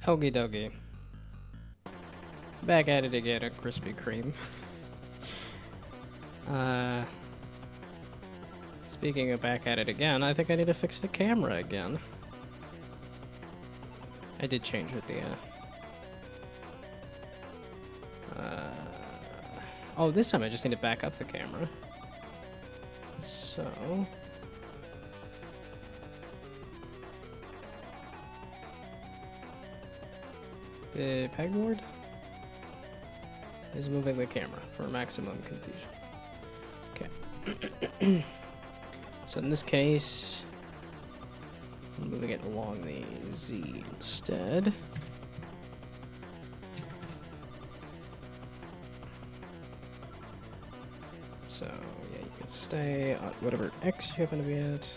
Okie dokie. Back at it again at Krispy Kreme. Speaking of back at it again, I think I need to fix the camera again. I did change with the, oh, this time I just need to back up the camera. So... the pegboard is moving the camera for maximum confusion. Okay. So in this case, I'm moving it along the Z instead. So yeah, you can stay on whatever X you happen to be at.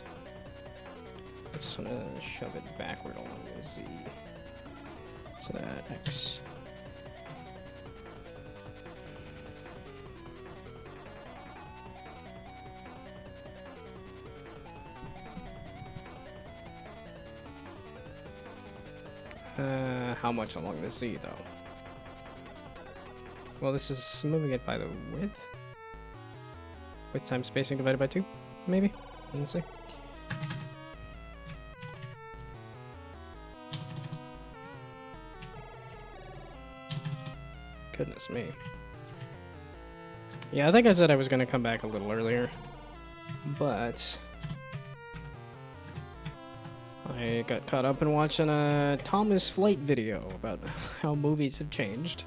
I just want to shove it backward along the Z. So that X. How much along the Z, though? Well, this is moving it by the width. Width times spacing divided by 2, maybe? Let's see. Goodness me. Yeah, I think I said I was going to come back a little earlier, but I got caught up in watching a Thomas Flight video about how movies have changed.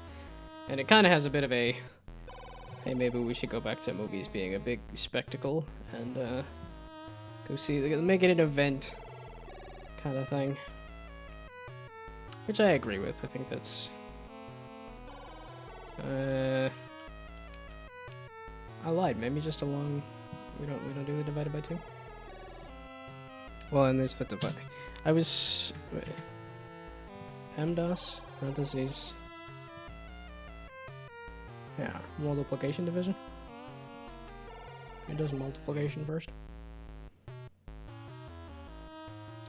And it kind of has a bit of a, hey, maybe we should go back to movies being a big spectacle and go see, make it an event kind of thing. Which I agree with. I think that's... I lied. Maybe just along. We don't do the divided by 2. Well, and there's the divide. I was wait, MDOS parentheses. Yeah, multiplication division. It does multiplication first.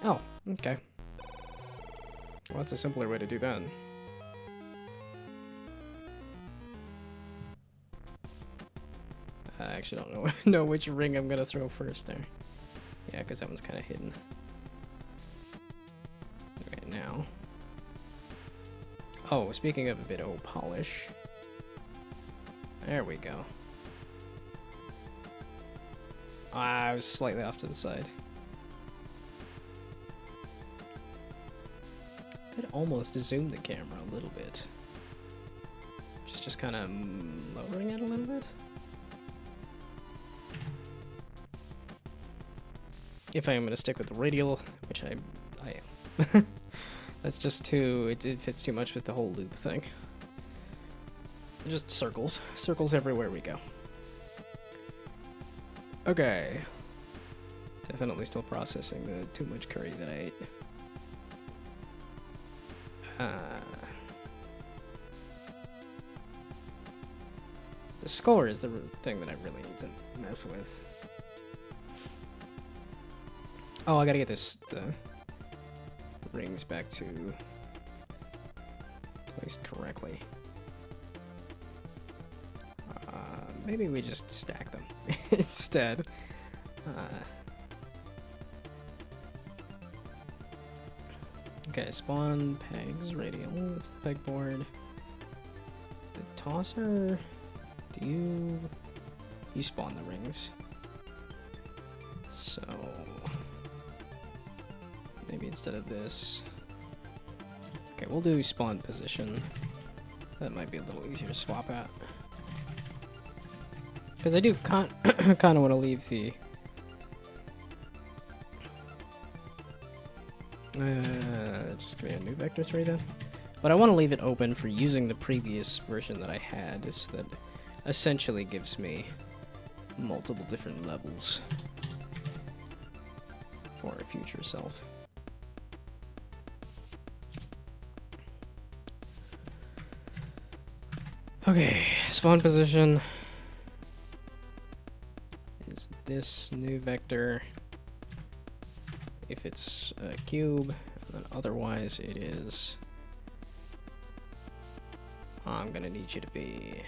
Oh, okay. Well, that's a simpler way to do that. I actually don't know which ring I'm gonna throw first there. Yeah, because that one's kind of hidden. Right now. Oh, speaking of a bit of polish. There we go. I was slightly off to the side. I'd almost zoom the camera a little bit. Just kind of lowering it a little bit. If I am going to stick with the radial, which I am. That's just too, it fits too much with the whole loop thing. Just circles. Circles everywhere we go. Okay. Definitely still processing the too much curry that I ate. The score is the thing that I really need to mess with. Oh, I gotta get the rings back to placed correctly. Maybe we just stack them instead. Okay, spawn pegs, radial, that's the pegboard. The tosser, you spawn the rings. So maybe instead of this, okay, we'll do spawn position. That might be a little easier to swap out. Because I do kind of want to leave the just give me a new vector 3 then. But I want to leave it open for using the previous version that I had, so that essentially gives me multiple different levels for a future self. Okay, spawn position is this new vector if it's a cube, and then otherwise it is I'm gonna need you to be...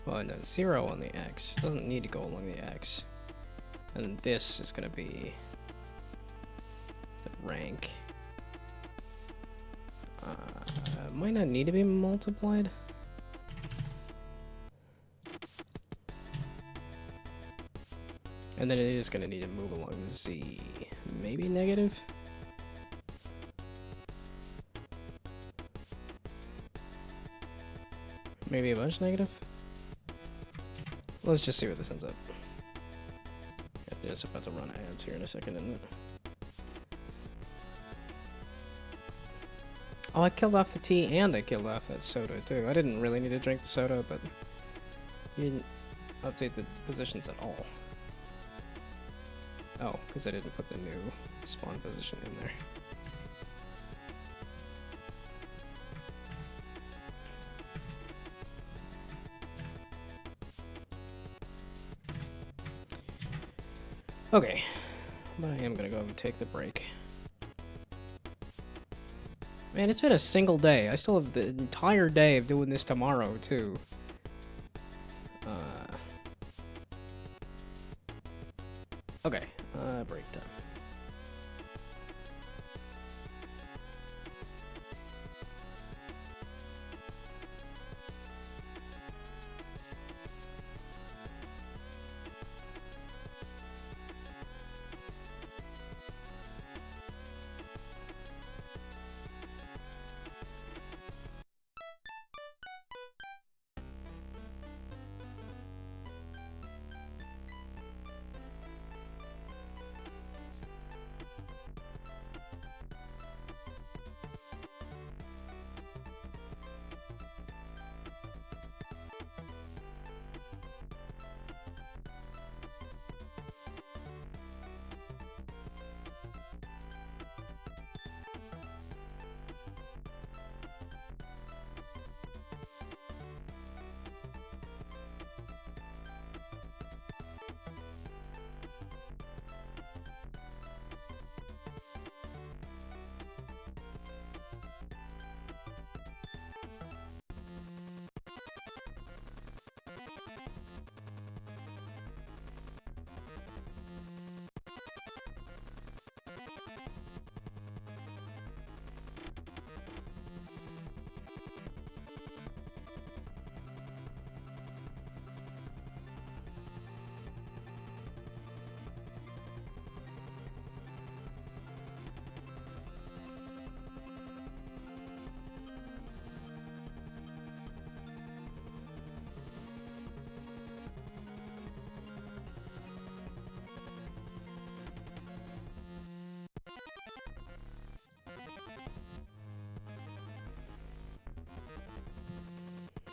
Well, no, 0 on the X. Doesn't need to go along the X. And this is gonna be the rank. Might not need to be multiplied. And then it is gonna need to move along the Z. Maybe negative? Maybe a bunch negative? Let's just see what this ends up. It's about to run ads here in a second, isn't it? Oh, I killed off the tea and I killed off that soda too. I didn't really need to drink the soda, but you didn't update the positions at all. Oh, because I didn't put the new spawn position in there. Okay, but I am gonna go and take the break. Man, it's been a single day. I still have the entire day of doing this tomorrow, too. Okay, break time.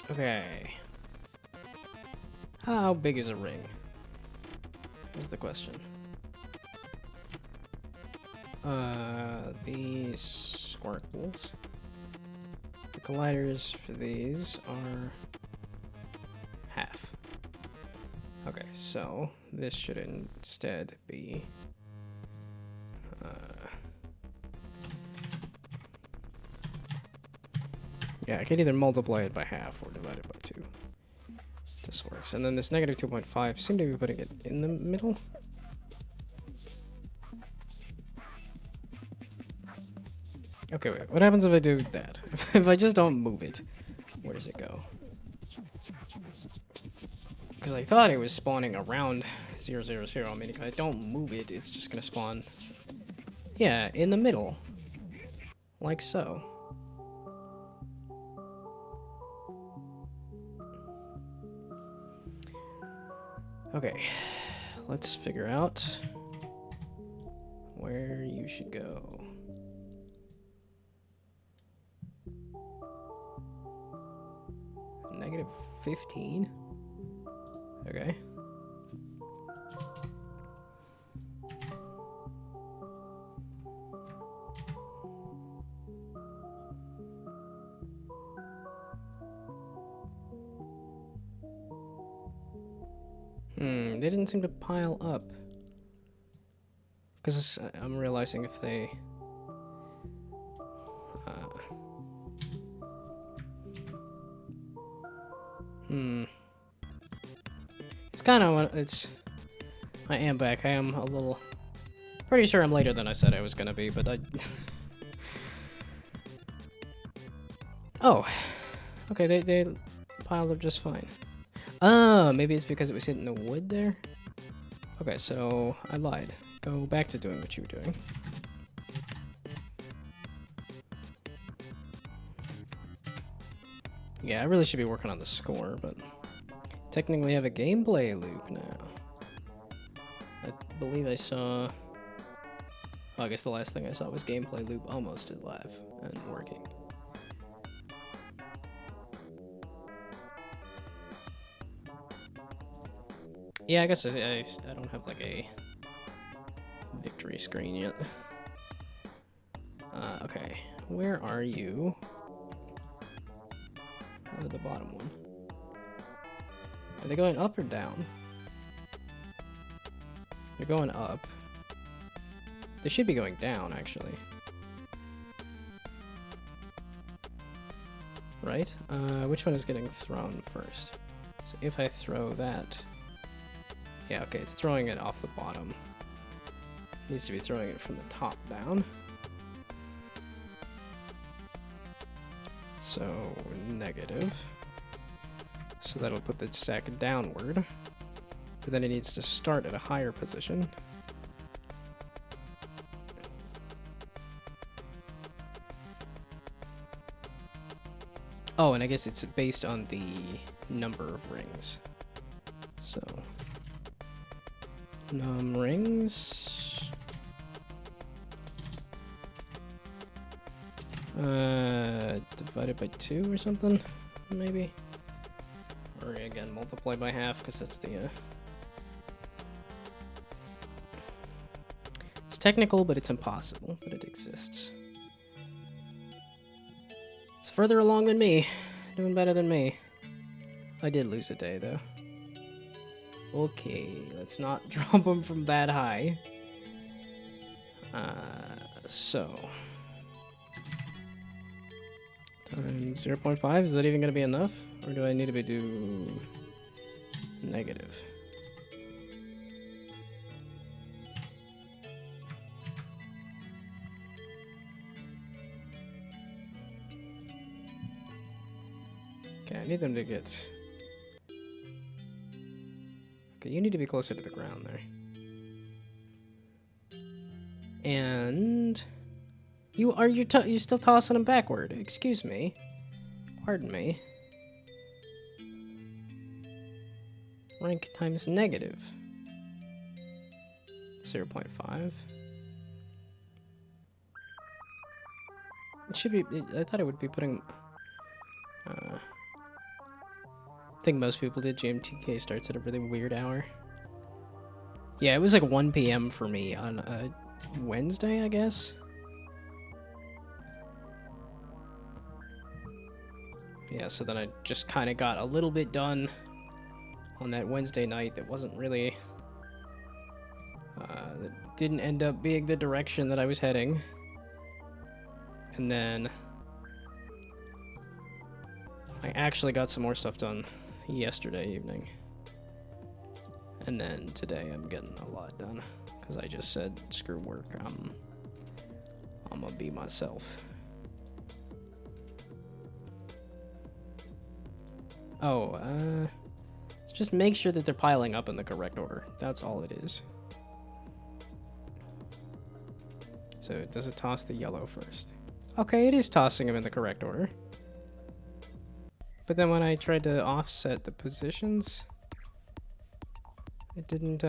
Okay. How big is a ring? Is the question. These sparkles. The colliders for these are half. Okay, so this should instead be yeah, I can either multiply it by half or divide it by 2. This works. And then this negative 2.5 seem to be putting it in the middle. Okay, wait. What happens if I do that? If I just don't move it, where does it go? Because I thought it was spawning around 0, 0, 0. I mean, if I don't move it, it's just going to spawn, yeah, in the middle. Like so. Okay, let's figure out where you should go. Negative 15? Okay. They didn't seem to pile up. Because I'm realizing if they... It's kind of, I am back. I am a little, pretty sure I'm later than I said I was gonna be, but I... Oh, okay, they piled up just fine. Oh, maybe it's because it was hitting the wood there? Okay, so I lied. Go back to doing what you were doing. Yeah, I really should be working on the score, but technically I have a gameplay loop now. I believe I saw... Oh, I guess the last thing I saw was gameplay loop almost live and working. Yeah, I guess I don't have like a victory screen yet. Okay, where are you? The bottom one. Are they going up or down? They're going up. They should be going down, actually. Right? Which one is getting thrown first? So if I throw that... Yeah, okay, it's throwing it off the bottom. Needs to be throwing it from the top down. So, negative. So that'll put the stack downward. But then it needs to start at a higher position. Oh, and I guess it's based on the number of rings. So, num rings. Divided by 2 or something, maybe? Or again, multiply by half, because that's the, It's technical, but it's impossible, but it exists. It's further along than me. Doing better than me. I did lose a day, though. Okay, let's not drop them from that high. So... Times 0.5, is that even going to be enough? Or do I need to do negative? Okay, I need them to get... Okay, you need to be closer to the ground there. And... You're still tossing them backward. Excuse me. Pardon me. Rank times negative. 0.5. It should be... I thought it would be putting... I think most people did. GMTK starts at a really weird hour. Yeah, it was like 1 p.m. for me on Wednesday, I guess. Yeah, so then I just kind of got a little bit done on that Wednesday night that wasn't really... that didn't end up being the direction that I was heading. And then... I actually got some more stuff done yesterday evening. And then today I'm getting a lot done. Because I just said, screw work, I'm gonna be myself. Oh, let's just make sure that they're piling up in the correct order. That's all it is. So does it toss the yellow first? Okay, it is tossing them in the correct order. But then when I tried to offset the positions, it didn't,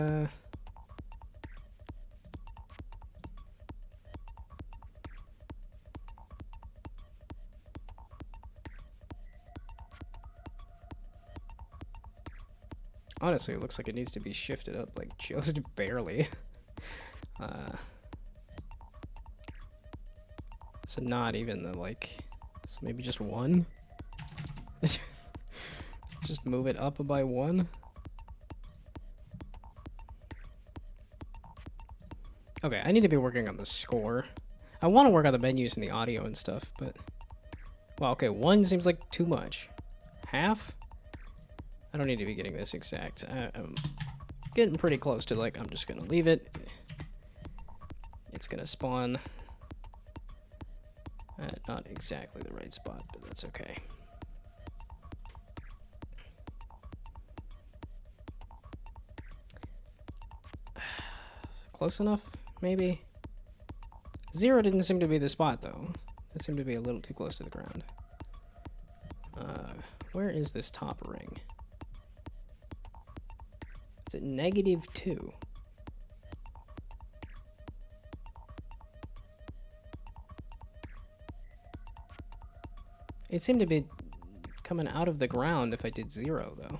honestly, it looks like it needs to be shifted up, like, just barely. So not even the, like... So maybe just 1? Just move it up by 1? Okay, I need to be working on the score. I want to work on the menus and the audio and stuff, but... Well, okay, 1 seems like too much. Half? I don't need to be getting this exact. I'm getting pretty close to, like, I'm just gonna leave it. It's gonna spawn at not exactly the right spot, but that's okay. Close enough, maybe? 0 didn't seem to be the spot, though. That seemed to be a little too close to the ground. Where is this top ring? It's at -2. It seemed to be coming out of the ground if I did 0, though.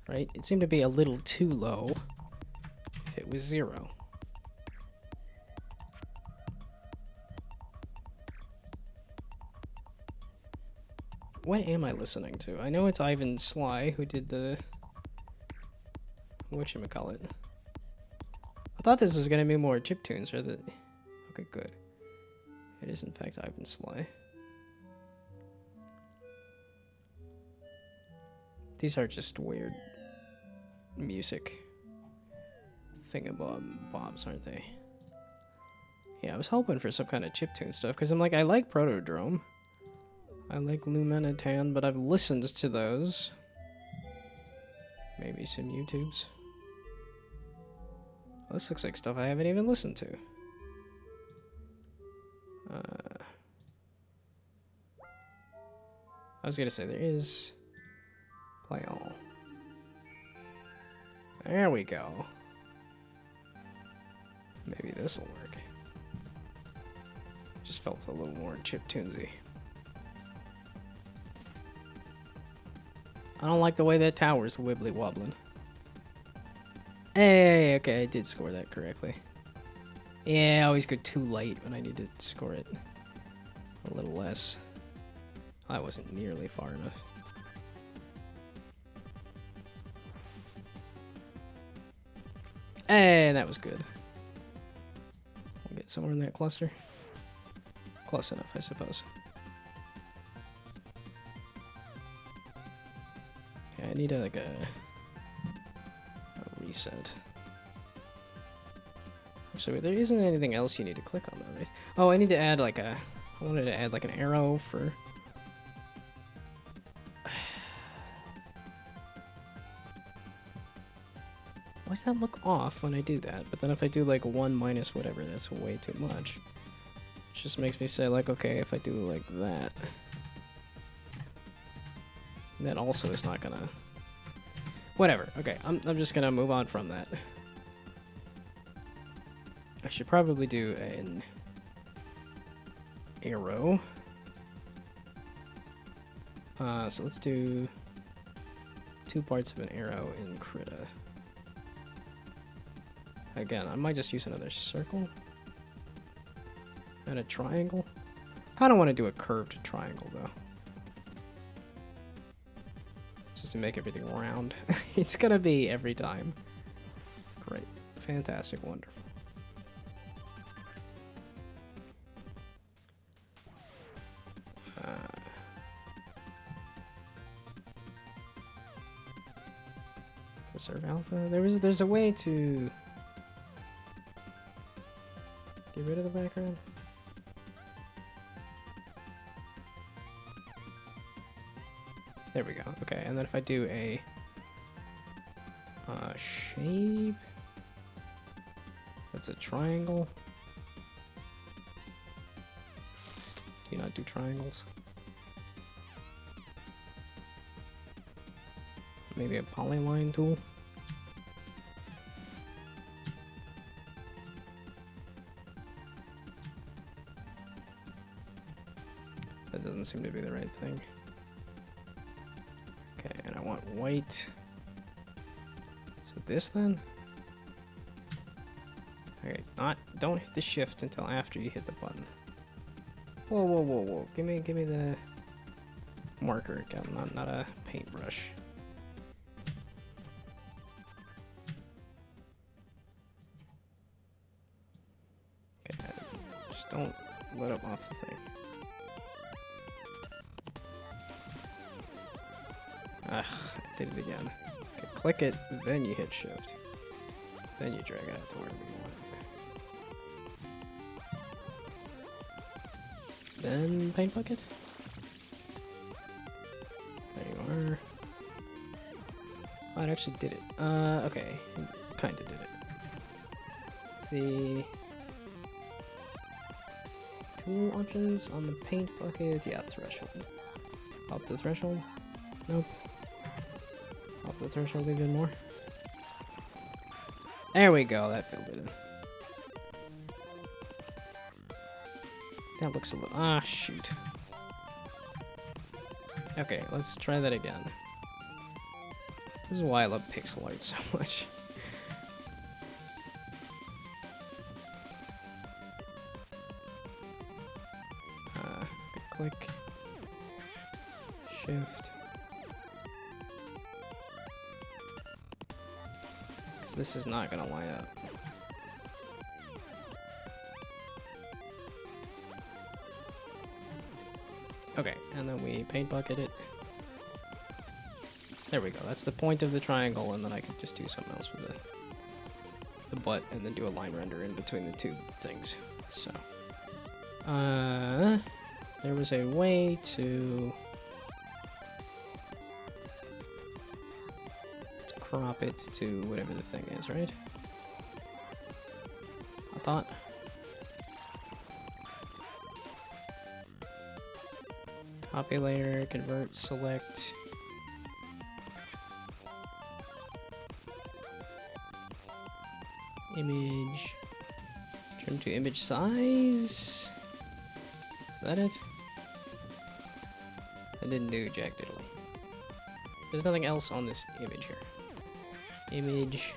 Right? It seemed to be a little too low if it was 0. What am I listening to? I know it's Ivan Sly who did the... whatchamacallit. I thought this was going to be more chiptunes, or the... Okay, good. It is, in fact, Ivan Sly. These are just weird music thingamabobs, aren't they? Yeah, I was hoping for some kind of chiptune stuff, because I'm like, I like Protodrome. I like Lumenitan, but I've listened to those. Maybe some YouTubes. Well, this looks like stuff I haven't even listened to. I was gonna say there is play all. There we go. Maybe this will work. Just felt a little more chiptunesy. I don't like the way that tower's wibbly wobbling. Hey, okay, I did score that correctly. Yeah, I always go too late when I need to score it a little less. I wasn't nearly far enough. Hey, that was good. We'll get somewhere in that cluster. Close enough, I suppose. Okay, I need a reset. So there isn't anything else you need to click on though, right? Oh, I need to add like a... I wanted to add like an arrow for... Why does that look off when I do that? But then if I do like 1 minus whatever, that's way too much. It just makes me say like, okay, if I do like that... That also is not gonna... Whatever, okay, I'm just gonna move on from that. I should probably do an arrow. So let's do 2 parts of an arrow in Krita. Again, I might just use another circle. And a triangle. Kind of want to do a curved triangle though. Just to make everything round. It's gonna be every time. Great. Fantastic. Wonderful. Preserve alpha. There's a way to get rid of the background. There we go. Okay, and then if I do a shape, that's a triangle. Do you not do triangles? Maybe a polyline tool. That doesn't seem to be the right thing. Okay, and I want white. So this then? Okay, don't hit the shift until after you hit the button. Whoa, whoa, whoa, whoa. Give me the marker again, not a paintbrush. Okay, just don't let up off the thing. Ugh, I did it again. Okay, click it, then you hit shift. Then you drag it out to wherever you want. Then paint bucket. There you are. Oh, it actually did it. Okay. Kinda did it. The tool options on the paint bucket. Yeah, threshold. Up the threshold? Nope. Up the threshold even more. There we go, that filled it in. That looks a little... Ah, shoot. Okay, let's try that again. This is why I love pixel art so much. Click. Shift. Because this is not going to line up. Okay, and then we paint bucket it. There we go. That's the point of the triangle, and then I could just do something else with the butt, and then do a line render in between the two things. So, there was a way to crop it to whatever the thing is, right? I thought. Copy layer, convert, select. Image. Trim to image size. Is that it? I didn't do jack diddly. There's nothing else on this image here. Image.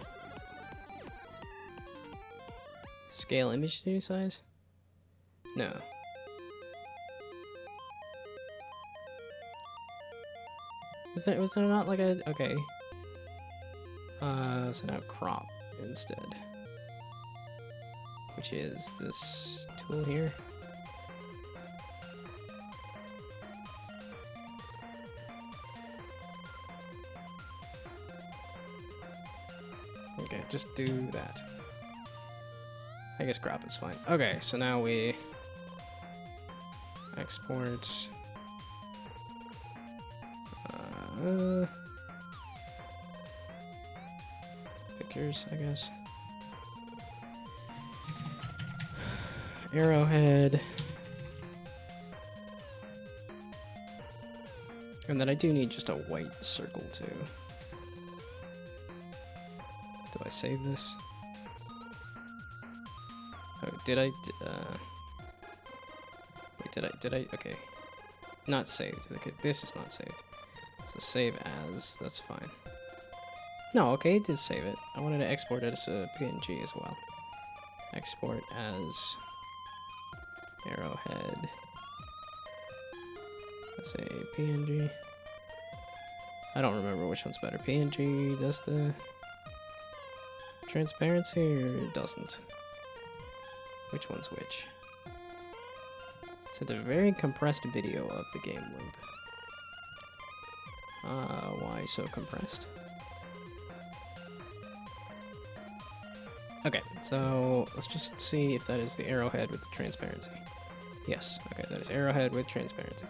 Scale image to size? No. Was there not like a... Okay. So now crop instead. Which is this tool here. Okay, just do that. I guess crop is fine. Okay, so now we export pictures, I guess. Arrowhead. And then I do need just a white circle too. Do I save this? Oh, did I? Wait, did I? Okay. Not saved. Okay, this is not saved. So save as, that's fine. No, okay, it did save it. I wanted to export it as a PNG as well. Export as arrowhead as a PNG. I don't remember which one's better. PNG does the transparency or it doesn't? Which one's which? Sent a very compressed video of the game loop. Why so compressed? Okay, so let's just see if that is the arrowhead with the transparency. Yes, okay, that is arrowhead with transparency.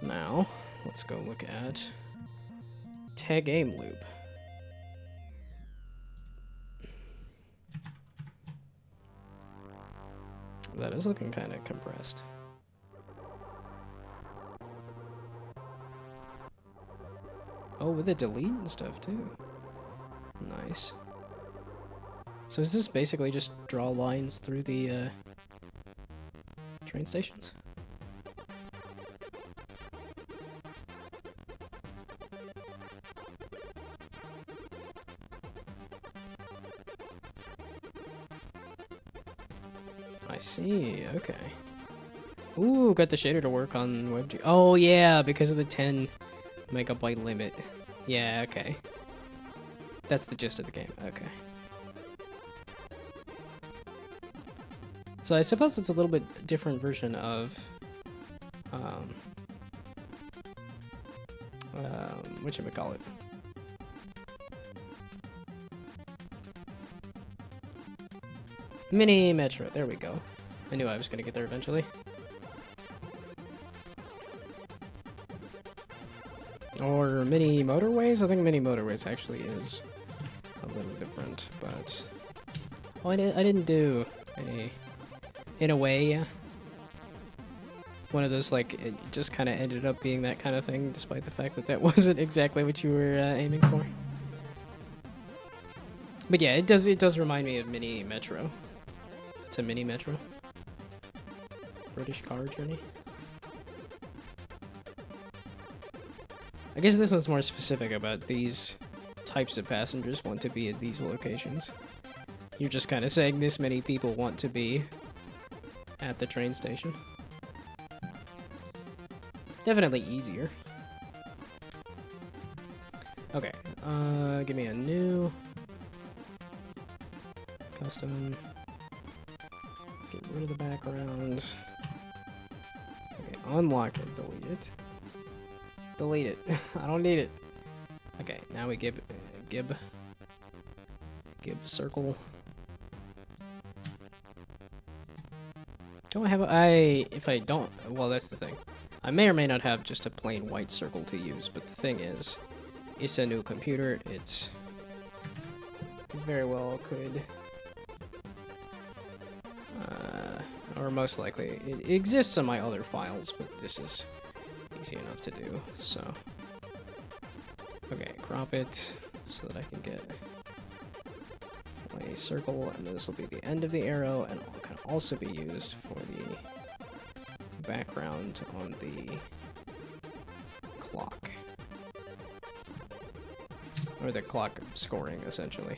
Now, let's go look at tag aim loop. That is looking kind of compressed. Oh, with a delete and stuff too. Nice. So is this basically just draw lines through the train stations? I see, okay. Ooh, got the shader to work on WebG. Oh yeah, because of the 10 megabyte limit. Yeah, okay. That's the gist of the game, okay. So I suppose it's a little bit different version of Whatchamacallit? Mini Metro, there we go. I knew I was gonna get there eventually. Or mini motorways? I think mini motorways actually is a little different, but... Oh, I didn't do a... In a way, yeah. One of those, like, it just kind of ended up being that kind of thing, despite the fact that that wasn't exactly what you were aiming for. But yeah, it does remind me of Mini Metro. It's a Mini Metro. British car journey. I guess this one's more specific about these types of passengers want to be at these locations. You're just kind of saying this many people want to be at the train station. Definitely easier. Okay, give me a new custom. Get rid of the backgrounds. Okay, unlock it, delete it. Delete it. I don't need it. Okay, now we give circle. Don't have if I don't, well, that's the thing. I may or may not have just a plain white circle to use, but the thing is, it's a new computer. It's very well could, or most likely, it exists on my other files, but this is easy enough to do, so. Okay, crop it so that I can get a circle, and this will be the end of the arrow, and it can also be used for the background on the clock. Or the clock scoring, essentially.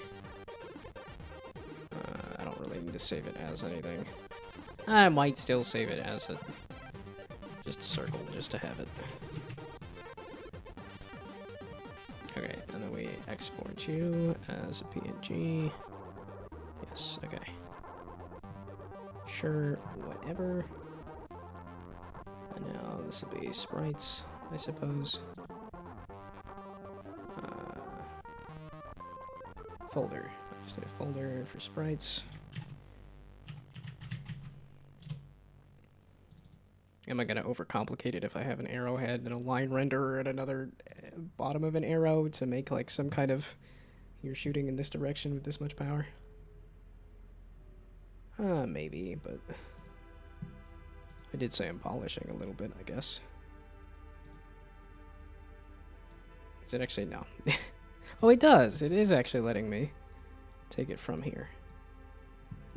I don't really need to save it as anything. I might still save it as a just circle, just to have it. Okay, and then we export you as a PNG. Yes, okay. Sure, whatever. And now this will be sprites, I suppose. Folder. I just need a folder for sprites. Am I going to overcomplicate it if I have an arrowhead and a line renderer at another bottom of an arrow to make like some kind of you're shooting in this direction with this much power? Maybe, but I did say I'm polishing a little bit, I guess. Is it actually? No. Oh, it does. It is actually letting me take it from here.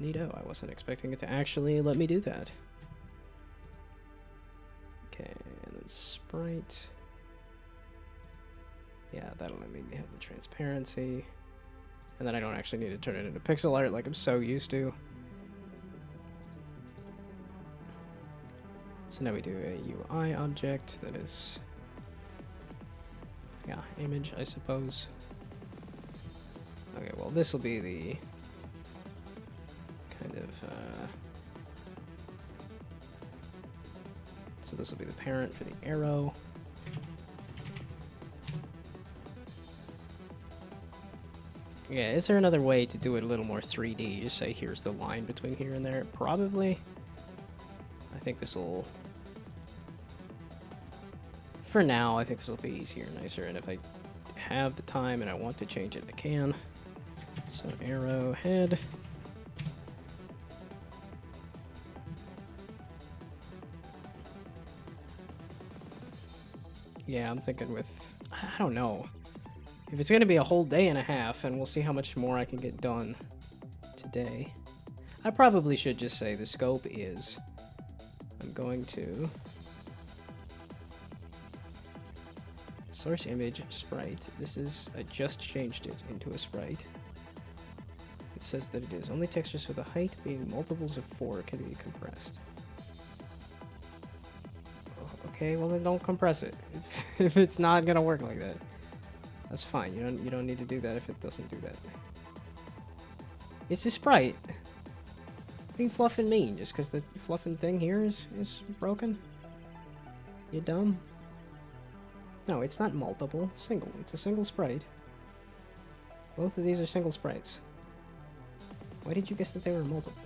Neato. I wasn't expecting it to actually let me do that. Okay, and then sprite. Yeah, that'll let me have the transparency. And then I don't actually need to turn it into pixel art like I'm so used to. So now we do a UI object that is, yeah, image, I suppose. Okay, well, this will be the kind of, so this will be the parent for the arrow. Yeah, is there another way to do it a little more 3D? Just say here's the line between here and there? Probably. I think this will, for now, I think this will be easier and nicer, and if I have the time and I want to change it, I can. So arrowhead. Yeah, I'm thinking with, I don't know. If it's going to be a whole day and a half, and we'll see how much more I can get done today. I probably should just say the scope is, I'm going to source image sprite. This is, I just changed it into a sprite. It says that it is only textures with a height being multiples of 4 can be compressed. Okay, well then don't compress it. If it's not gonna work like that, that's fine. You don't need to do that if it doesn't do that. It's a sprite. What do you fluffing mean? Just because the fluffing thing here is broken? You dumb? No, it's not multiple. Single. It's a single sprite. Both of these are single sprites. Why did you guess that they were multiple?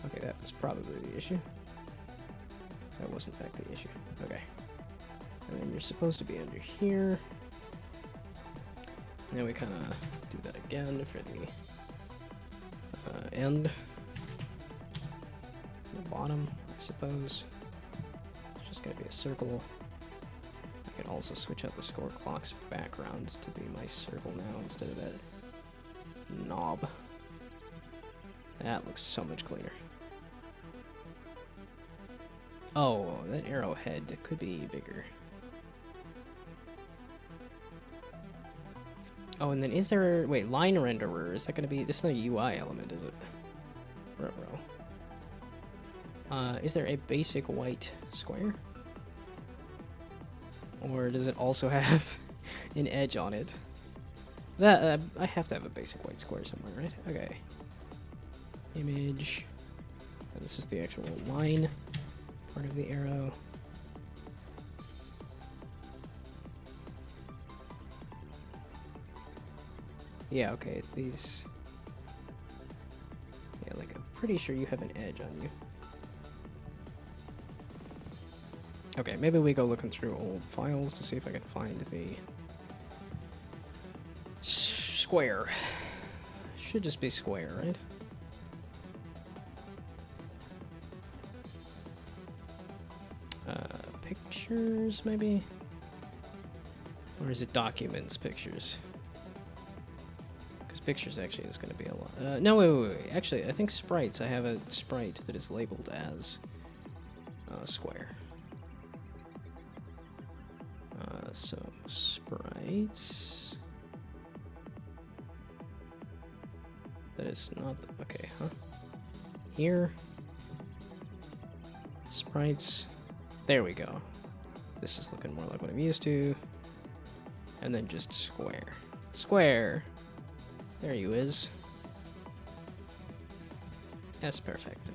Okay, that was probably the issue. That was in fact the issue. Okay. And then you're supposed to be under here. Now we kind of do that again for the end. The bottom, I suppose. It's just gonna be a circle. I could also switch out the score clock's background to be my circle now instead of that knob. That looks so much cleaner. Oh, that arrowhead could be bigger. Oh, and then is there... Wait, line renderer. Is that going to be... This is not a UI element, is it? Ruh-roh. Is there a basic white square? Or does it also have an edge on it? That I have to have a basic white square somewhere, right? Okay. Image. And this is the actual line part of the arrow. Yeah, okay, it's these. Yeah, like I'm pretty sure you have an edge on you. Okay, maybe we go looking through old files to see if I can find the square. Should just be square, right? Pictures, maybe? Or is it documents, pictures? Because pictures actually is going to be a lot. No, wait. Actually, I think sprites. I have a sprite that is labeled as square. So, sprites. That is not... Okay, huh? Here. Sprites. There we go. This is looking more like what I'm used to. And then just square. Square! There you is. Es perfecto.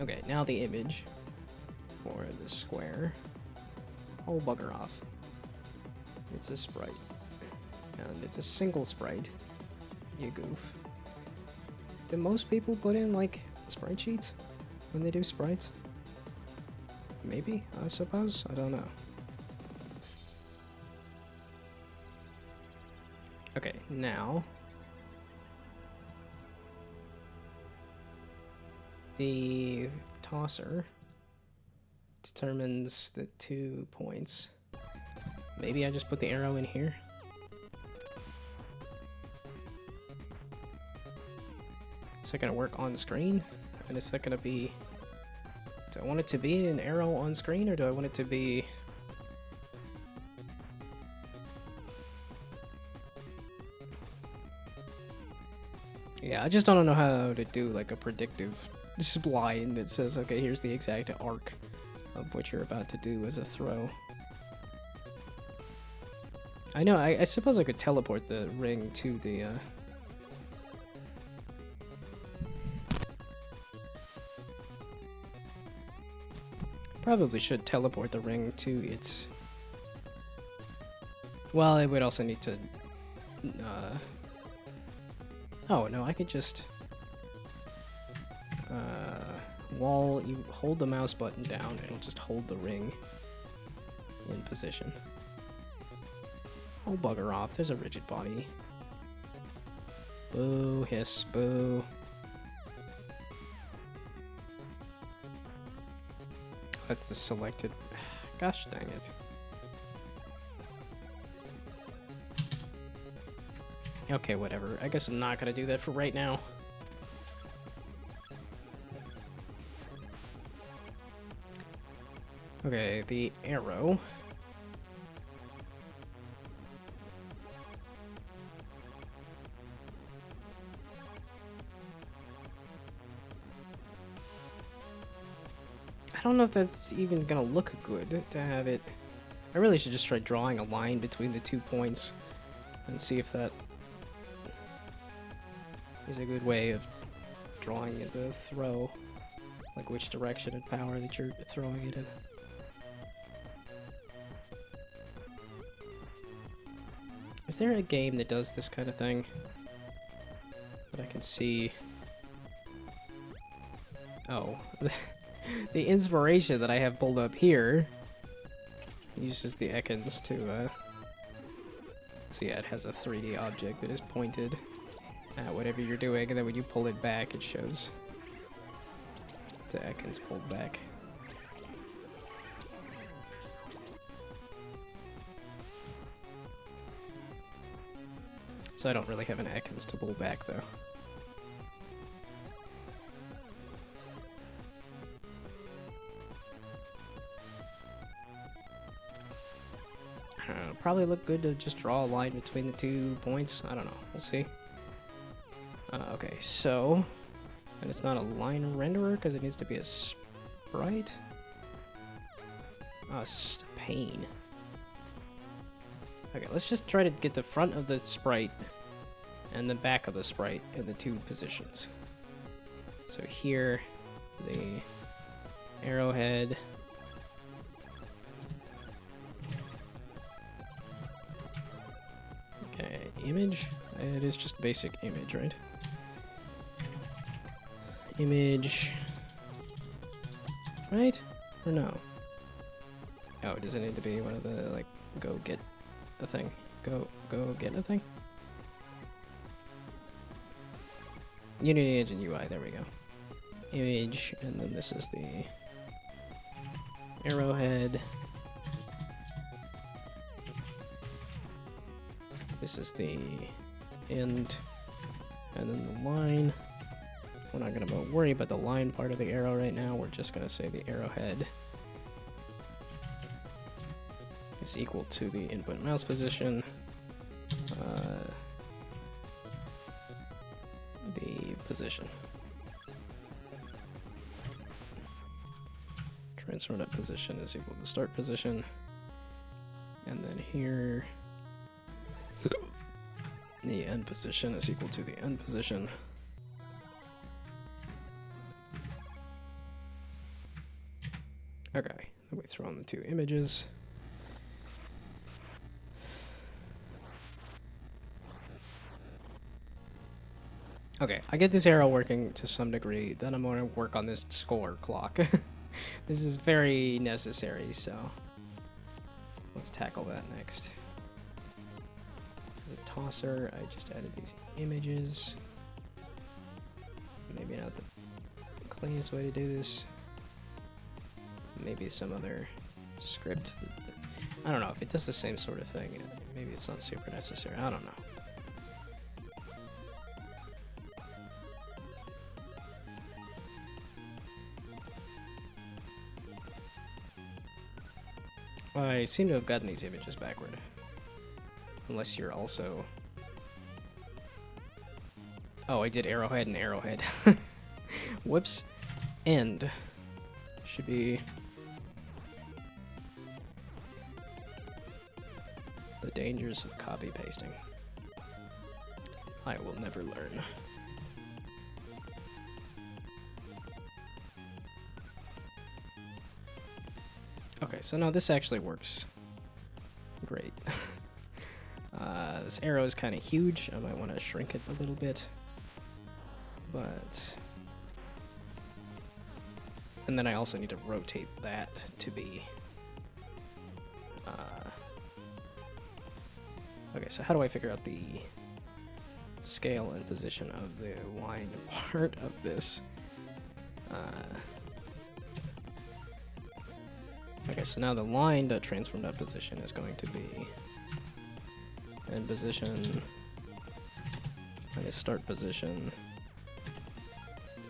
Okay, now the image for the square. Oh, bugger off. It's a sprite. And it's a single sprite. You goof. Do most people put in, like, sprite sheets when they do sprites? Maybe, I suppose. I don't know. Okay, now the tosser determines the 2 points. Maybe I just put the arrow in here. Is that gonna work on screen? And is that gonna be... Do I want it to be an arrow on screen, or do I want it to be... Yeah, I just don't know how to do like a predictive spline that says, okay, here's the exact arc of what you're about to do as a throw. I know, I suppose I could teleport the ring to the... Probably should teleport the ring to its... Well, it would also need to... Oh, no, I could just... While you hold the mouse button down, it'll just hold the ring in position. Oh, bugger off. There's a rigid body. Boo, hiss, boo. That's the selected... Gosh dang it. Okay, whatever. I guess I'm not gonna do that for right now. Okay, the arrow. I don't know if that's even gonna look good to have it. I really should just try drawing a line between the 2 points and see if that is a good way of drawing the throw, like which direction and power that you're throwing it in. Is there a game that does this kind of thing that I can see? Oh, the inspiration that I have pulled up here uses the Ekans to, so yeah, it has a 3D object that is pointed at whatever you're doing, and then when you pull it back, it shows the Ekans pulled back. So I don't really have an Ekans to pull back, though. Probably look good to just draw a line between the 2 points. I don't know. We'll see. Okay, so... And it's not a line renderer because it needs to be a sprite. Oh, it's just a pain. Okay, let's just try to get the front of the sprite and the back of the sprite in the 2 positions. So here, the arrowhead. Okay, image. It is just basic image, right? Image. Right? Or no? Oh, does it need to be one of the, like, go get a thing? Go get a thing? Unity Engine UI, there we go. Image, and then this is the arrowhead. This is the end, and then the line. We're not gonna worry about the line part of the arrow right now. We're just gonna say the arrowhead is equal to the input mouse position. The position. Transform that position is equal to start position. And then here, the end position is equal to the end position. Okay, then we throw in the 2 images. Okay, I get this arrow working to some degree, then I'm going to work on this score clock. This is very necessary, so let's tackle that next. So the tosser, I just added these images. Maybe not the cleanest way to do this. Maybe some other script. I don't know, if it does the same sort of thing, maybe it's not super necessary, I don't know. I seem to have gotten these images backward. Unless you're also... Oh, I did arrowhead and arrowhead. Whoops. End. Should be... The dangers of copy pasting. I will never learn. Okay, so now this actually works great. This arrow is kind of huge. I might want to shrink it a little bit. But... And then I also need to rotate that to be... Okay, so how do I figure out the scale and position of the line part of this? Okay, so now the line to transform that position is going to be end position minus start position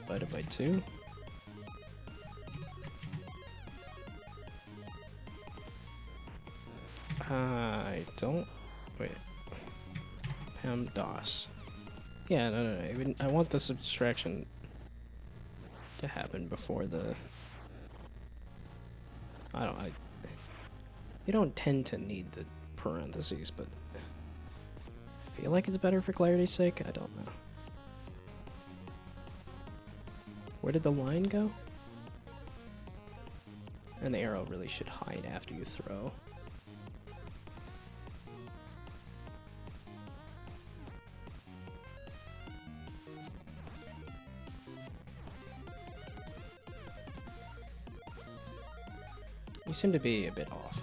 divided by 2. I don't... Wait. PAM-DOS. Yeah, no. I want the subtraction to happen before the... You don't tend to need the parentheses, but I feel like it's better for clarity's sake. I don't know. Where did the line go? And the arrow really should hide after you throw. You seem to be a bit off.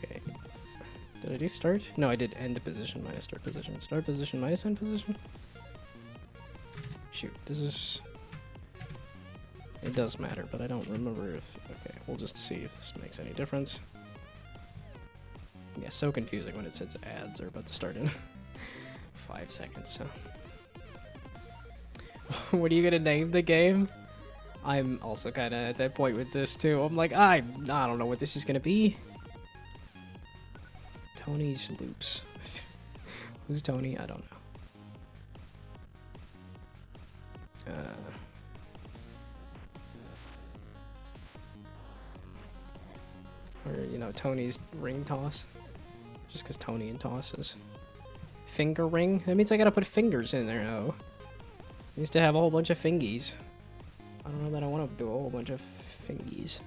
Okay. Did I do start? No, I did end position minus start position. Start position minus end position? Shoot, this is... It does matter, but I don't remember if... Okay, we'll just see if this makes any difference. Yeah, so confusing when it says ads are about to start in 5 seconds, so... What are you gonna name the game? I'm also kinda at that point with this too. I'm like, I don't know what this is gonna be. Tony's Loops. Who's Tony? I don't know. Or, you know, Tony's ring toss. Just because Tony and tosses. Finger ring? That means I gotta put fingers in there now. Needs to have a whole bunch of fingies. I don't know that I want to do a whole bunch of fingies.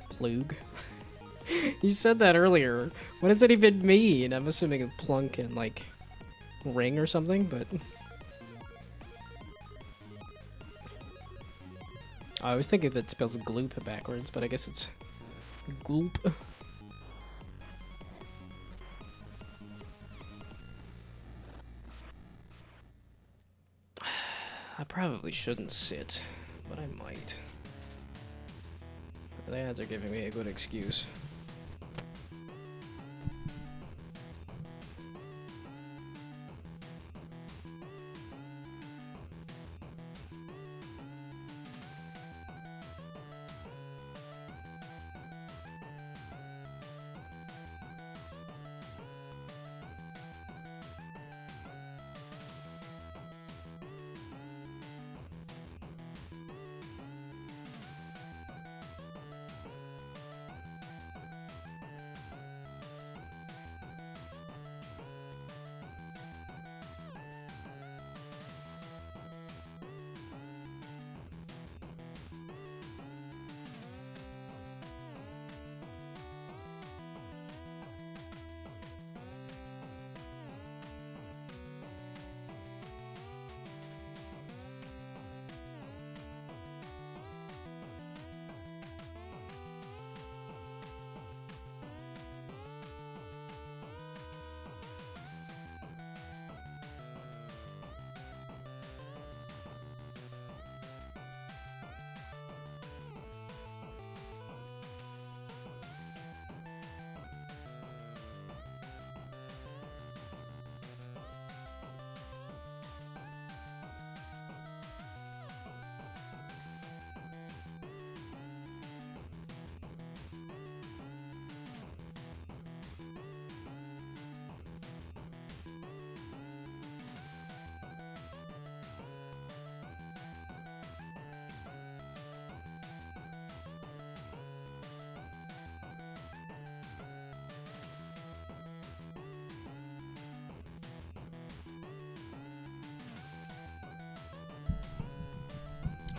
Plug. You said that earlier. What does that even mean? I'm assuming a plunk and like ring or something, but I was thinking that spells gloop backwards, but I guess it's gloop. I probably shouldn't sit, but I might. The ads are giving me a good excuse.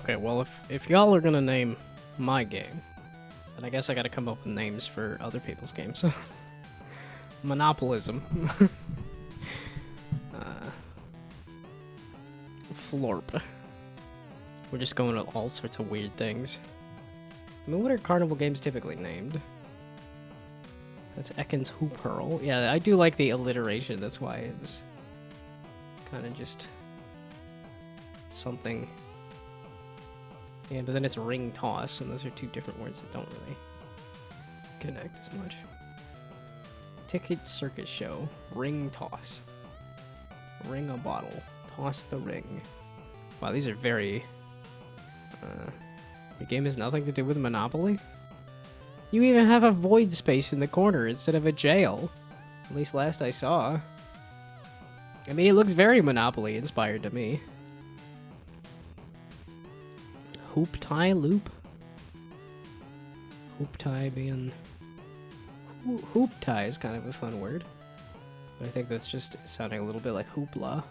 Okay, well, if y'all are gonna name my game, then I guess I gotta come up with names for other people's games. Monopolism. Florp. We're just going with all sorts of weird things. I mean, what are carnival games typically named? That's Ekans Hoop Hurl. Yeah, I do like the alliteration, that's why it was kind of just something. Yeah, but then it's ring toss, and those are two different words that don't really connect as much. Ticket circus show. Ring toss. Ring a bottle. Toss the ring. Wow, these are very... your game has nothing to do with Monopoly? You even have a void space in the corner instead of a jail. At least last I saw. I mean, it looks very Monopoly inspired to me. Hoop tie loop? Hoop tie being... Hoop tie is kind of a fun word. But I think that's just sounding a little bit like hoopla.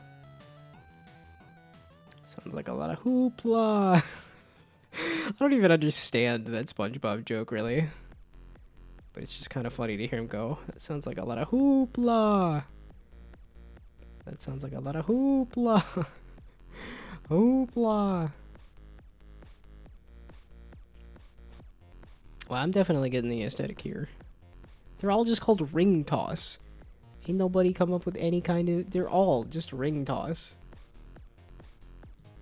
Sounds like a lot of hoopla. I don't even understand that SpongeBob joke, really. But it's just kind of funny to hear him go. That sounds like a lot of hoopla. That sounds like a lot of hoopla. Hoopla. Well, I'm definitely getting the aesthetic here. They're all just called ring toss. Ain't nobody come up with any kind of... They're all just ring toss.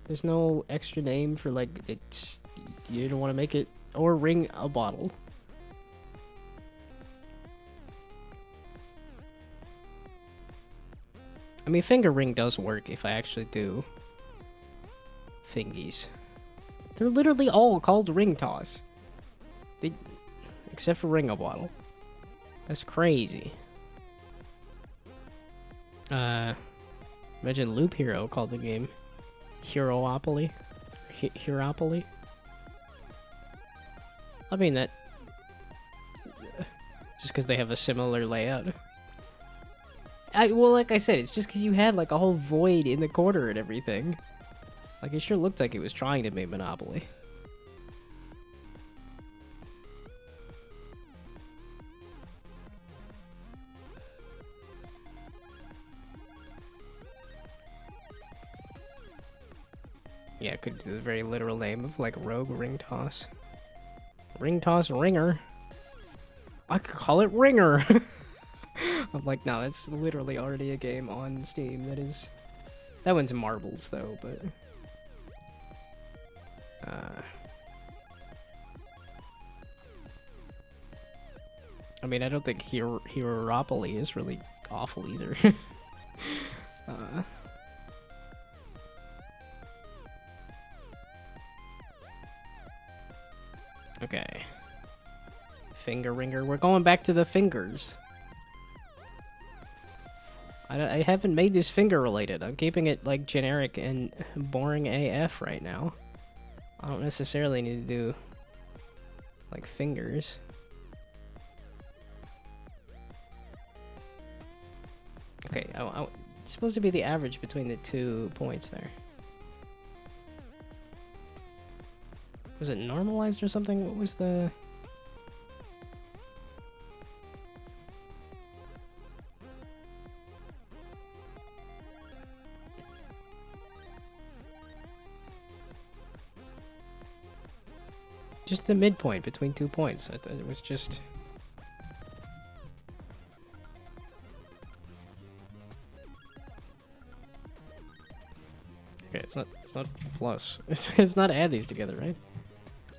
There's no extra name for, like, it's... You don't want to make it... Or ring a bottle. I mean, finger ring does work if I actually do fingies. They're literally all called ring toss. They... Except for ring a bottle. That's crazy. Imagine Loop Hero called the game Heropoly. Heropoly. I mean that just because they have a similar layout. Well, like I said, it's just because you had like a whole void in the corner and everything. Like it sure looked like it was trying to make Monopoly. Yeah, it could do the very literal name of like Rogue Ring Toss. Ring Toss Ringer. I could call it Ringer. I'm like, no, that's literally already a game on Steam. That is... That one's marbles, though, but... I mean, I don't think Heropoly is really awful either. Okay. Finger ringer. We're going back to the fingers. I haven't made this finger related. I'm keeping it like generic and boring AF right now. I don't necessarily need to do like fingers. Okay, it's supposed to be the average between the 2 points there. Was it normalized or something? What was the... Just the midpoint between 2 points. I thought it was just... Okay, it's not plus. It's not add these together, right?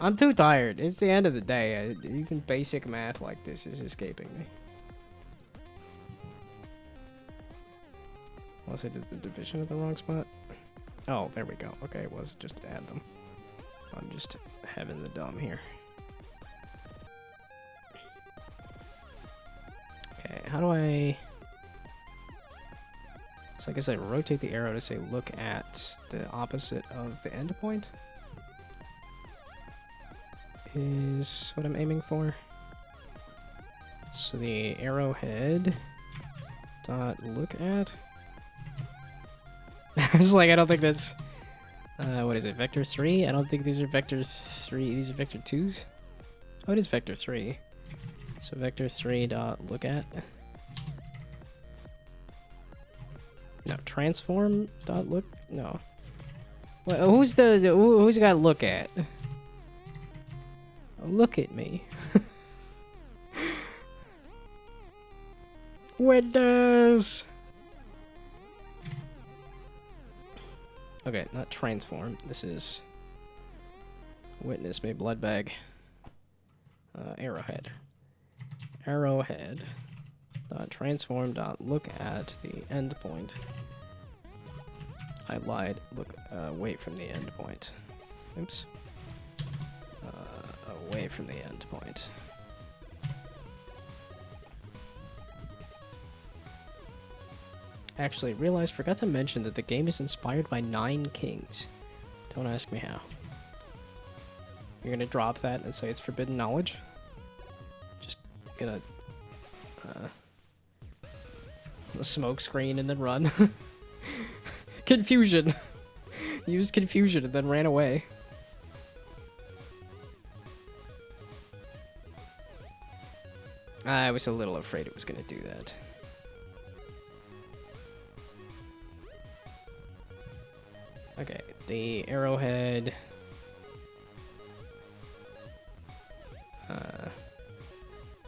I'm too tired. It's the end of the day. Even basic math like this is escaping me. Unless I did the division at the wrong spot. Oh, there we go. Okay, it was just to add them. I'm just having the dumb here. Okay, how do I... So I guess I rotate the arrow to say look at the opposite of the endpoint. Is what I'm aiming for. So the arrowhead dot look at. It's like I don't think that's what is it, vector 3? I don't think these are vector 3, these are vector 2s. Oh, it is vector 3. So vector 3 dot look at. No, transform dot look. No. Well, who's got look at? Look at me. Windows. Okay, not transform. This is witness me blood bag. Arrowhead. Arrowhead. Dot transform. Dot look at the endpoint. I lied. Look away from the endpoint. Oops. Away from the endpoint. Actually, forgot to mention that the game is inspired by 9 Kings. Don't ask me how. You're gonna drop that and say it's forbidden knowledge? Just gonna the smoke screen and then run. Confusion. Used confusion and then ran away. I was a little afraid it was gonna do that. Okay, the arrowhead.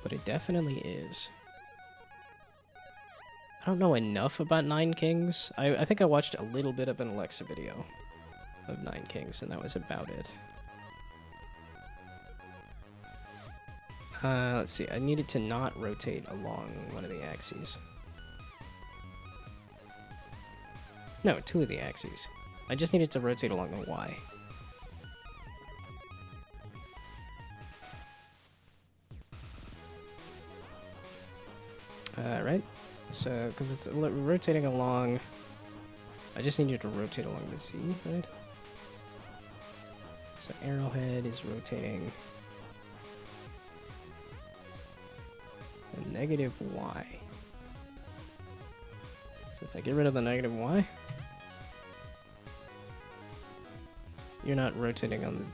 But it definitely is. I don't know enough about Nine Kings. I think I watched a little bit of an Alexa video of Nine Kings, and that was about it. Let's see. I needed to not rotate along one of the axes. No, two of the axes. I just needed to rotate along the Y. Right? So, because it's rotating along... I just need you to rotate along the Z, right? So arrowhead is rotating... a negative Y. So if I get rid of the negative Y... you're not rotating on the...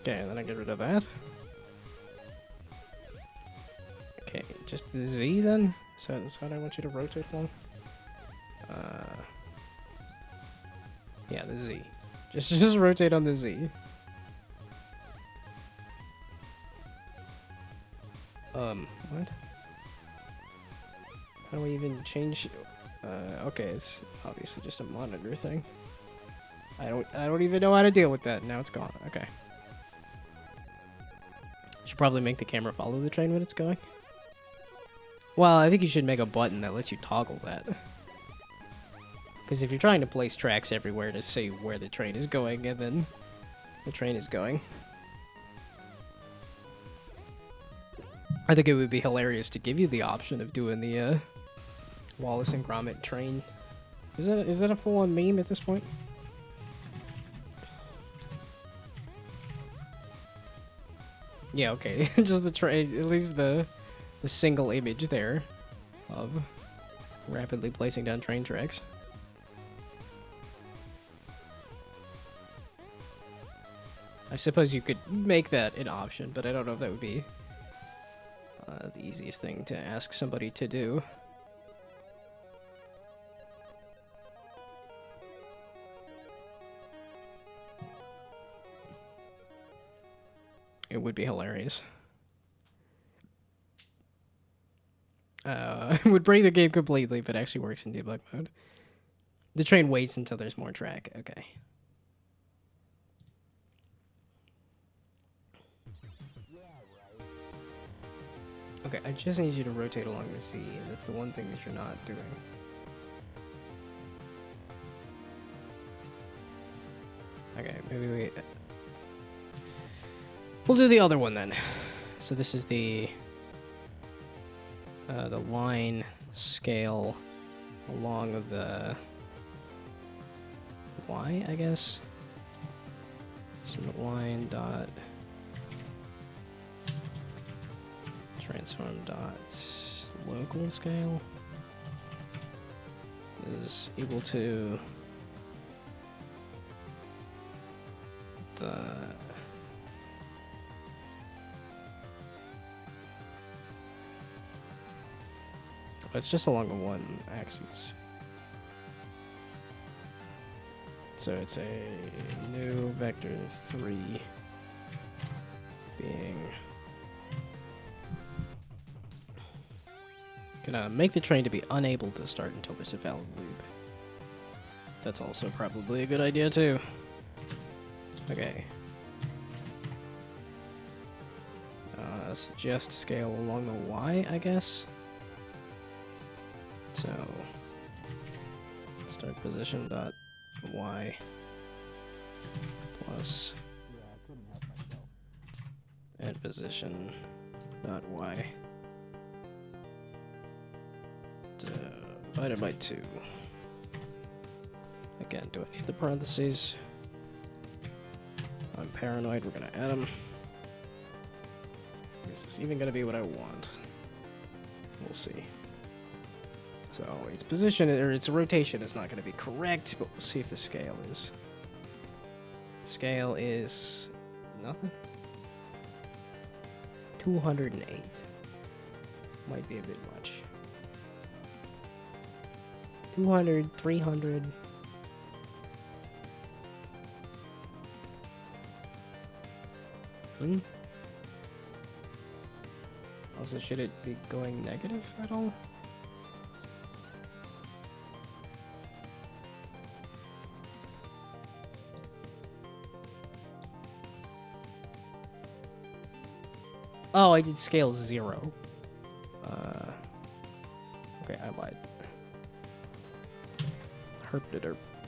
Okay, and then I get rid of that. Okay, just the Z then? So that's what I want you to rotate along? Yeah, the Z. Just rotate on the Z. What? How do we even change? Okay, it's obviously just a monitor thing. I don't even know how to deal with that. Now it's gone. Okay. Should probably make the camera follow the train when it's going. Well, I think you should make a button that lets you toggle that. Because if you're trying to place tracks everywhere to say where the train is going, and then the train is going, I think it would be hilarious to give you the option of doing the Wallace and Gromit train. Is that a full-on meme at this point? Yeah, okay. Just the train, at least the single image there of rapidly placing down train tracks. I suppose you could make that an option, but I don't know if that would be the easiest thing to ask somebody to do. It would be hilarious. It would break the game completely, but actually works in debug mode. The train waits until there's more track. Okay. Okay, I just need you to rotate along the Z. That's the one thing that you're not doing. Okay, maybe we'll do the other one then. So this is the line scale along of the Y, I guess. So the line dot transform dot local scale is equal to the it's just along the one axis. So it's a new vector 3 being gonna make the train to be unable to start until there's a valid loop. That's also probably a good idea too. Okay. Suggest scale along the Y, I guess. So start position dot Y plus end position dot Y divided by 2. Again, do I need the parentheses? I'm paranoid, we're gonna add them. Is this even gonna be what I want? We'll see. So its position or its rotation is not gonna be correct, but we'll see if the scale is. Scale is nothing. 208. Might be a bit much. 200, 300. Also, should it be going negative at all? Oh, I did scale 0. Okay, I lied. Herped it,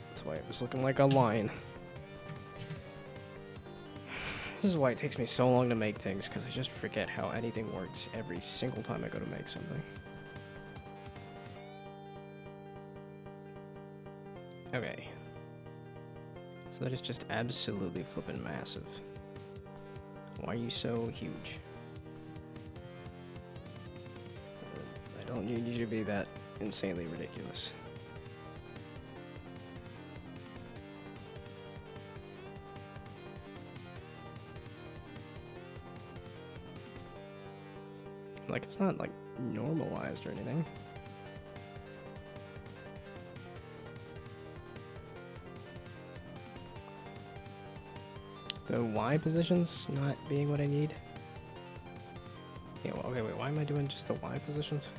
that's why it was looking like a line. This is why it takes me so long to make things, because I just forget how anything works every single time I go to make something. Okay. So that is just absolutely flippin' massive. Why are you so huge? I don't need you to be that insanely ridiculous. Like, it's not, like, normalized or anything. The Y positions not being what I need. Yeah, well, okay, wait, why am I doing just the Y positions?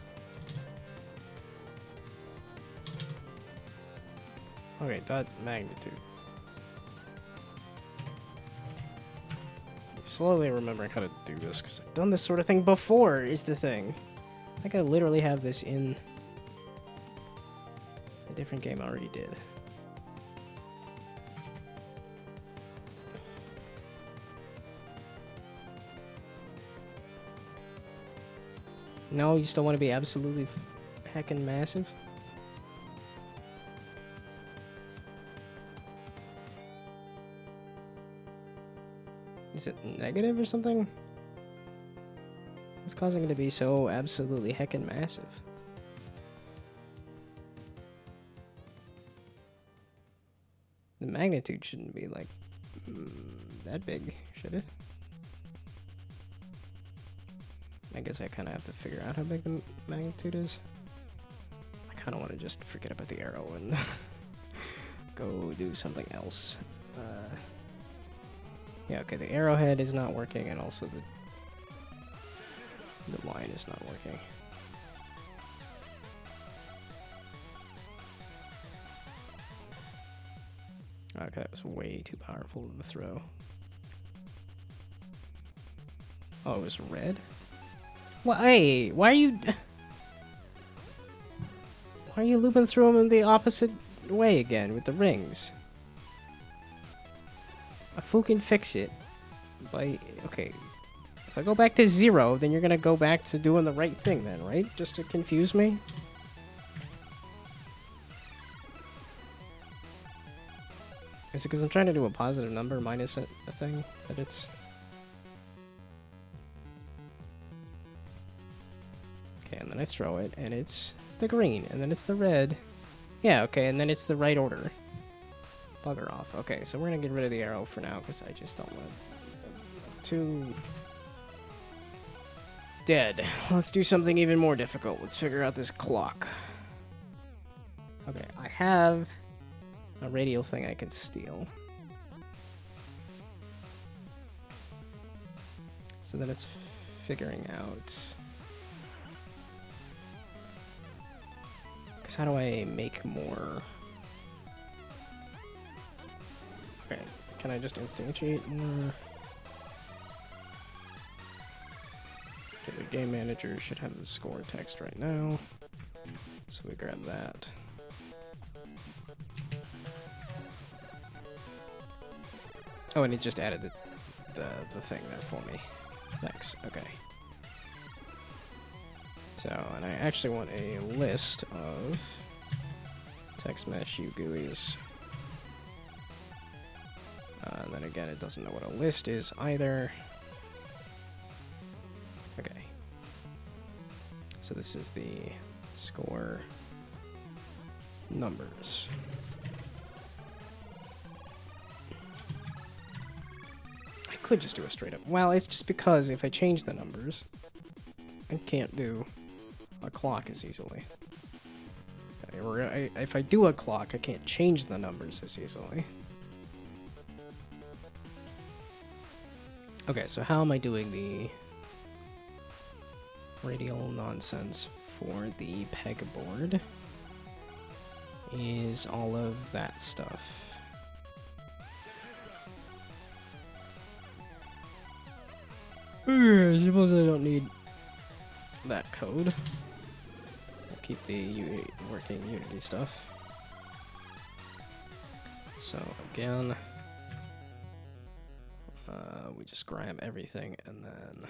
Okay, dot magnitude. Slowly remembering how to do this, because I've done this sort of thing before, is the thing. I think I literally have this in a different game I already did. No, you still want to be absolutely heckin' massive? Is it negative or something? What's causing it to be so absolutely heckin' massive? The magnitude shouldn't be like that big, should it? I guess I kind of have to figure out how big the magnitude is. I kind of want to just forget about the arrow and go do something else. Yeah, okay, the arrowhead is not working, and also the line is not working. Okay, that was way too powerful of a throw. Oh, it was red? Well, hey, why are you looping through them in the opposite way again with the rings? Who can fix it? Okay. If I go back to 0, then you're gonna go back to doing the right thing then, right? Just to confuse me? Is it because I'm trying to do a positive number minus a thing that it's... Okay, and then I throw it, and it's the green, and then it's the red. Yeah, okay, and then it's the right order. Bugger off. Okay, so we're gonna get rid of the arrow for now, because I just don't want to... Dead. Let's do something even more difficult. Let's figure out this clock. Okay, I have a radial thing I can steal. So then it's figuring out... Because how do I make more... Okay, can I just instantiate more? Okay, the game manager should have the score text right now. So we grab that. Oh, and it just added the thing there for me. Thanks, okay. So, and I actually want a list of text mesh UGUIs. And then again, it doesn't know what a list is either. Okay. So this is the score numbers. I could just do a straight up. Well, it's just because if I change the numbers, I can't do a clock as easily. Or if I do a clock, I can't change the numbers as easily. Okay, so how am I doing the radial nonsense for the pegboard? Is all of that stuff. I suppose I don't need that code. I'll keep the working Unity stuff. So again, we just grab everything and then...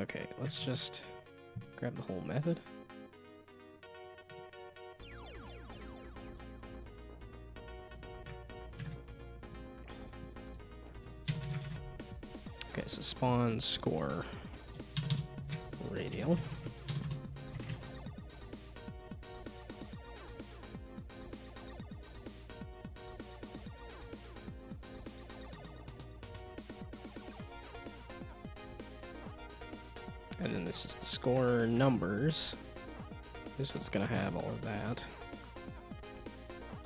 okay, let's just grab the whole method. Okay, so spawn score radial. And then this is the score numbers. This is what's gonna have all of that.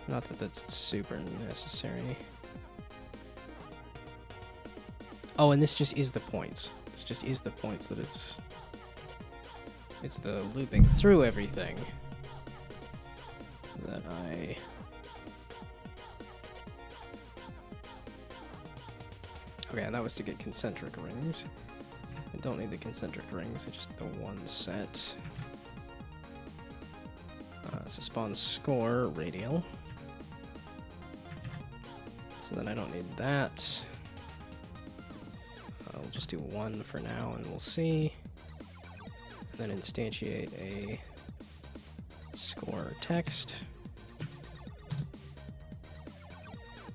Not that that's super necessary. Oh, and this just is the points. This just is the points that it's the looping through everything that I... Okay, and that was to get concentric rings. I don't need the concentric rings, I just need the one set. So spawn score radial. So then I don't need that. I'll just do one for now and we'll see. And then instantiate a score text.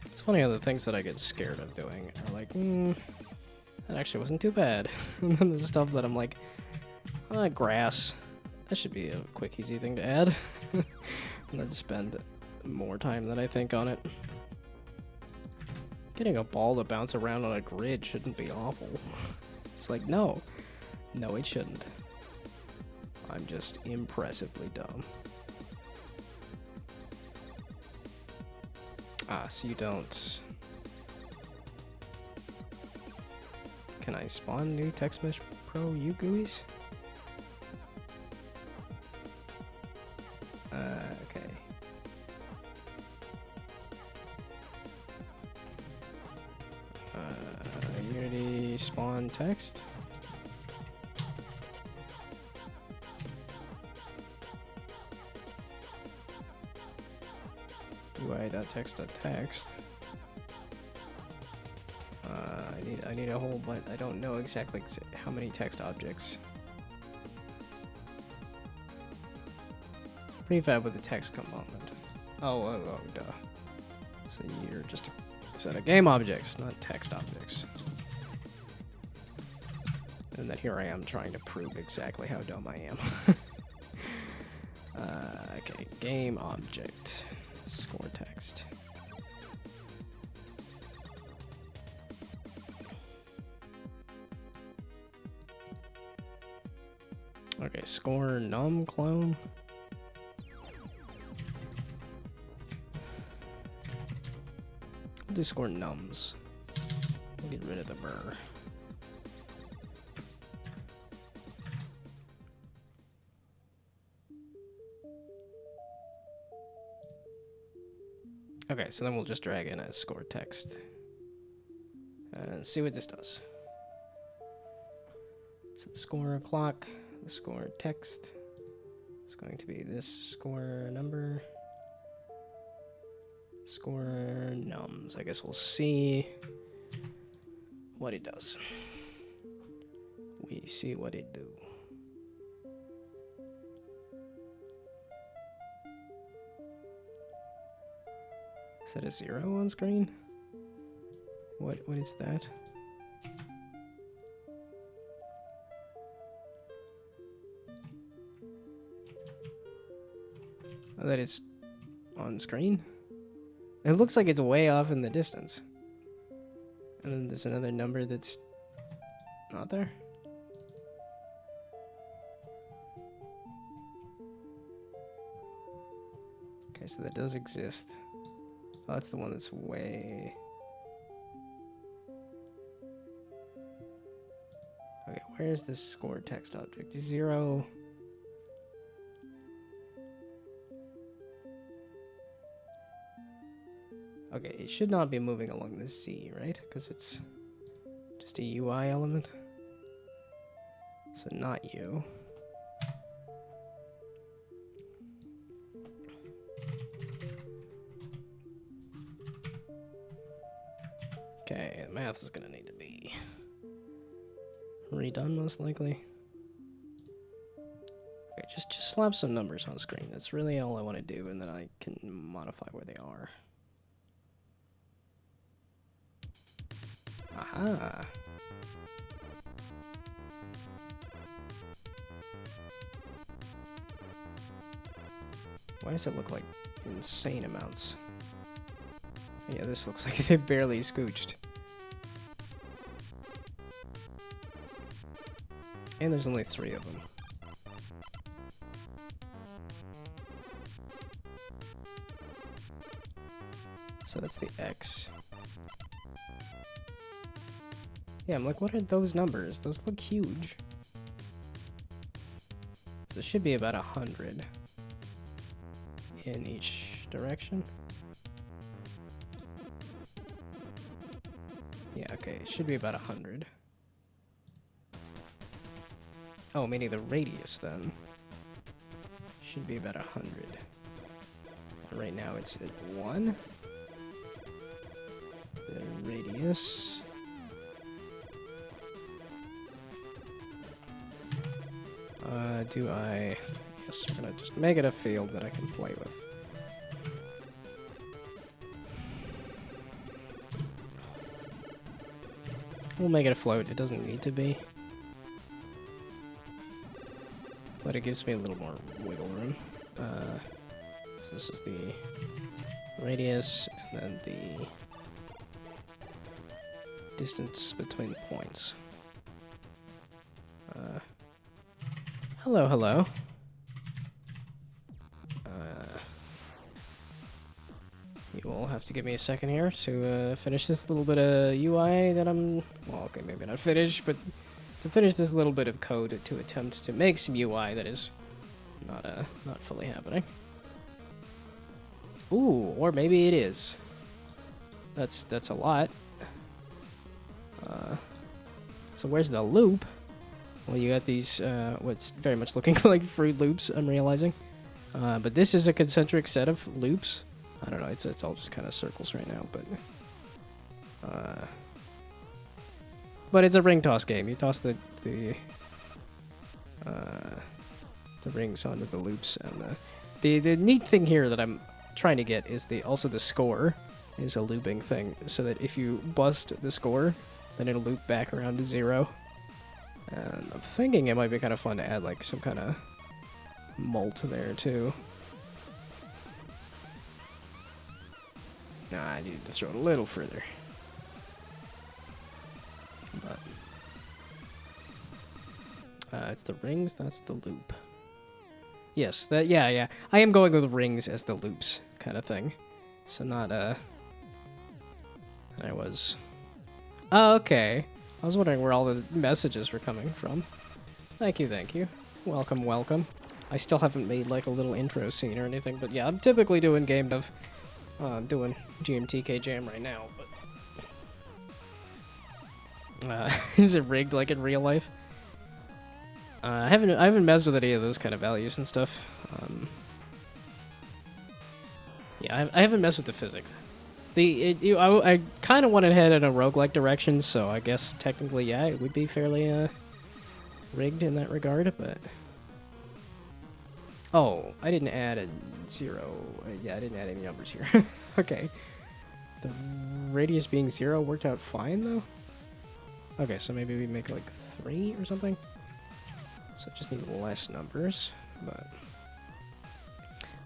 It's funny how the things that I get scared of doing are like, that actually wasn't too bad. And then the stuff that I'm like, grass. That should be a quick, easy thing to add. And then spend more time than I think on it. Getting a ball to bounce around on a grid shouldn't be awful. It's like, no. No, it shouldn't. I'm just impressively dumb. Ah, so you don't... Can I spawn new Text Mesh Pro you GUIs? Okay. Unity spawn text. UI.text.text. I need a whole bunch. I don't know exactly how many text objects. Pretty bad with the text component. Oh, duh. So you're just a set of game objects, not text objects. And then here I am trying to prove exactly how dumb I am. Okay, game object, score text. Okay, score num clone. We'll do score nums. We'll get rid of the burr. Okay, so then we'll just drag in a score text and see what this does. So the score clock, the score text is going to be this score number, score nums. I guess we'll see what it does. We see what it do. Is that a 0 on screen? What is that? Oh, that is on screen? It looks like it's way off in the distance. And then there's another number that's not there. Okay, so that does exist. Oh, that's the one that's way... Okay, where's this score text object? 0... Okay, it should not be moving along the Z, right? Because it's just a UI element. So not you. Okay, the math is gonna need to be redone most likely. Okay, just slap some numbers on screen. That's really all I want to do, and then I can modify where they are. Aha! Why does it look like insane amounts? Yeah, this looks like they barely scooched. And there's only 3 of them. So that's the X. Yeah, I'm like, what are those numbers? Those look huge. So it should be about 100 in each direction. Yeah, okay, it should be about 100. Oh, meaning the radius then. Should be about 100. Right now it's at 1. The radius. Yes, we're gonna just make it a field that I can play with. We'll make it a float. It doesn't need to be. But it gives me a little more wiggle room. So this is the radius, and then the distance between points. Hello, hello. You will have to give me a second here to finish this little bit of UI that I'm... Well, okay, maybe not finish, but to finish this little bit of code to attempt to make some UI that is not fully happening. Ooh, or maybe it is. That's a lot. So where's the loop? Well, you got these, what's very much looking like Fruit Loops, I'm realizing. But this is a concentric set of loops. I don't know, it's all just kind of circles right now, but it's a ring toss game. You toss the rings onto the loops, and the neat thing here that I'm trying to get is also the score is a looping thing, so that if you bust the score, then it'll loop back around to 0. And I'm thinking it might be kind of fun to add like some kind of mult there too. Nah, I need to throw it a little further. But it's the rings, that's the loop. Yes, yeah. I am going with rings as the loops kind of thing. So not I was... Oh, okay. I was wondering where all the messages were coming from. Thank you. Welcome, welcome. I still haven't made like a little intro scene or anything, but yeah, I'm typically doing game dev. I'm doing GMTK Jam right now, but... is it rigged like in real life? I haven't messed with any of those kind of values and stuff. Yeah, I haven't messed with the physics. I kind of want to head in a roguelike direction, so I guess technically, yeah, it would be fairly rigged in that regard, but... Oh, I didn't add a 0. Yeah, I didn't add any numbers here. Okay. The radius being 0 worked out fine, though? Okay, so maybe we make like 3 or something? So just need less numbers, but...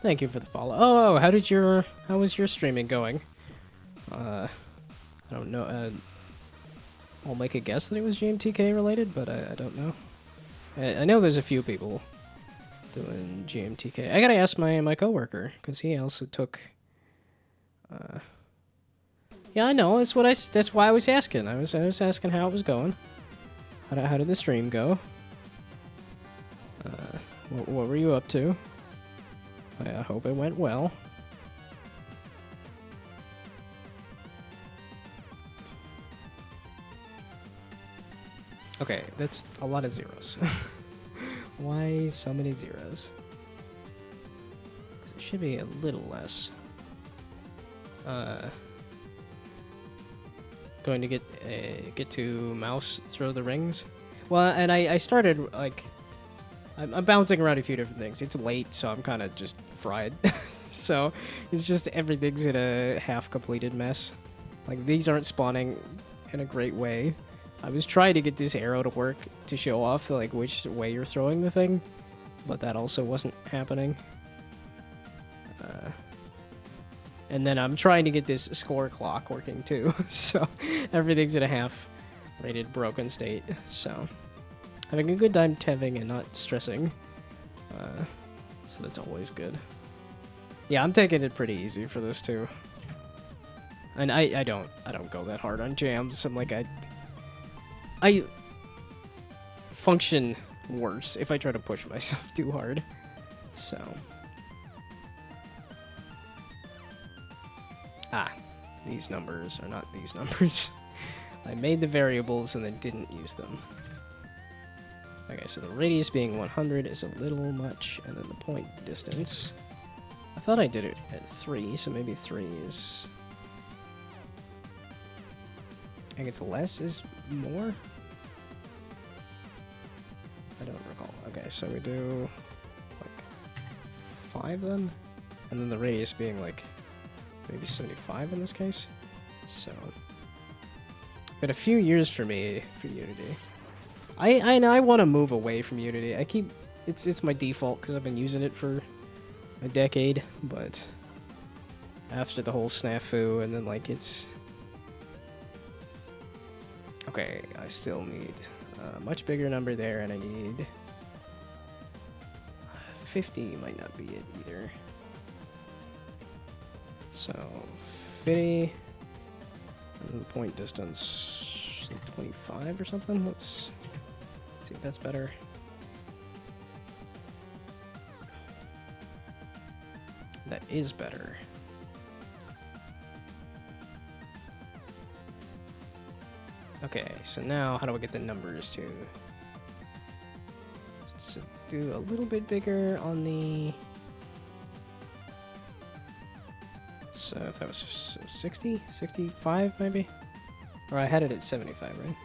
Thank you for the follow. Oh, how was your streaming going? I don't know. I'll make a guess that it was GMTK related, but I don't know. I know there's a few people doing GMTK. I gotta ask my coworker, because he also took... Yeah, I know. That's why I was asking. I was asking how it was going. How did the stream go? What were you up to? I hope it went well. Okay, that's a lot of zeros. Why so many zeros? 'Cause it should be a little less. Going to get to mouse throw the rings. Well, and I started like I'm bouncing around a few different things. It's late, so I'm kind of just fried. So it's just everything's in a half-completed mess. Like these aren't spawning in a great way. I was trying to get this arrow to work to show off like which way you're throwing the thing, but that also wasn't happening. And then I'm trying to get this score clock working too, so everything's in a half-rated broken state. So having a good time teving and not stressing, so that's always good. Yeah, I'm taking it pretty easy for this too, and I don't go that hard on jams. I'm like I function worse if I try to push myself too hard. So. These numbers are not these numbers. I made the variables and then didn't use them. Okay, so the radius being 100 is a little much, and then the point distance. I thought I did it at 3, so maybe 3 is... I think it's less is more? I don't recall. Okay, so we do like 5 then? And then the radius being like maybe 75 in this case. So, been a few years for me for Unity. I know I want to move away from Unity. I keep it's my default because I've been using it for a decade, but after the whole snafu and then like it's okay. I still need a much bigger number there, and I need 50 might not be it either. So 50, and the point distance, like 25 or something. Let's see if that's better. That is better. Okay, so now how do I get the numbers to? Let's do a little bit bigger on the... So if that was 60, 65 maybe? Or I had it at 75, right?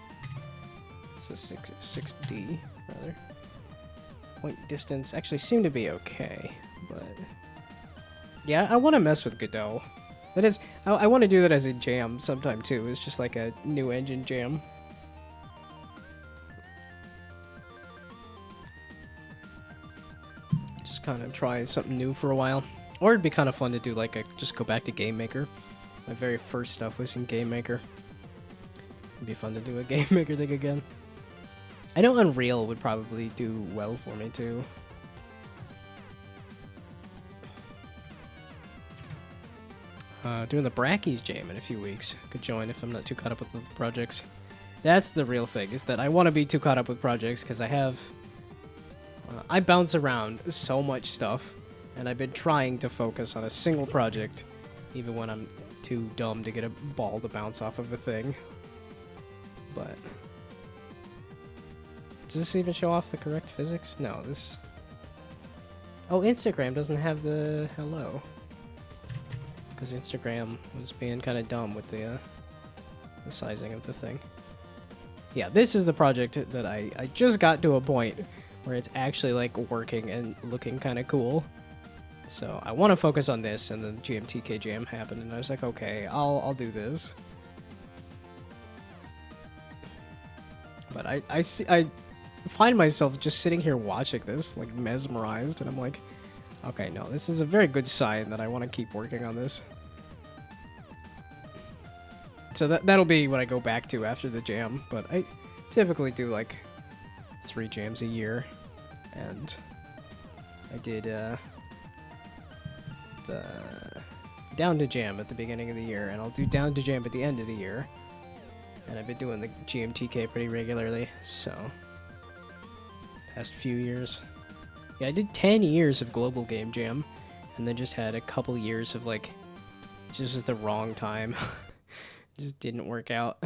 So 6D rather. Point distance actually seemed to be okay, but yeah, I want to mess with Godot. That is, I want to do that as a jam sometime too. It's just like a new engine jam. Just kind of try something new for a while. Or it'd be kind of fun to do like just go back to Game Maker. My very first stuff was in Game Maker. It'd be fun to do a Game Maker thing again. I know Unreal would probably do well for me too. Doing the Brackies Jam in a few weeks. Could join if I'm not too caught up with the projects. That's the real thing, is that I want to be too caught up with projects because I have... I bounce around so much stuff. And I've been trying to focus on a single project, even when I'm too dumb to get a ball to bounce off of a thing. But... does this even show off the correct physics? No, this... Oh, Instagram doesn't have the hello. Because Instagram was being kind of dumb with the sizing of the thing. Yeah, this is the project that I just got to a point where it's actually like working and looking kind of cool. So I want to focus on this, and then the GMTK Jam happened, and I was like, okay, I'll do this. But I find myself just sitting here watching this, like mesmerized, and I'm like, okay, no, this is a very good sign that I want to keep working on this. So that'll be what I go back to after the jam, but I typically do like 3 jams a year, and I did the Down to Jam at the beginning of the year, and I'll do Down to Jam at the end of the year, and I've been doing the GMTK pretty regularly, so past few years. Yeah, I did 10 years of Global Game Jam, and then just had a couple years of like, just was the wrong time. Just didn't work out.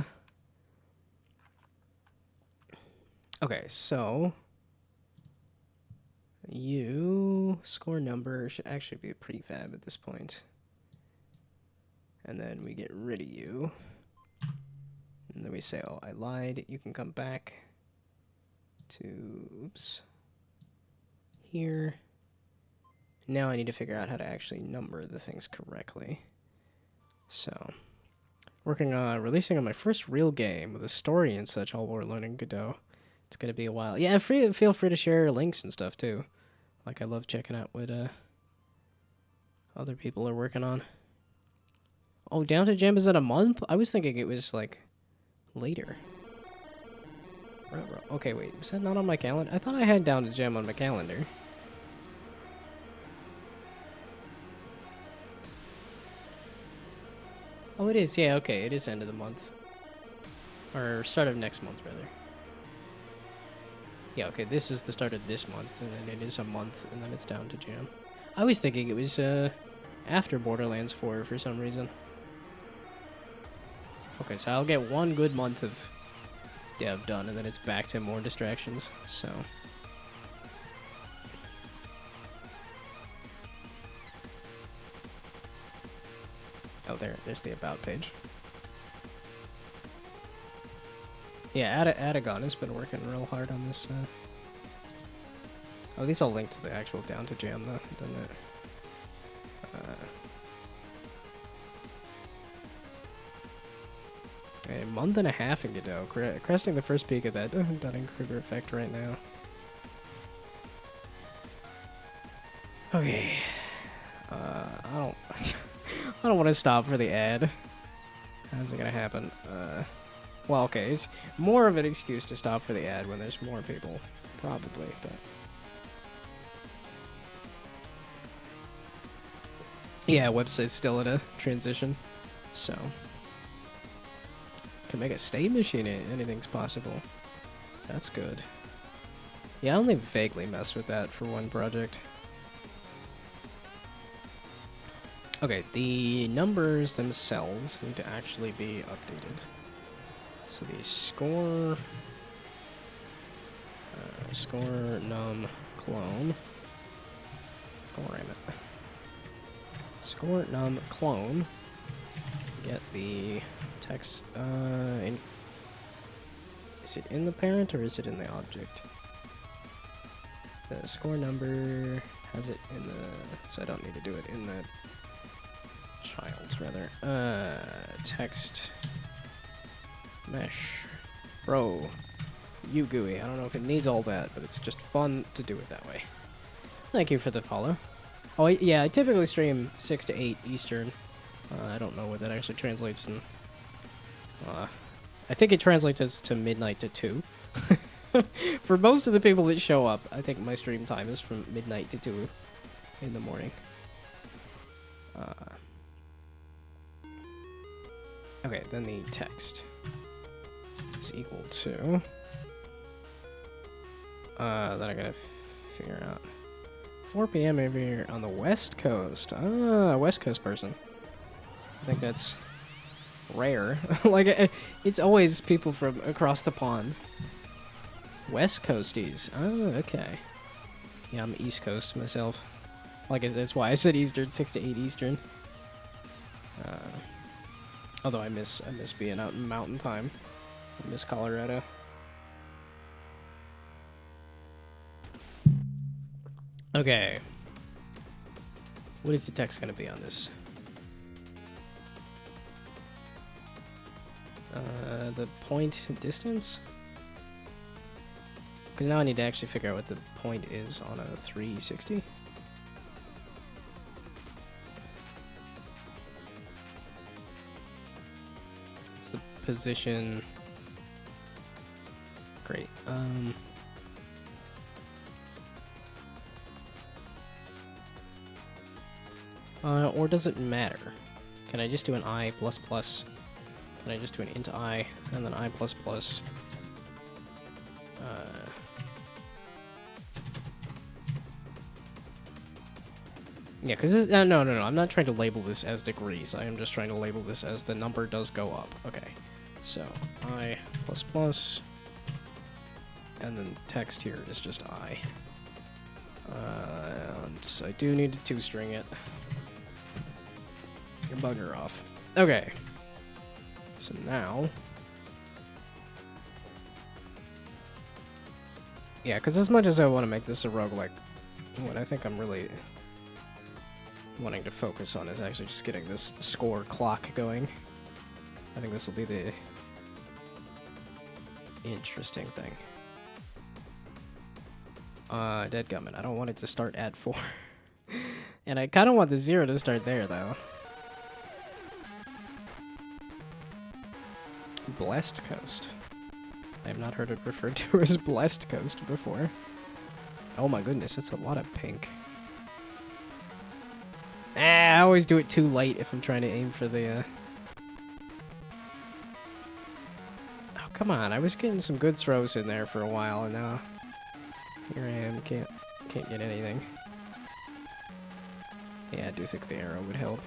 Okay, so you score number should actually be a prefab at this point. And then we get rid of you. And then we say, oh, I lied. You can come back to, oops, here. Now I need to figure out how to actually number the things correctly. So, working on releasing on my first real game with a story and such while we're learning Godot. It's gonna be a while. Yeah, feel free to share links and stuff too. Like, I love checking out what other people are working on. Oh, Down to Jam is in a month? I was thinking it was like later. Okay, wait, was that not on my calendar? I thought I had Down to Jam on my calendar. Oh, it is. Yeah, okay, it is end of the month. Or start of next month, rather. Yeah, okay, this is the start of this month, and then it is a month, and then it's Down to Jam. I was thinking it was after Borderlands 4 for some reason. Okay, so I'll get 1 good month of dev done, and then it's back to more distractions, so. Oh, there's the About page. Yeah, Adagon has been working real hard on this. Oh, these all link to the actual Down to Jam, though, doesn't it? A month and a half in Godot. Cresting the first peak of that Dunning-Kruger effect right now. Okay. I don't... I don't want to stop for the ad. How's it gonna happen? Well, okay, it's more of an excuse to stop for the ad when there's more people, probably, but... Yeah, website's still in a transition, so... Can make a state machine, anything's possible. That's good. Yeah, I only vaguely messed with that for one project. Okay, the numbers themselves need to actually be updated. So the score num clone. Oh, damn it. Score num clone. Get the text. Is it in the parent or is it in the object? The score number has it in the. So I don't need to do it in the child, rather. Text mesh row GUI. I don't know if it needs all that, but it's just fun to do it that way. Thank you for the follow. Oh yeah, I typically stream 6 to 8 Eastern. I don't know what that actually translates in. I think it translates as to midnight to 2. For most of the people that show up, I think my stream time is from midnight to 2 in the morning. Okay, then the text is equal to... then I gotta figure out... 4 p.m. over here on the West Coast. Ah, West Coast person. I think that's rare. Like, it's always people from across the pond. West Coasties. Oh, okay. Yeah, I'm East Coast myself. Like, that's why I said Eastern, 6 to 8 Eastern. Although I miss being out in mountain time. I miss Colorado. Okay. What is the text going to be on this? The point distance? Because now I need to actually figure out what the point is on a 360. It's the position. Great. Or does it matter? Can I just do an I plus plus? Can I just do an int I and then I plus plus? Yeah, because no, I'm not trying to label this as degrees. I am just trying to label this as the number does go up. Okay, so I plus plus, and then text here is just I. And I do need to two-string it. Your bugger off. Okay. So now... Yeah, because as much as I want to make this a roguelike, what I think I'm really wanting to focus on is actually just getting this score clock going. I think this will be the interesting thing. Deadgummit. I don't want it to start at 4. And I kind of want the 0 to start there, though. Blessed Coast. I have not heard it referred to as Blessed Coast before. Oh my goodness, that's a lot of pink. I always do it too late if I'm trying to aim for the, Oh, come on, I was getting some good throws in there for a while, and now... Here I am, can't get anything. Yeah, I do think the arrow would help.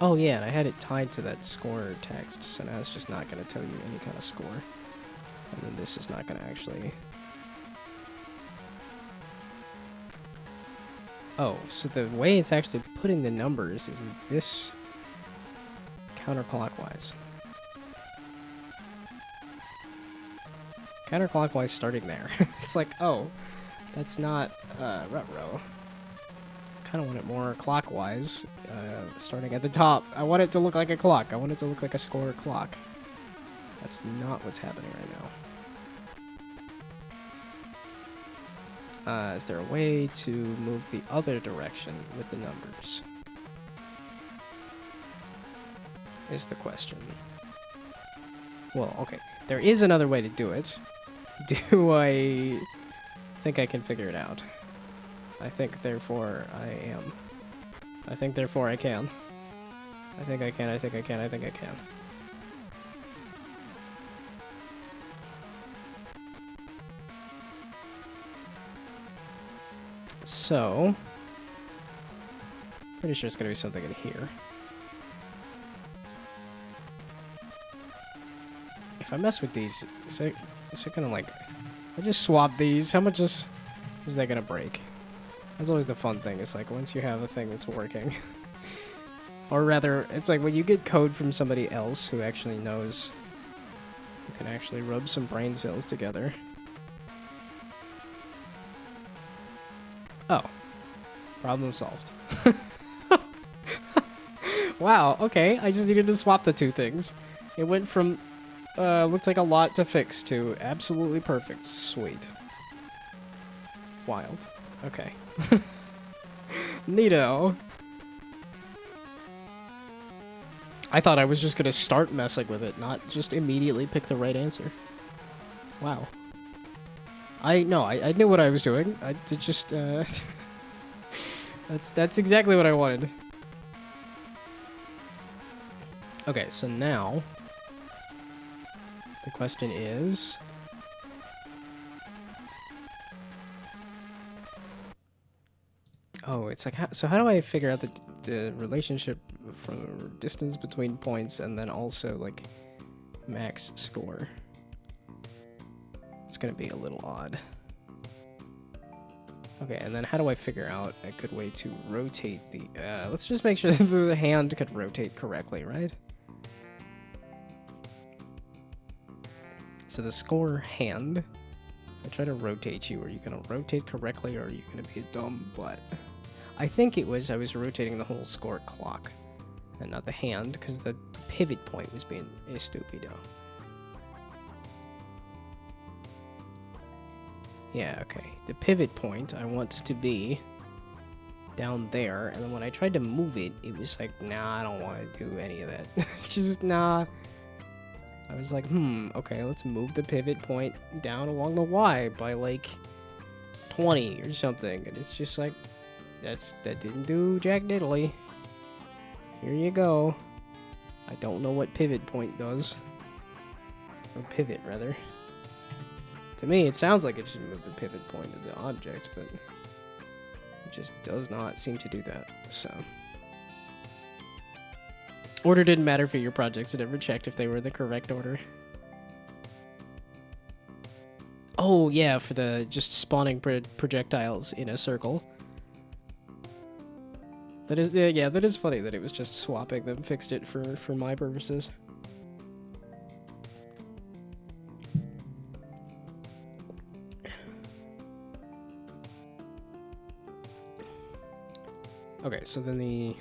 Oh yeah, and I had it tied to that score text, so now it's just not going to tell you any kind of score. And then this is not going to actually... Oh, so the way it's actually putting the numbers is this counterclockwise. Counterclockwise starting there. It's like, oh, that's not rut-row. Kind of want it more clockwise, starting at the top. I want it to look like a clock. I want it to look like a score clock. That's not what's happening right now. Is there a way to move the other direction with the numbers? Is the question. Well, okay. There is another way to do it. Do I think I can figure it out? I think, therefore, I am. I think, therefore, I can. I think I can, I think I can, I think I can. So... Pretty sure it's gonna be something in here. If I mess with these, is it gonna, like... I just swap these, how much is that gonna break? That's always the fun thing, it's like, once you have a thing that's working. Or rather, it's like when you get code from somebody else who actually knows, you can actually rub some brain cells together. Oh. Problem solved. Wow, okay, I just needed to swap the two things. It went from, looks like a lot to fix to absolutely perfect. Sweet. Wild. Okay. Neato. I thought I was just gonna start messing with it, not just immediately pick the right answer. Wow. I knew what I was doing. I did just, that's exactly what I wanted. Okay, so now the question is... Oh, it's like, so how do I figure out the relationship for distance between points and then also, like, max score? It's gonna be a little odd. Okay, and then how do I figure out a good way to rotate the... let's just make sure that the hand could rotate correctly, right? So the score hand, if I try to rotate you, are you gonna rotate correctly or are you gonna be a dumb butt? I think I was rotating the whole score clock and not the hand because the pivot point was being a stupido. Yeah, okay. The pivot point I want to be down there, and then when I tried to move it, it was like, nah, I don't want to do any of that. Just, nah. I was like, okay, let's move the pivot point down along the Y by, like, 20 or something. And it's just like, that didn't do jack diddly. Here you go. I don't know what pivot point does. Or pivot, rather. To me, it sounds like it should move the pivot point of the object, but it just does not seem to do that, so. Order didn't matter for your projects. It never checked if they were the correct order. Oh, yeah, for the just spawning projectiles in a circle. That is, yeah, that is funny that it was just swapping them, fixed it for my purposes. Okay, so then the...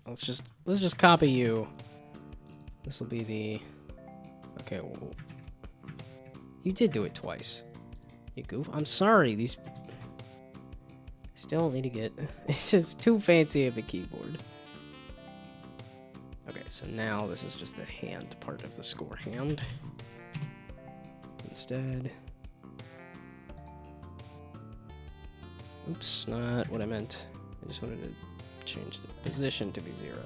Let's just copy you. This will be the... Okay, well, you did do it twice. You goof. I'm sorry, these... Still need to get... It's just too fancy of a keyboard. Okay, so now this is just the hand part of the score hand. Instead... Oops, not what I meant. I just wanted to change the position to be 0.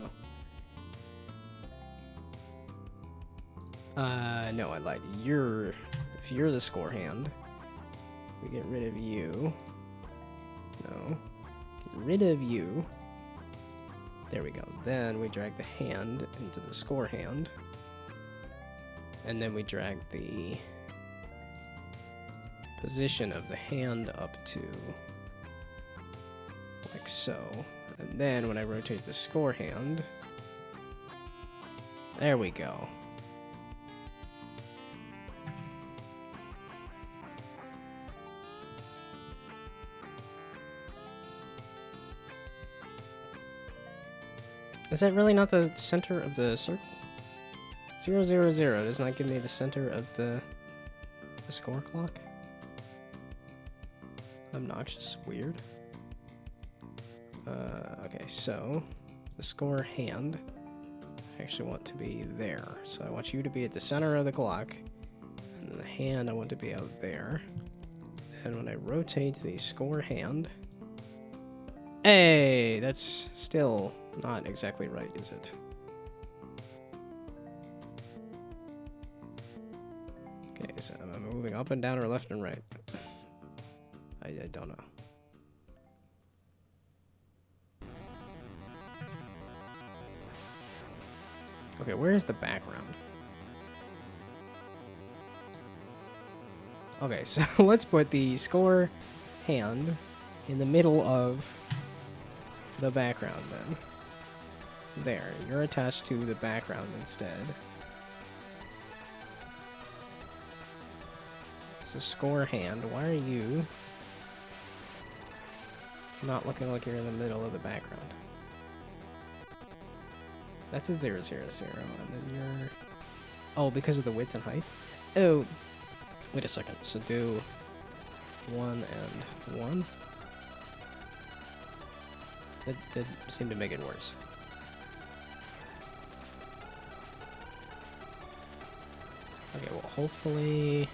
No, I lied. If you're the score hand, we get rid of you. No. Get rid of you. There we go. Then we drag the hand into the score hand. And then we drag the position of the hand up to like so. And then when I rotate the score hand, there we go. Is that really not the center of the circle? 0, 0, 0 does not give me the center of the score clock? Obnoxious. Weird. Okay, so the score hand, I actually want to be there. So I want you to be at the center of the clock, and the hand I want to be out there. And when I rotate the score hand, hey, that's still not exactly right, is it? Okay, so am I moving up and down or left and right? I don't know. Okay, where is the background? Okay, so let's put the score hand in the middle of the background then. There, you're attached to the background instead. So score hand, why are you not looking like you're in the middle of the background? That's a 0, 0, 0, and then you're... Oh, because of the width and height? Oh, wait a second. So do 1 and 1. That seemed to make it worse. Okay, well, hopefully...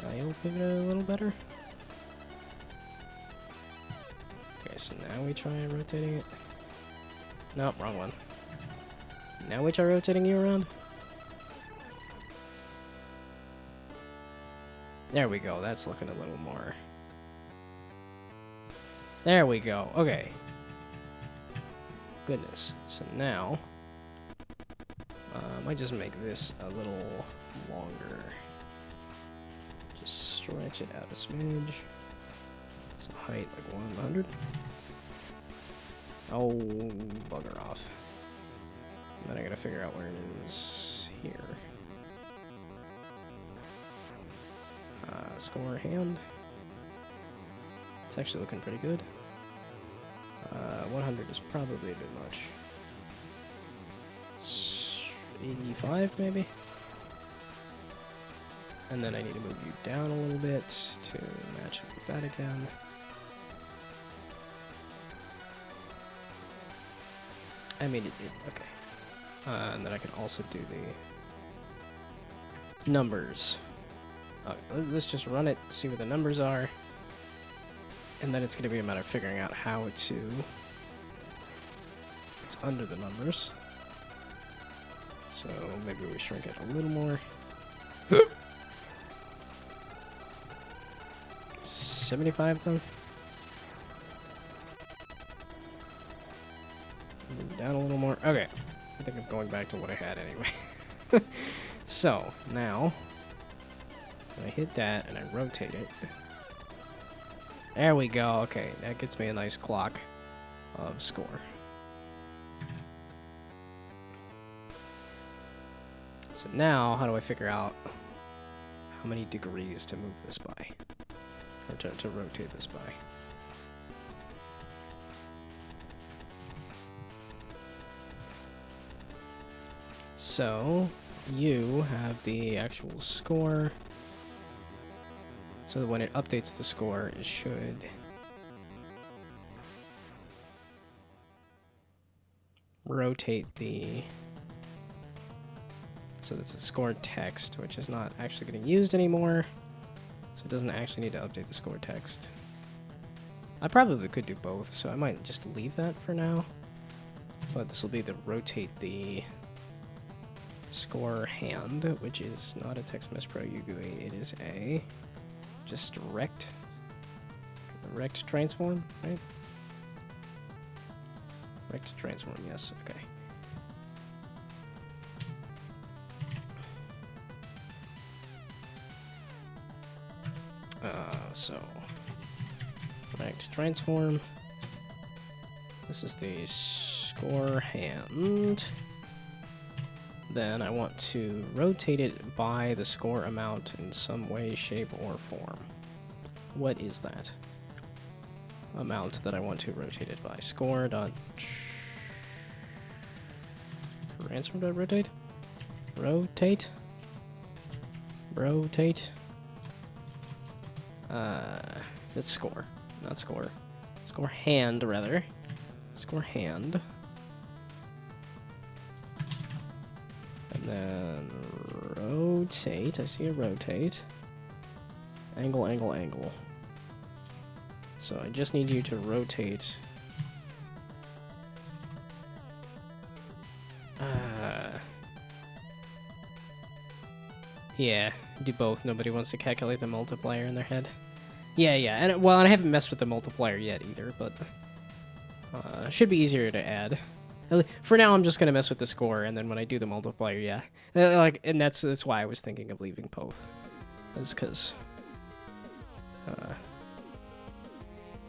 Now you'll pivot a little better. Okay, so now we try rotating it. Nope, wrong one. Now we try rotating you around. There we go, that's looking a little more... There we go, okay. Goodness. So now... I might just make this a little longer. Just stretch it out a smidge. So height like 100. Oh, bugger off. And then I gotta figure out where it is here. Score hand. It's actually looking pretty good. 100 is probably a bit much. 85 maybe? And then I need to move you down a little bit to match up with that again. I made it, okay. And then I can also do the numbers. Let's just run it, see what the numbers are. And then it's going to be a matter of figuring out how to... It's under the numbers. So maybe we shrink it a little more. 75 of them. Move down a little more. Okay. I think I'm going back to what I had anyway. So, now, when I hit that and I rotate it. There we go. Okay, that gets me a nice clock of score. So now, how do I figure out how many degrees to move this by? Or to rotate this by? So, you have the actual score. So that when it updates the score, it should... rotate the... So that's the score text, which is not actually getting used anymore. So it doesn't actually need to update the score text. I probably could do both, so I might just leave that for now. But this will be the rotate the score hand, which is not a text mesh pro UGUI, it is a just rect transform, right? Rect transform, yes, okay. So rect transform. This is the score hand. Then I want to rotate it by the score amount in some way, shape, or form. What is that amount that I want to rotate it by? Score dot transform dot rotate? Rotate? Rotate? That's score, not score. Score hand, rather. Score hand. And then rotate. I see a rotate. Angle, angle, angle. So I just need you to rotate. Yeah, do both. Nobody wants to calculate the multiplier in their head. Yeah, and well, I haven't messed with the multiplier yet either, but should be easier to add. For now, I'm just gonna mess with the score, and then when I do the multiplier, yeah, and that's why I was thinking of leaving both, is because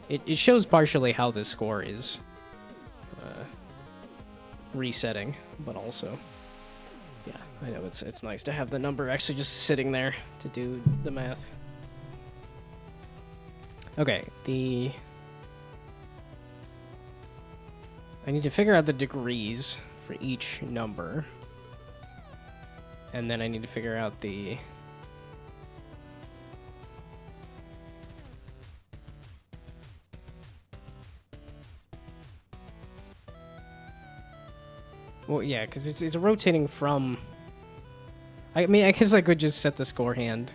it shows partially how the score is resetting, but also, yeah, I know it's nice to have the number actually just sitting there to do the math. Okay, I need to figure out the degrees for each number. And then I need to figure out the... Well, yeah, because it's rotating from... I mean, I guess I could just set the score hand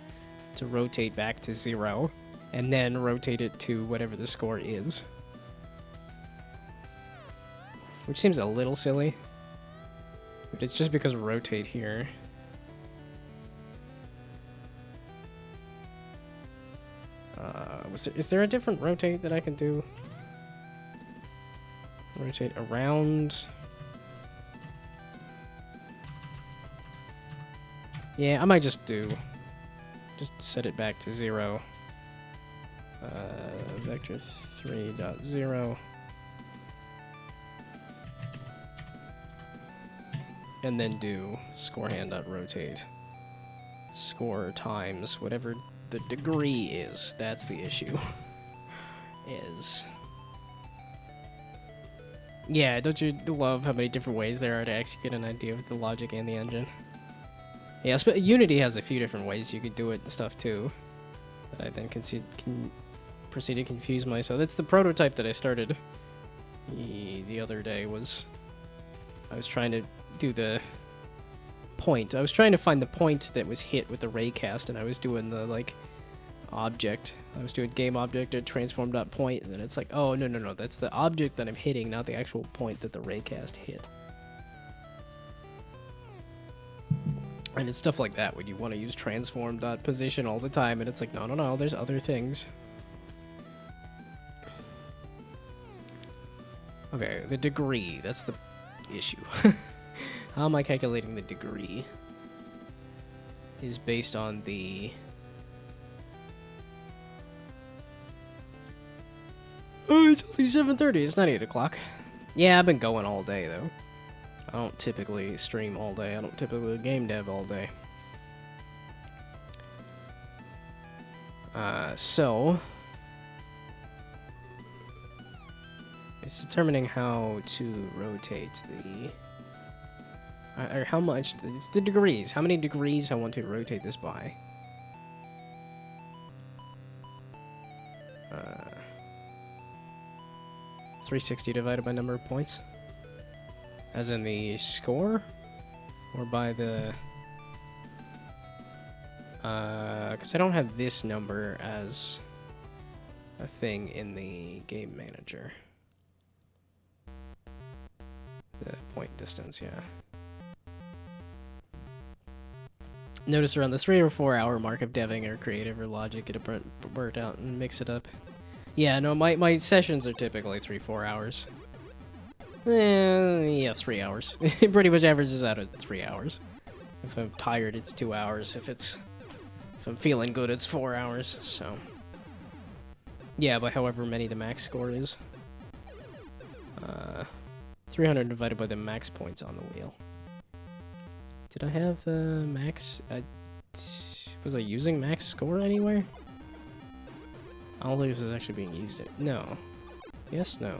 to rotate back to 0, and then rotate it to whatever the score is. Which seems a little silly. But it's just because rotate here. Is there a different rotate that I can do? Rotate around. Yeah, I might just set it back to 0. Vector 3.0. And then do score hand.rotate. Score times whatever the degree is. That's the issue. Yeah, don't you love how many different ways there are to execute an idea with the logic and the engine? Yeah, Unity has a few different ways you could do it and stuff too. That I then can proceed to confuse myself. That's the prototype that I started the other day. I was trying to do the point. I was trying to find the point that was hit with the raycast, and I was doing the like object. I was doing game object at transform.point, and then it's like, oh no, that's the object that I'm hitting, not the actual point that the raycast hit. And it's stuff like that when you want to use transform.position all the time, and it's like, no, there's other things. Okay, the degree, that's the issue. How am I calculating the degree? Is based on the... Oh, it's only 7:30, it's not 8 o'clock. Yeah, I've been going all day, though. I don't typically stream all day. I don't typically game dev all day. So... It's determining how to rotate the... or how much... It's the degrees. How many degrees I want to rotate this by. 360 divided by number of points? As in the score? Or by the... because I don't have this number as a thing in the game manager. The point distance, yeah. Notice around the 3 or 4 hour mark of deving or creative or logic, get it burnt out and mix it up. Yeah, no, my sessions are typically 3-4 hours. Yeah, 3 hours. It pretty much averages out at 3 hours. If I'm tired, it's 2 hours. If I'm feeling good, it's 4 hours. So, yeah, by however many the max score is. 300 divided by the max points on the wheel. Did I have the max? Was I using max score anywhere? I don't think this is actually being used. No. Yes, no.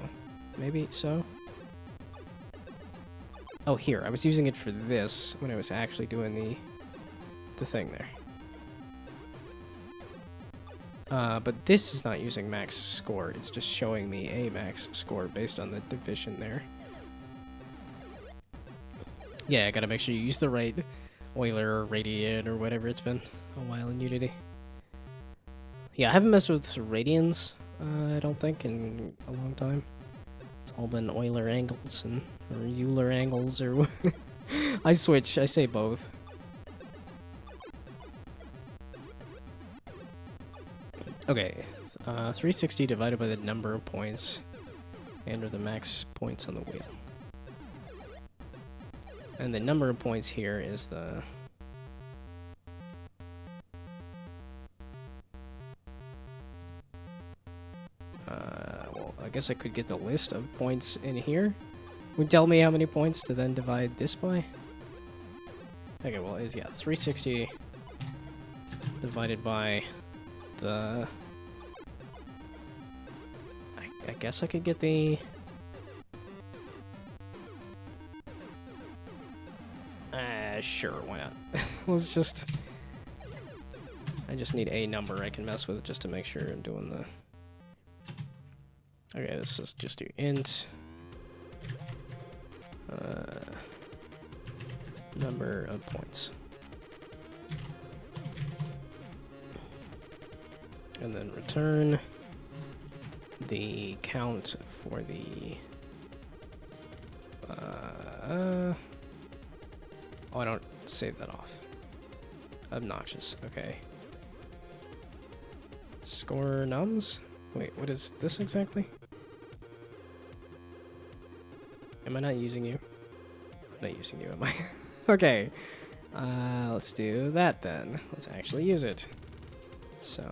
Maybe so. Oh, here. I was using it for this when I was actually doing the thing there. But this is not using max score. It's just showing me a max score based on the division there. Yeah, I gotta make sure you use the right Euler or radian or whatever it's been a while in Unity. Yeah, I haven't messed with radians, I don't think, in a long time. It's all been Euler angles or Euler angles or... I switch, I say both. Okay, 360 divided by the number of points and or the max points on the wheel. And the number of points here is the... well, I guess I could get the list of points in here. Would tell me how many points to then divide this by. Okay, well, it's, yeah, 360 divided by the... I guess I could get the... Sure, why not? Let's just... I just need a number I can mess with just to make sure I'm doing the... Okay, this is just do int... number of points. And then return the count for the... Oh, I don't save that off. Obnoxious. Okay. Score nums? Wait, what is this exactly? Am I not using you? I'm not using you, am I? Okay. Let's do that then. Let's actually use it. So,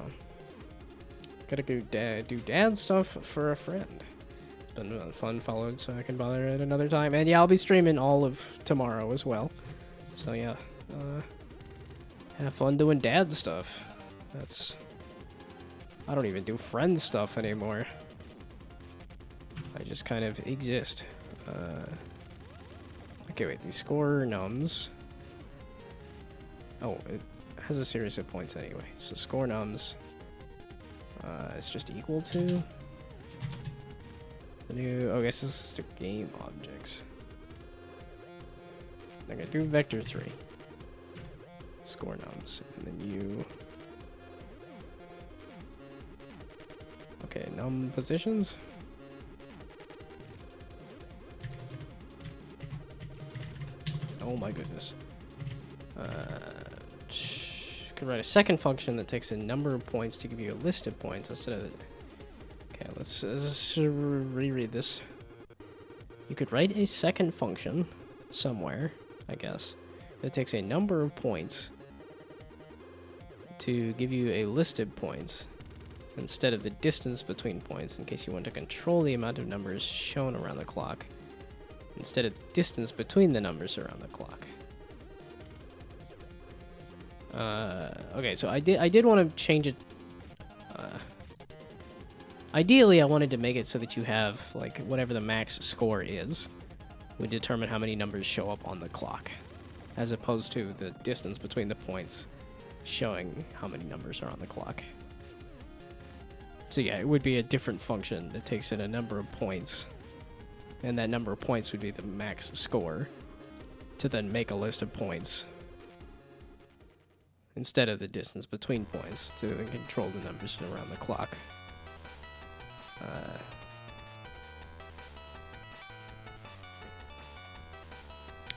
gotta go do dad stuff for a friend. It's been fun followed, so I can bother at another time. And yeah, I'll be streaming all of tomorrow as well. So yeah, have fun doing dad stuff. That's... I don't even do friend stuff anymore. I just kind of exist. Okay, wait, the score nums. Oh, it has a series of points anyway. So score nums is just equal to the new. Oh, I guess this is the game objects. I'm gonna do vector 3. Score nums, and then you. Okay, num positions. Oh my goodness. Could write a second function that takes a number of points to give you a list of points instead of. Okay, let's reread this. You could write a second function somewhere, I guess, that takes a number of points to give you a list of points instead of the distance between points, in case you want to control the amount of numbers shown around the clock instead of the distance between the numbers around the clock. Okay, so I did want to change it. Ideally, I wanted to make it so that you have, like, whatever the max score is would determine how many numbers show up on the clock, as opposed to the distance between the points showing how many numbers are on the clock. So yeah, it would be a different function that takes in a number of points, and that number of points would be the max score, to then make a list of points instead of the distance between points to then control the numbers around the clock.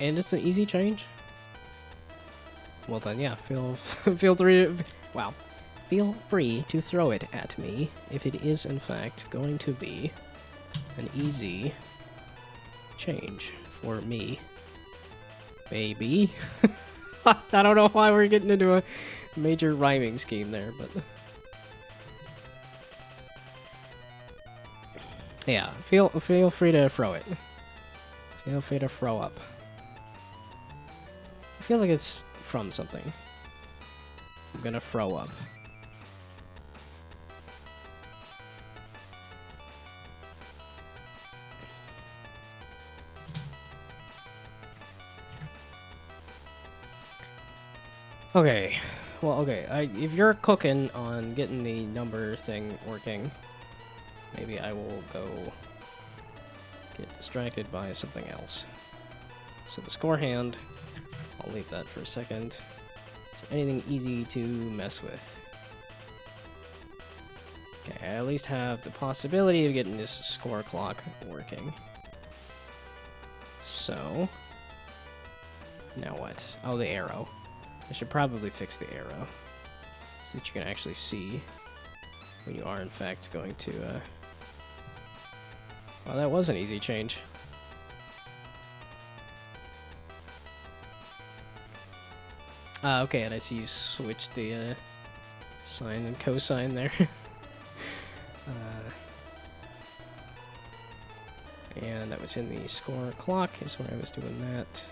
And it's an easy change. Well then, yeah, feel free to throw it at me if it is in fact going to be an easy change for me. Maybe. I don't know why we're getting into a major rhyming scheme there, but yeah, feel free to throw it. Feel free to throw up. I feel like it's from something. I'm gonna throw up. Okay, well, okay, if you're cooking on getting the number thing working, maybe I will go get distracted by something else. So the score hand, I'll leave that for a second. So anything easy to mess with. Okay, I at least have the possibility of getting this score clock working. So, now what? Oh, the arrow. I should probably fix the arrow so that you can actually see when you are in fact going to, well, that was an easy change. Okay, and I see you switched the, sine and cosine there. And that was in the score clock is where I was doing that.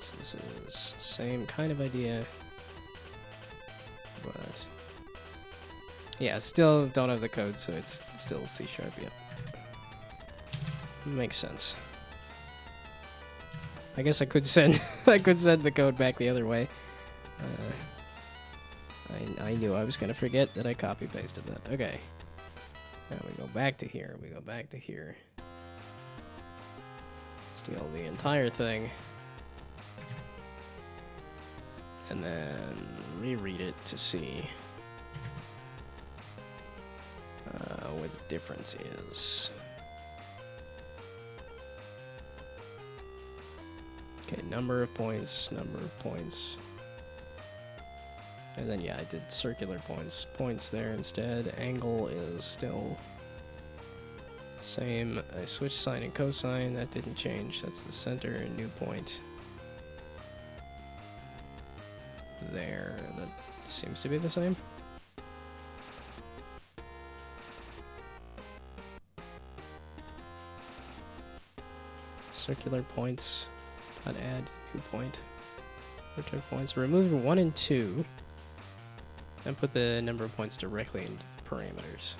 So this is same kind of idea, but yeah, still don't have the code, so it's still C#. Yep, makes sense. I guess I could send the code back the other way. I knew I was gonna forget that I copy pasted that. Okay, now we go back to here. We go back to here. Steal the entire thing. And then reread it to see what the difference is. Okay, number of points. And then, yeah, I did circular points there instead. Angle is still same. I switched sine and cosine. That didn't change. That's the center and new point. There, that seems to be the same. Circular points, dot add new point, return points. Remove 1 and 2, and put the number of points directly into the parameters.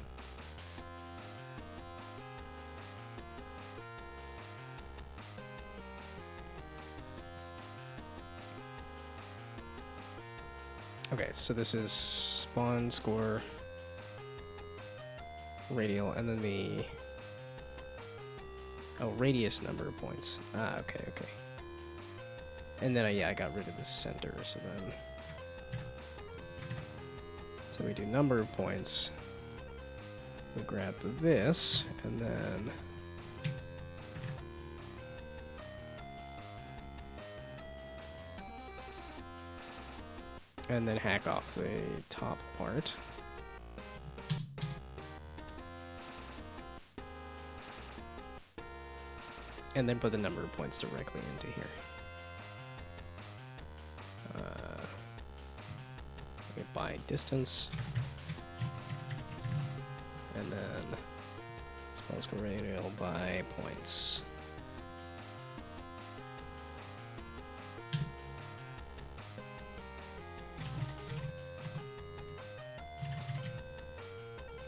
Okay, so this is spawn, score, radial, and then the... Oh, radius number of points. Ah, okay, okay. And then, yeah, I got rid of the center, so then... So we do number of points. We grab this, and then... And then hack off the top part. And then put the number of points directly into here. Okay, by distance. And then spawn score radial by points.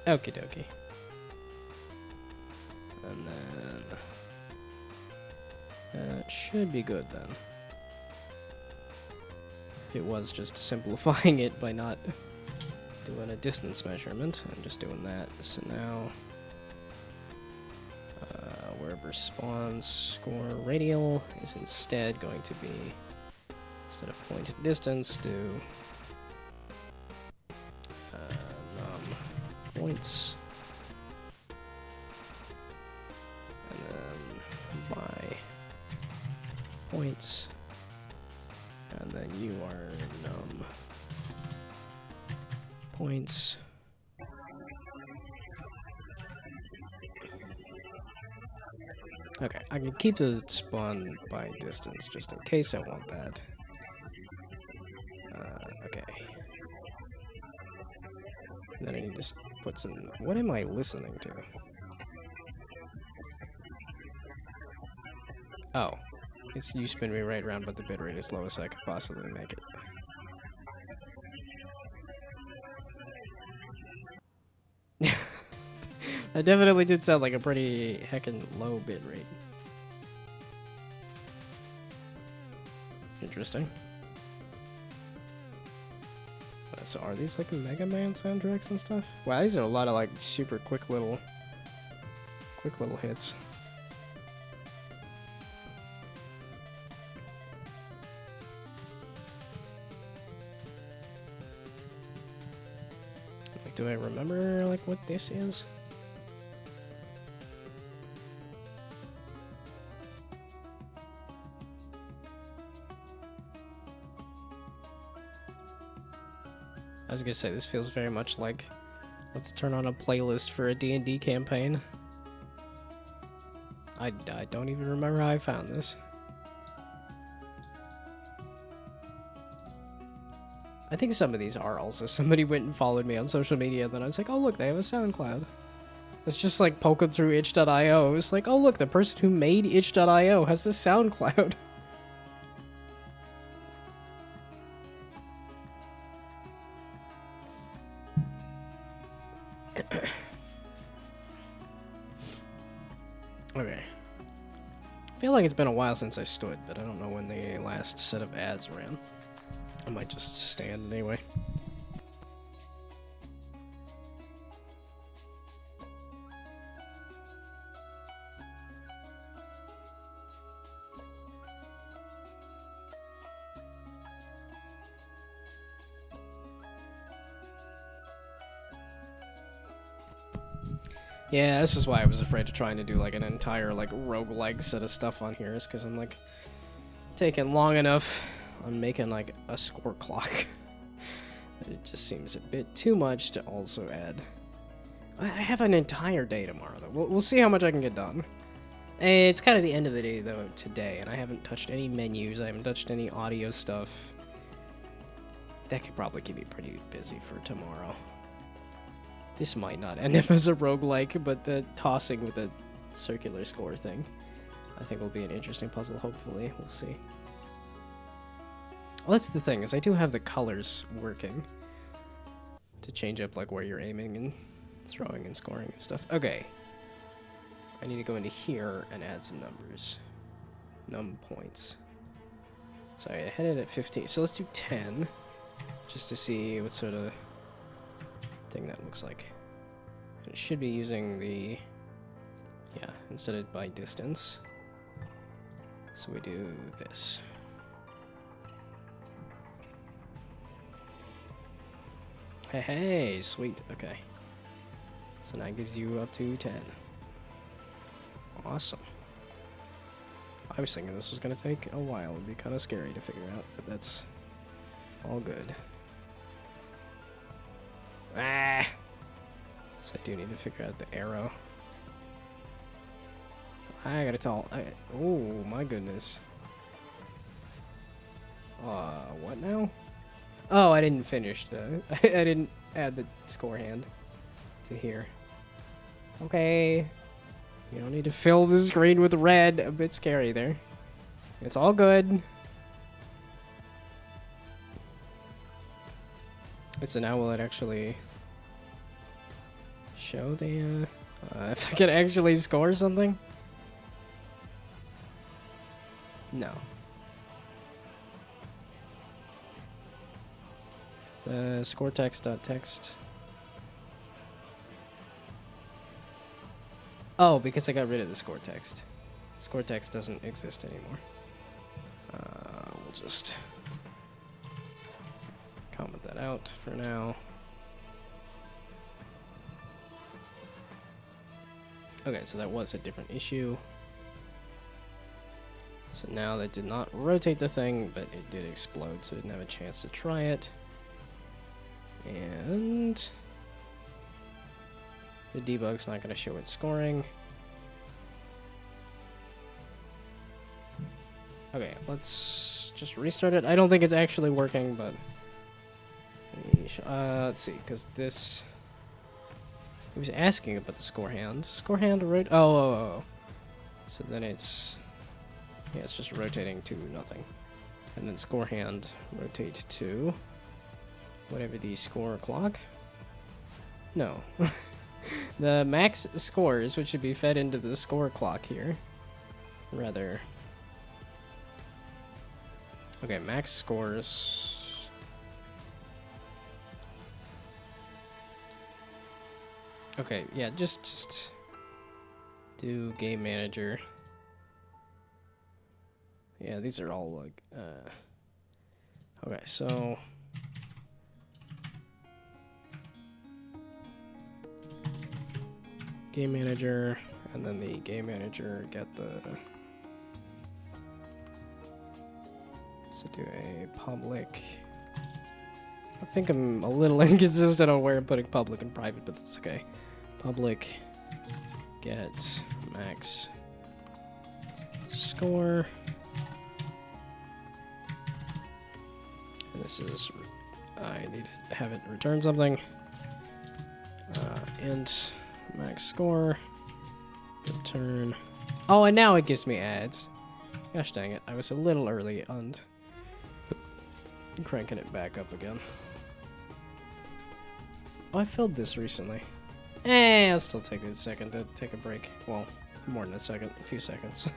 Okie dokie. And then that should be good then. It was just simplifying it by not doing a distance measurement and just doing that. So now wherever spawns score radial is instead going to be, instead of point and distance, do points, and then by points, and then you are num points. Okay, I can keep the spawn by distance just in case I want that. Okay. And then I need to put some... What am I listening to? Oh. It's you spin me right around, but the bitrate is low as I could possibly make it. That definitely did sound like a pretty heckin' low bitrate. Interesting. So are these like Mega Man soundtracks and stuff? Wow, these are a lot of like super quick little hits. Like, do I remember like what this is? I was gonna say, this feels very much like, let's turn on a playlist for a D&D campaign. I don't even remember how I found this. I think some of these are also, somebody went and followed me on social media, and then I was like, oh look, they have a SoundCloud. It's just like poking through itch.io. It's like, oh look, the person who made itch.io has a SoundCloud. Okay. I feel like it's been a while since I stood, but I don't know when the last set of ads ran. I might just stand anyway. Yeah, this is why I was afraid of trying to do like an entire like roguelike set of stuff on here, is because I'm like taking long enough on making like a score clock. It just seems a bit too much to also add. I have an entire day tomorrow though. We'll see how much I can get done. It's kind of the end of the day though today, and I haven't touched any menus. I haven't touched any audio stuff. That could probably keep me pretty busy for tomorrow. This might not end up as a roguelike, but the tossing with the circular score thing, I think will be an interesting puzzle, hopefully. We'll see. Well, that's the thing, is I do have the colors working to change up like where you're aiming and throwing and scoring and stuff. Okay. I need to go into here and add some numbers. Num points. So I had it at 15. So let's do 10. just to see what sort of thing that looks like. It should be using the, yeah, instead of by distance. So we do this. Hey, sweet, okay. So now it gives you up to 10. Awesome. I was thinking this was gonna take a while. It'd be kind of scary to figure out, but that's all good. Ah! So I do need to figure out the arrow. I gotta tell. Oh my goodness. What now? Oh, I didn't finish the. I didn't add the score hand to here. Okay. You don't need to fill the screen with red. A bit scary there. It's all good. So now will it actually show the, if I can actually score something? No. The score text.text. Oh, because I got rid of the score text. Score text doesn't exist anymore. We'll just comment that out for now. Okay, so that was a different issue. So now that did not rotate the thing, but it did explode, so I didn't have a chance to try it. And the debug's not going to show it scoring. Okay, let's just restart it. I don't think it's actually working, but let's see, because this, it was asking about the score hand. Score hand right? Oh. So then it's, yeah, it's just rotating to nothing, and then score hand rotate to whatever the score clock. No, the max scores, which should be fed into the score clock here. Rather. Okay, max scores. Okay, yeah, just do game manager. Yeah, these are all like okay, so game manager, and then the game manager get the, so do a public. I think I'm a little inconsistent on where I'm putting public and private, but that's okay. Public get max score. And this is, I need to have it return something. Int max score, return. Oh, and now it gives me ads. Gosh dang it, I was a little early on cranking it back up again. Oh, I filled this recently. I'll still take a second to take a break. Well, more than a second, a few seconds.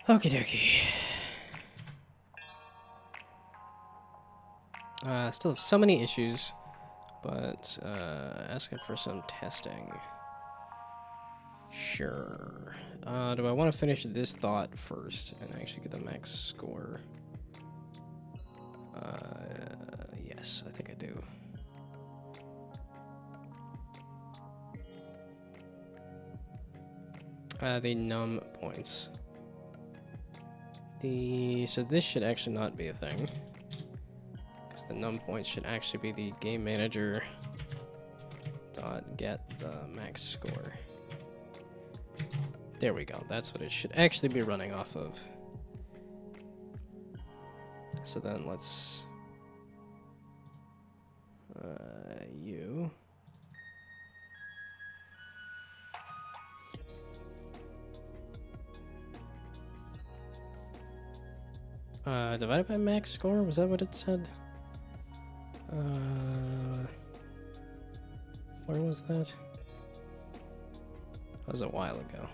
Okie dokie. Still have so many issues, but asking for some testing. Sure. Do I want to finish this thought first and actually get the max score? Yes, I think I do. The num points. So this should actually not be a thing, because the num points should actually be the game manager dot get the max score. There we go. That's what it should actually be running off of. So then let's you. Divided by max score? Was that what it said? Where was that? That was a while ago.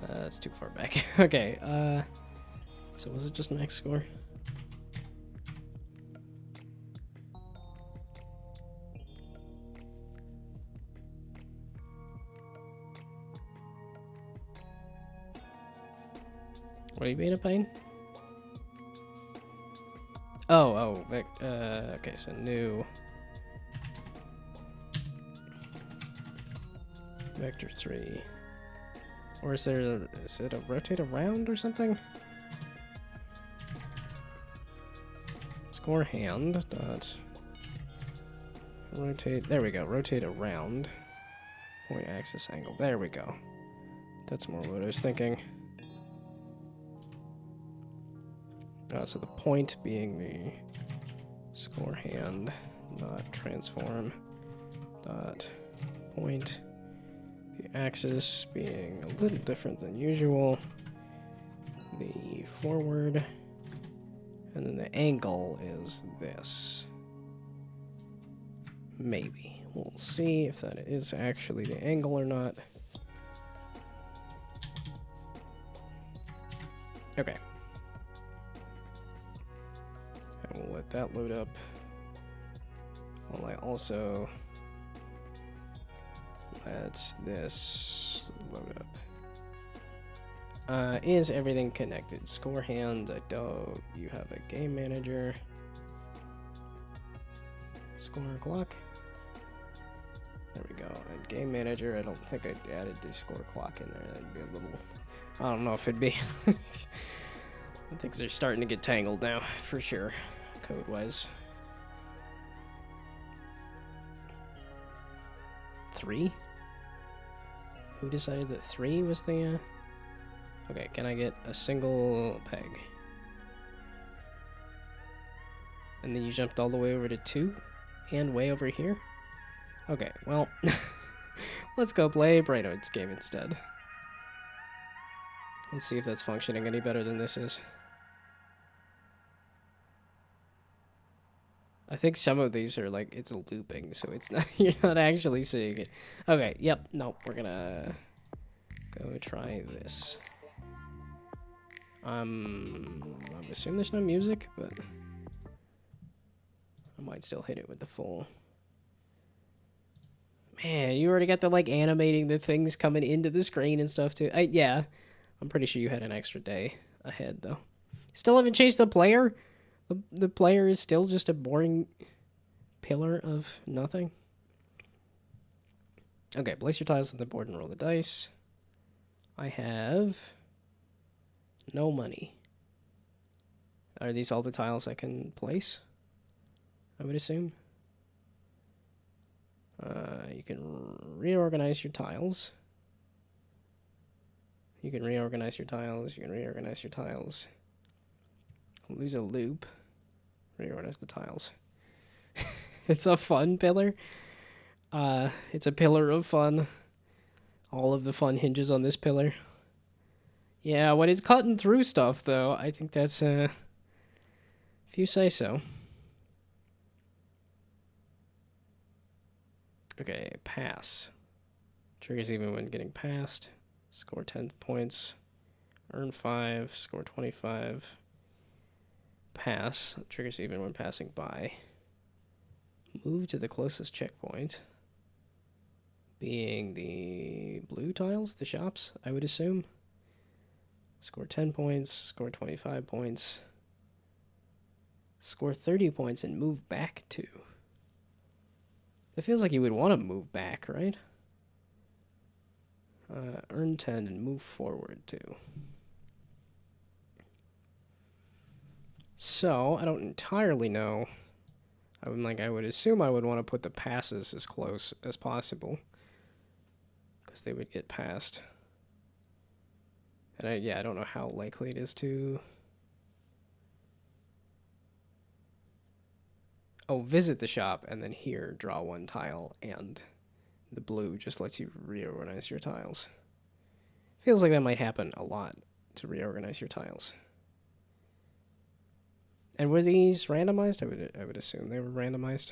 That's too far back. Okay, so was it just max score? What are you being a pain? Okay, so new vector 3. Or is it a rotate around or something? Score hand dot rotate. There we go. Rotate around point axis angle. There we go. That's more what I was thinking. So the point being the score hand dot transform dot point. The axis being a little different than usual. The forward. And then the angle is this. Maybe. We'll see if that is actually the angle or not. Okay. And we'll let that load up. While I also let this load up. Is everything connected? Score hand, I don't. You have a game manager. Score clock. There we go. And game manager, I don't think I added the score clock in there. That'd be a little... I don't know if it'd be... Things are starting to get tangled now, for sure, code-wise. 3? Who decided that 3 was the... Okay, can I get a single peg? And then you jumped all the way over to 2? And way over here? Okay, well... let's go play Brainoid's game instead. Let's see if that's functioning any better than this is. I think some of these are like, it's looping, so it's not, you're not actually seeing it. Okay, yep, nope, we're gonna go try this. I'm assuming there's no music, but I might still hit it with the full. Man, you already got the like animating the things coming into the screen and stuff too. Yeah, I'm pretty sure you had an extra day ahead though. Still haven't changed the player? The player is still just a boring pillar of nothing. Okay, place your tiles on the board and roll the dice. I have no money. Are these all the tiles I can place? I would assume. You can reorganize your tiles. You can reorganize your tiles. You can reorganize your tiles. Lose a loop. Reorganize the tiles. It's a fun pillar. It's a pillar of fun. All of the fun hinges on this pillar. Yeah, when it's cutting through stuff, though, I think that's, if you say so. Okay, pass. Triggers even when getting past. Score 10 points. Earn 5. Score 25. Pass. Triggers even when passing by. Move to the closest checkpoint. Being the blue tiles, the shops, I would assume. Score 10 points. Score 25 points. Score 30 points and move back 2. It feels like you would want to move back, right? Earn 10 and move forward 2. So, I don't entirely know. I would assume I would want to put the passes as close as possible, because they would get past. And I don't know how likely it is to... Oh, visit the shop, and then here, draw 1 tile, and the blue just lets you reorganize your tiles. Feels like that might happen a lot, to reorganize your tiles. And were these randomized? I would assume they were randomized.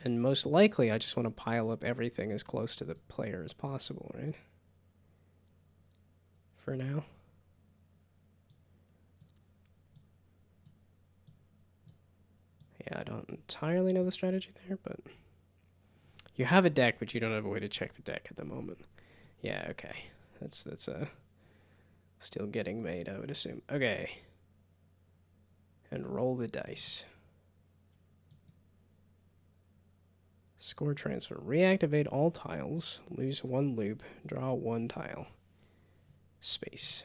And most likely, I just want to pile up everything as close to the player as possible, right? For now. Yeah, I don't entirely know the strategy there, but... You have a deck, but you don't have a way to check the deck at the moment. Yeah, okay. That's still getting made, I would assume. Okay. And roll the dice. Score transfer. Reactivate all tiles. Lose 1 loop. Draw 1 tile. Space.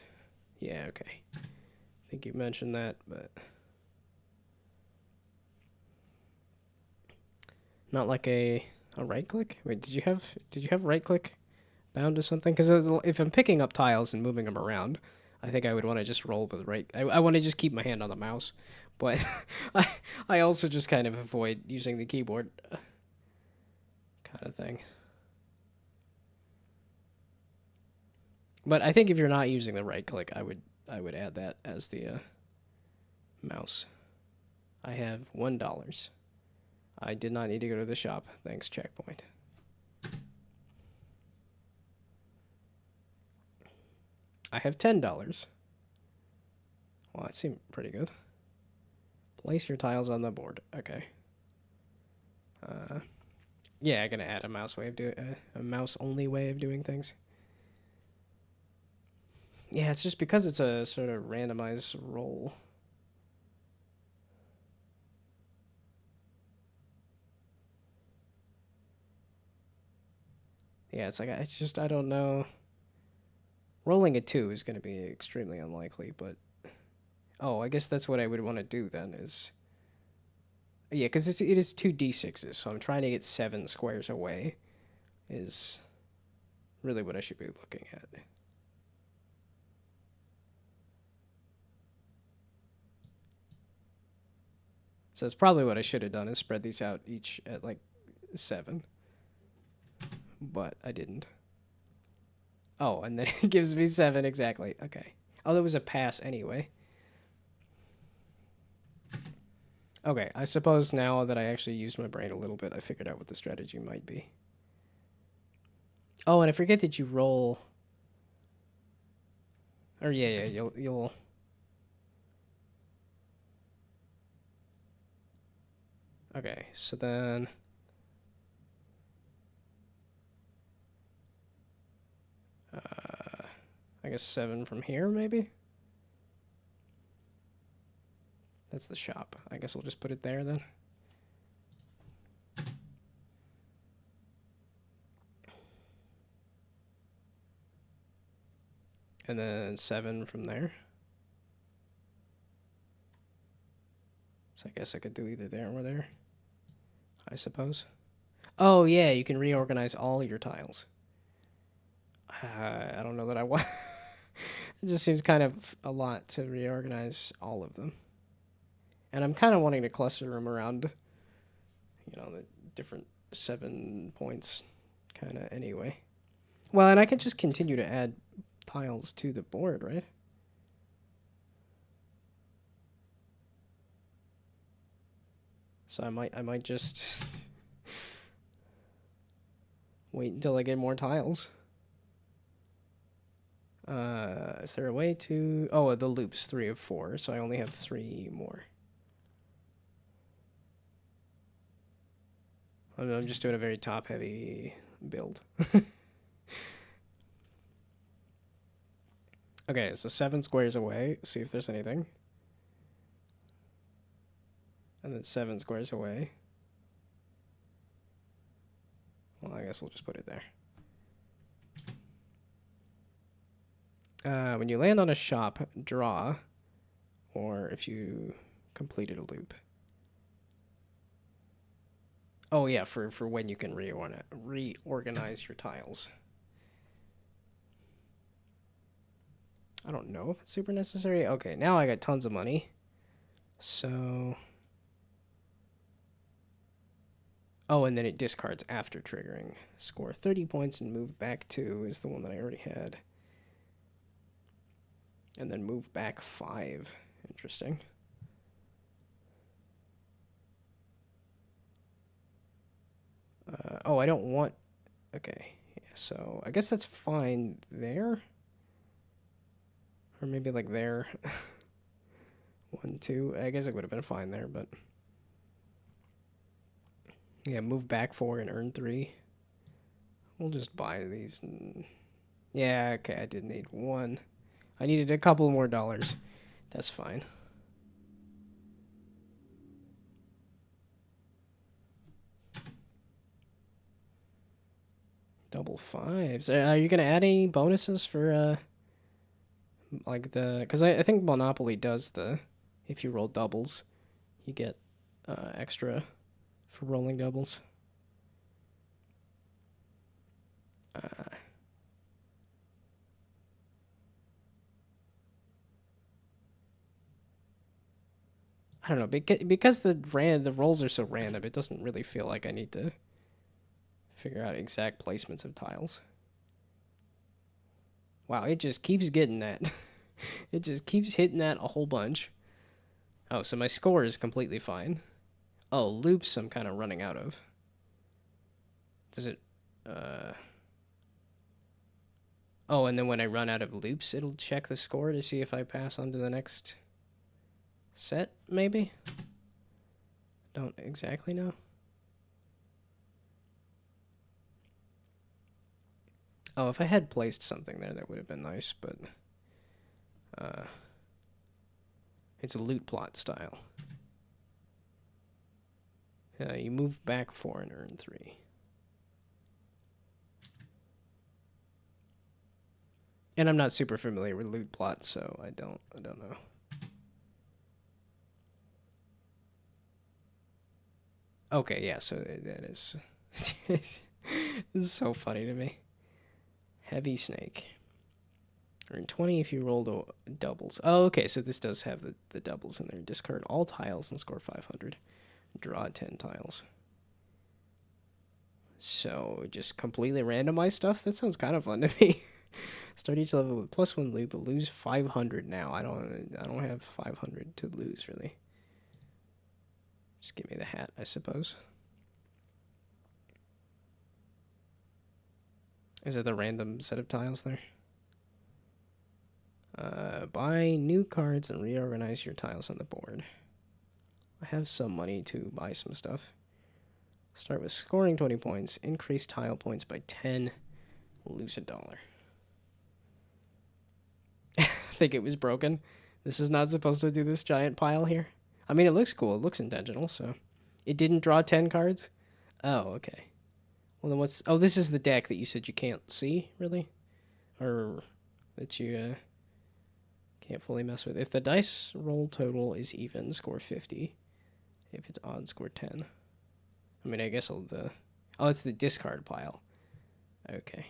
Yeah, okay. I think you mentioned that, but... Not like a right click? Wait, did you have right click bound to something? Because if I'm picking up tiles and moving them around, I think I would want to just roll with right. I want to just keep my hand on the mouse, but I also just kind of avoid using the keyboard, kind of thing. But I think if you're not using the right click, I would add that as the mouse. I have $1. I did not need to go to the shop. Thanks, checkpoint. I have $10. Well, that seemed pretty good. Place your tiles on the board. Okay. Yeah, I'm gonna add a mouse way of a mouse only way of doing things. Yeah, it's just because it's a sort of randomized roll. Yeah, it's just I don't know. Rolling a 2 is going to be extremely unlikely, but... Oh, I guess that's what I would want to do then, is... Yeah, because it is 2 d6s, so I'm trying to get 7 squares away, is really what I should be looking at. So that's probably what I should have done, is spread these out each at, like, 7. But I didn't. Oh, and then it gives me 7, exactly. Okay. Oh, there was a pass anyway. Okay, I suppose now that I actually used my brain a little bit, I figured out what the strategy might be. Oh, and I forget that you roll... Or yeah, you'll... Okay, so then... I guess 7 from here, maybe? That's the shop. I guess we'll just put it there then. And then 7 from there. So I guess I could do either there or there, I suppose. Oh, yeah, you can reorganize all your tiles. I don't know that I want... It just seems kind of a lot to reorganize all of them. And I'm kind of wanting to cluster them around, you know, the different 7 points kind of anyway. Well, and I could just continue to add tiles to the board, right? So I might just wait until I get more tiles. Is there a way to... Oh, the loop's 3 of 4, so I only have 3 more. I'm just doing a very top-heavy build. Okay, so 7 squares away. See if there's anything. And then 7 squares away. Well, I guess we'll just put it there. When you land on a shop, draw, or if you completed a loop. Oh yeah, for when you can reorganize your tiles. I don't know if it's super necessary. Okay, now I got tons of money. So... Oh, and then it discards after triggering. Score 30 points and move back 2 is the one that I already had. And then move back 5. Interesting. Oh, I don't want... Okay, yeah, so I guess that's fine there. Or maybe like there. 1, 2. I guess it would have been fine there, but... Yeah, move back 4 and earn 3. We'll just buy these. Yeah, okay, I did need 1. I needed a couple more dollars. That's fine. Double 5s. Are you going to add any bonuses for, like the... Because I think Monopoly does the... If you roll doubles, you get extra for rolling doubles. I don't know, because the rolls are so random, it doesn't really feel like I need to figure out exact placements of tiles. Wow, it just keeps getting that. It just keeps hitting that a whole bunch. Oh, so my score is completely fine. Oh, loops I'm kind of running out of. Does it... Oh, and then when I run out of loops, it'll check the score to see if I pass on to the next set, maybe? Don't exactly know. Oh, if I had placed something there, that would have been nice, but... it's a loot plot style. You move back 4 and earn 3. And I'm not super familiar with loot plots, so I don't know. Okay, yeah, so that is... This is so funny to me. Heavy snake. Earn 20 if you roll doubles. Oh, okay, so this does have the doubles in there. Discard all tiles and score 500. Draw 10 tiles. So, just completely randomize stuff? That sounds kind of fun to me. Start each level with +1 loot, but lose 500 now. I don't have 500 to lose, really. Just give me the hat, I suppose. Is it the random set of tiles there? Buy new cards and reorganize your tiles on the board. I have some money to buy some stuff. Start with scoring 20 points, increase tile points by 10, lose $1. I think it was broken. This is not supposed to do this giant pile here. I mean, it looks cool. It looks intentional, so... It didn't draw 10 cards? Oh, okay. Well, then what's... Oh, this is the deck that you said you can't see, really? Or that you can't fully mess with. If the dice roll total is even, score 50. If it's odd, score 10. I mean, I guess the... Oh, it's the discard pile. Okay.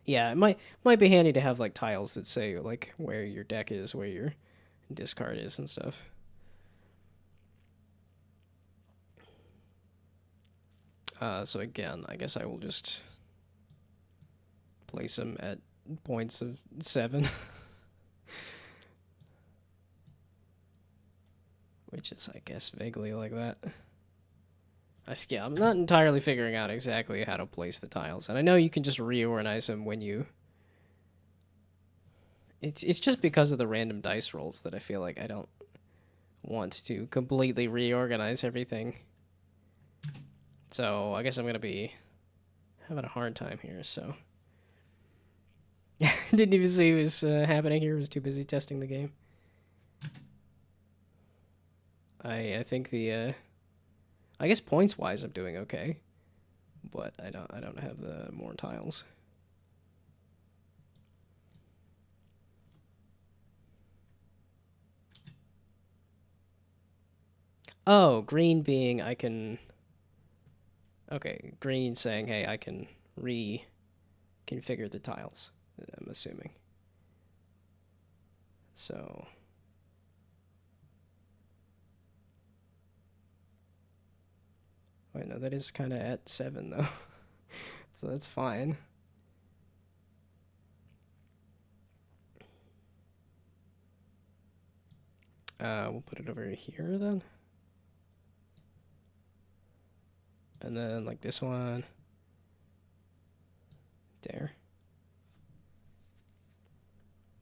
Yeah, it might be handy to have, like, tiles that say, like, where your deck is, where your discard is and stuff. So again, I guess I will just place them at points of 7. Which is, I guess, vaguely like that. Yeah, I'm not entirely figuring out exactly how to place the tiles, and I know you can just reorganize them when you. It's just because of the random dice rolls that I feel like I don't want to completely reorganize everything. So I guess I'm gonna be having a hard time here. So didn't even see what was happening here. Was too busy testing the game. I think the I guess points wise I'm doing okay, but I don't have the more tiles. Oh, green being I can. Okay, green saying, hey, I can reconfigure the tiles, I'm assuming. So. Wait, no, that is kind of at 7, though. So that's fine. We'll put it over here, then. And then, like, this one. There.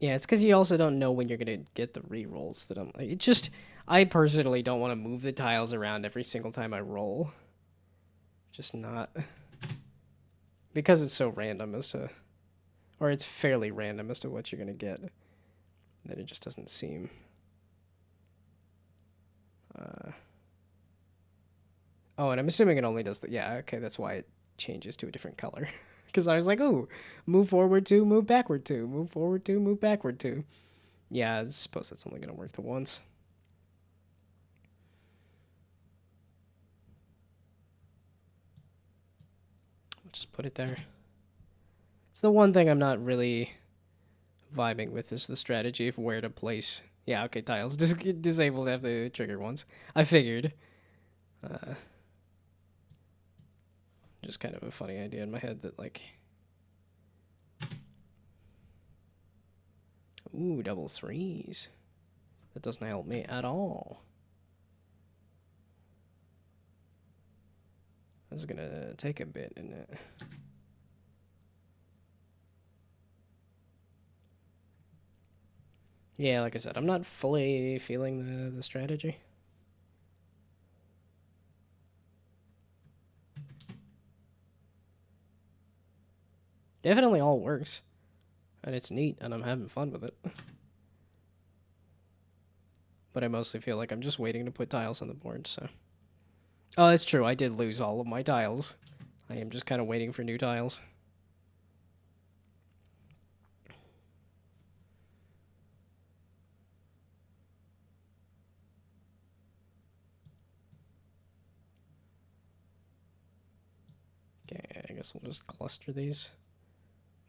Yeah, it's because you also don't know when you're going to get the rerolls that I'm like. It just, I personally don't want to move the tiles around every single time I roll. Just not. Because it's so random as to, or it's fairly random as to what you're going to get, that it just doesn't seem. Oh, and I'm assuming it only does the, yeah, okay, that's why it changes to a different color. Because I was like, oh, move forward 2, move backward 2, move forward 2, move backward 2. Yeah, I suppose that's only going to work the once. We'll just put it there. It's the one thing I'm not really vibing with is the strategy of where to place. Yeah, okay, tiles. Disabled have the trigger ones. I figured. Just kind of a funny idea in my head that, like... Ooh, double 3s. That doesn't help me at all. That's gonna take a bit, isn't it? Yeah, like I said, I'm not fully feeling the strategy. Definitely all works. And it's neat, and I'm having fun with it. But I mostly feel like I'm just waiting to put tiles on the board, so... Oh, that's true, I did lose all of my tiles. I am just kind of waiting for new tiles. Okay, I guess we'll just cluster these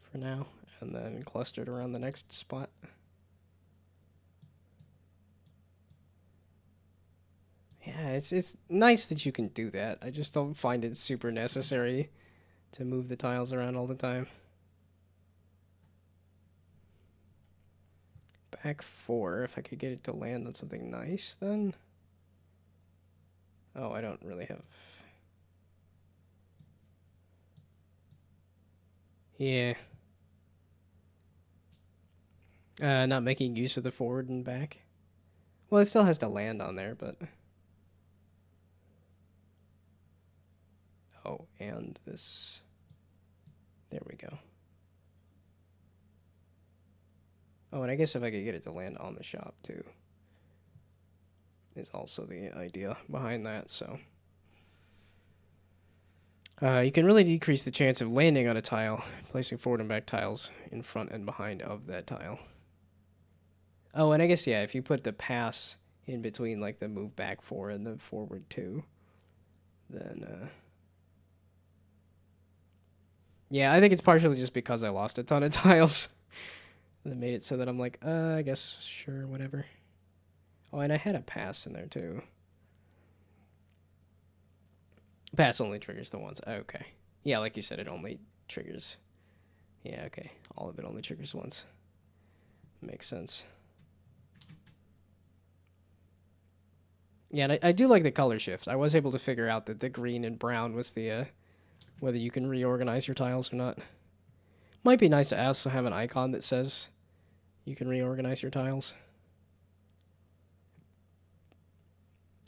for now, and then cluster it around the next spot. Yeah, it's nice that you can do that. I just don't find it super necessary to move the tiles around all the time. Back 4, if I could get it to land on something nice, then... Oh, I don't really have... Yeah. Not making use of the forward and back. Well, it still has to land on there, but... Oh, and this... There we go. Oh, and I guess if I could get it to land on the shop, too, is also the idea behind that, so... you can really decrease the chance of landing on a tile, placing forward and back tiles in front and behind of that tile. Oh, and I guess, yeah, if you put the pass in between, like, the move back 4 and the forward 2, then, yeah, I think it's partially just because I lost a ton of tiles that made it so that I'm like, I guess, sure, whatever. Oh, and I had a pass in there, too. Pass only triggers the once. Okay. Yeah, like you said, it only triggers. Yeah, okay. All of it only triggers once. Makes sense. Yeah, and I do like the color shift. I was able to figure out that the green and brown was the, whether you can reorganize your tiles or not. Might be nice to also have an icon that says you can reorganize your tiles.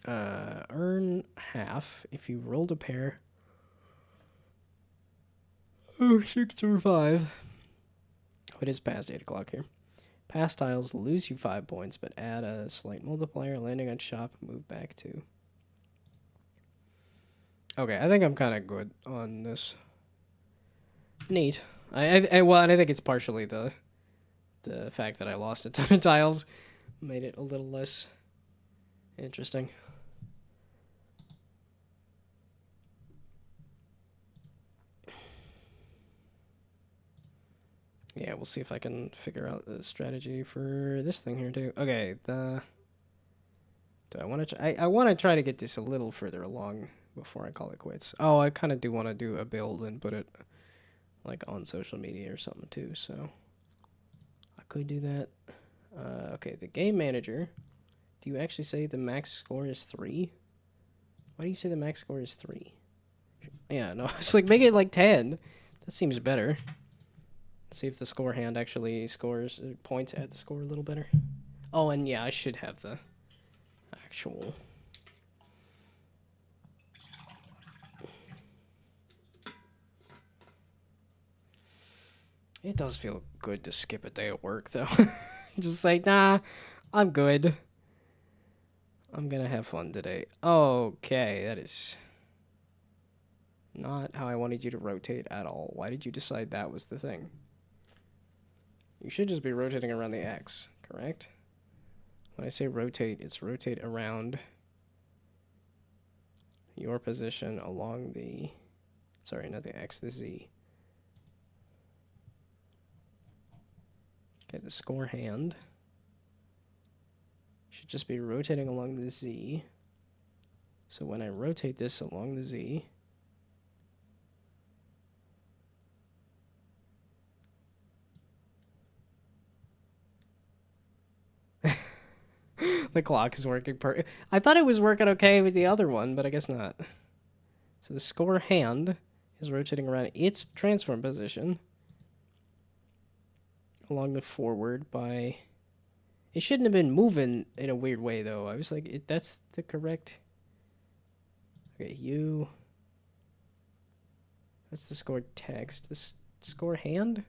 Earn half if you rolled a pair. Oh, 6 or 5. Oh, it is past 8 o'clock here. Past tiles lose you 5 points, but add a slight multiplier. Landing on shop, move back 2. Okay, I think I'm kind of good on this. Neat. Well, and I think it's partially the fact that I lost a ton of tiles made it a little less interesting. Yeah, we'll see if I can figure out the strategy for this thing here too. Okay, do I want to? I want to try to get this a little further along before I call it quits. Oh, I kind of do want to do a build and put it like on social media or something too. So I could do that. Okay, the game manager. Do you actually say the max score is 3? Why do you say the max score is 3? Yeah, no, it's like make it like 10. That seems better. See if the score hand actually scores points at the score a little better. Oh, and yeah, I should have the actual. It does feel good to skip a day at work, though. Just like, nah, I'm good. I'm gonna have fun today. Okay, that is not how I wanted you to rotate at all. Why did you decide that was the thing? You should just be rotating around the X, correct? When I say rotate, it's rotate around your position along the... Sorry, not the X, the Z. Okay, the score hand should just be rotating along the Z. So when I rotate this along the Z... The clock is working I thought it was working okay with the other one, but I guess not. So the score hand is rotating around its transform position along the forward by... It shouldn't have been moving in a weird way, though. I was like, that's the correct... Okay, you... That's the score text. The score hand?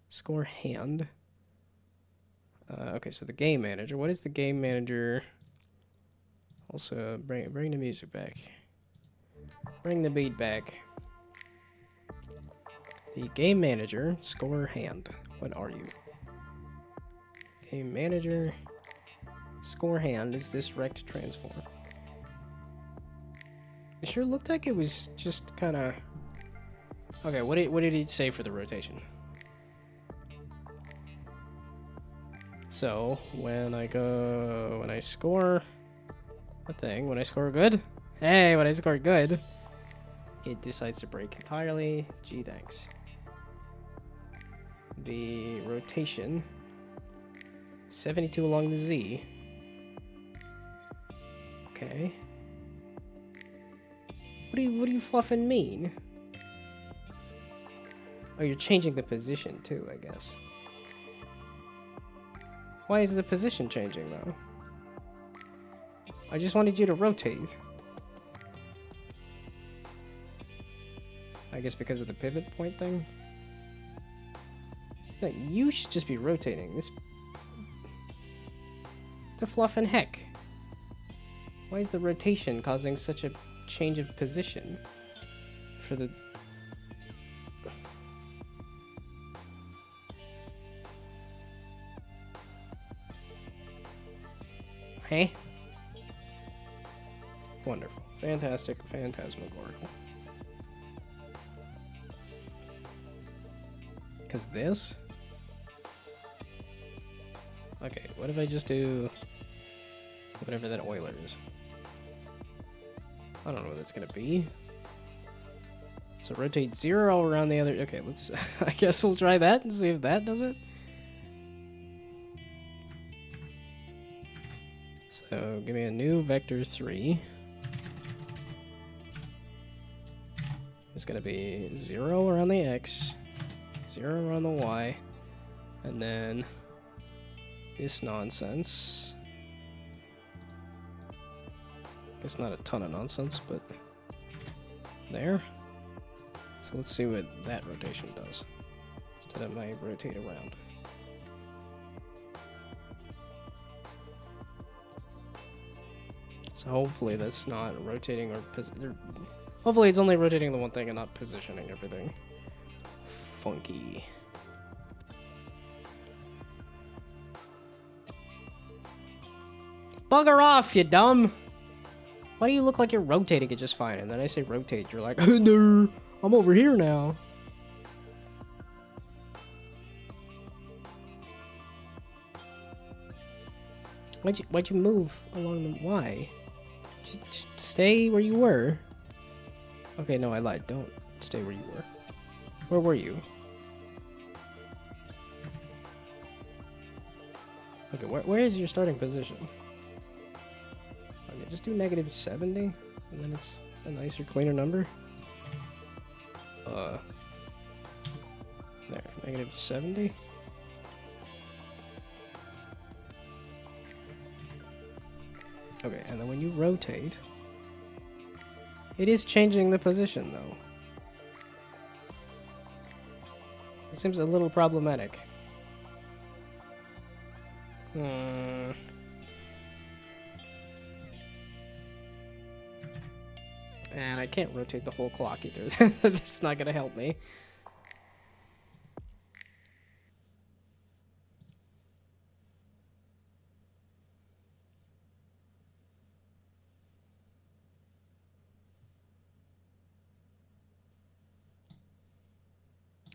Score hand. Okay, so the game manager. What is the game manager? Also, bring the music back. Bring the beat back. The game manager, score hand. What are you? Game manager, score hand is this rect transform. It sure looked like it was just kind of... Okay, what did he say for the rotation? So, when I score a thing, when I score good, hey, when I score good, it decides to break entirely. Gee, thanks. The rotation, 72 along the Z. Okay. What do you fluffing mean? Oh, you're changing the position too, I guess. Why is the position changing, though? I just wanted you to rotate. I guess because of the pivot point thing? No, you should just be rotating. This... The fluff and heck. Why is the rotation causing such a change of position? For the... Hey? Wonderful. Fantastic. Phantasmagorical. Because this? Okay, what if I just do whatever that Euler is? I don't know what that's gonna be. So rotate 0 around the other... Okay, let's... I guess we'll try that and see if that does it. So give me a new vector 3. It's gonna be 0 around the x, 0 around the y, and then this nonsense. It's not a ton of nonsense, but there. So let's see what that rotation does instead of my rotate around. So hopefully that's not rotating or hopefully it's only rotating the one thing and not positioning everything. Funky. Bugger off, you dumb! Why do you look like you're rotating it just fine? And then I say rotate, you're like, oh, no, I'm over here now. Why'd you move along the why? Just stay where you were. Okay, no, I lied. Don't stay where you were. Where were you? Okay, where is your starting position? Okay, just do -70, and then it's a nicer, cleaner number. There, -70. Okay, and then when you rotate, it is changing the position, though. It seems a little problematic. And I can't rotate the whole clock either. That's not gonna help me.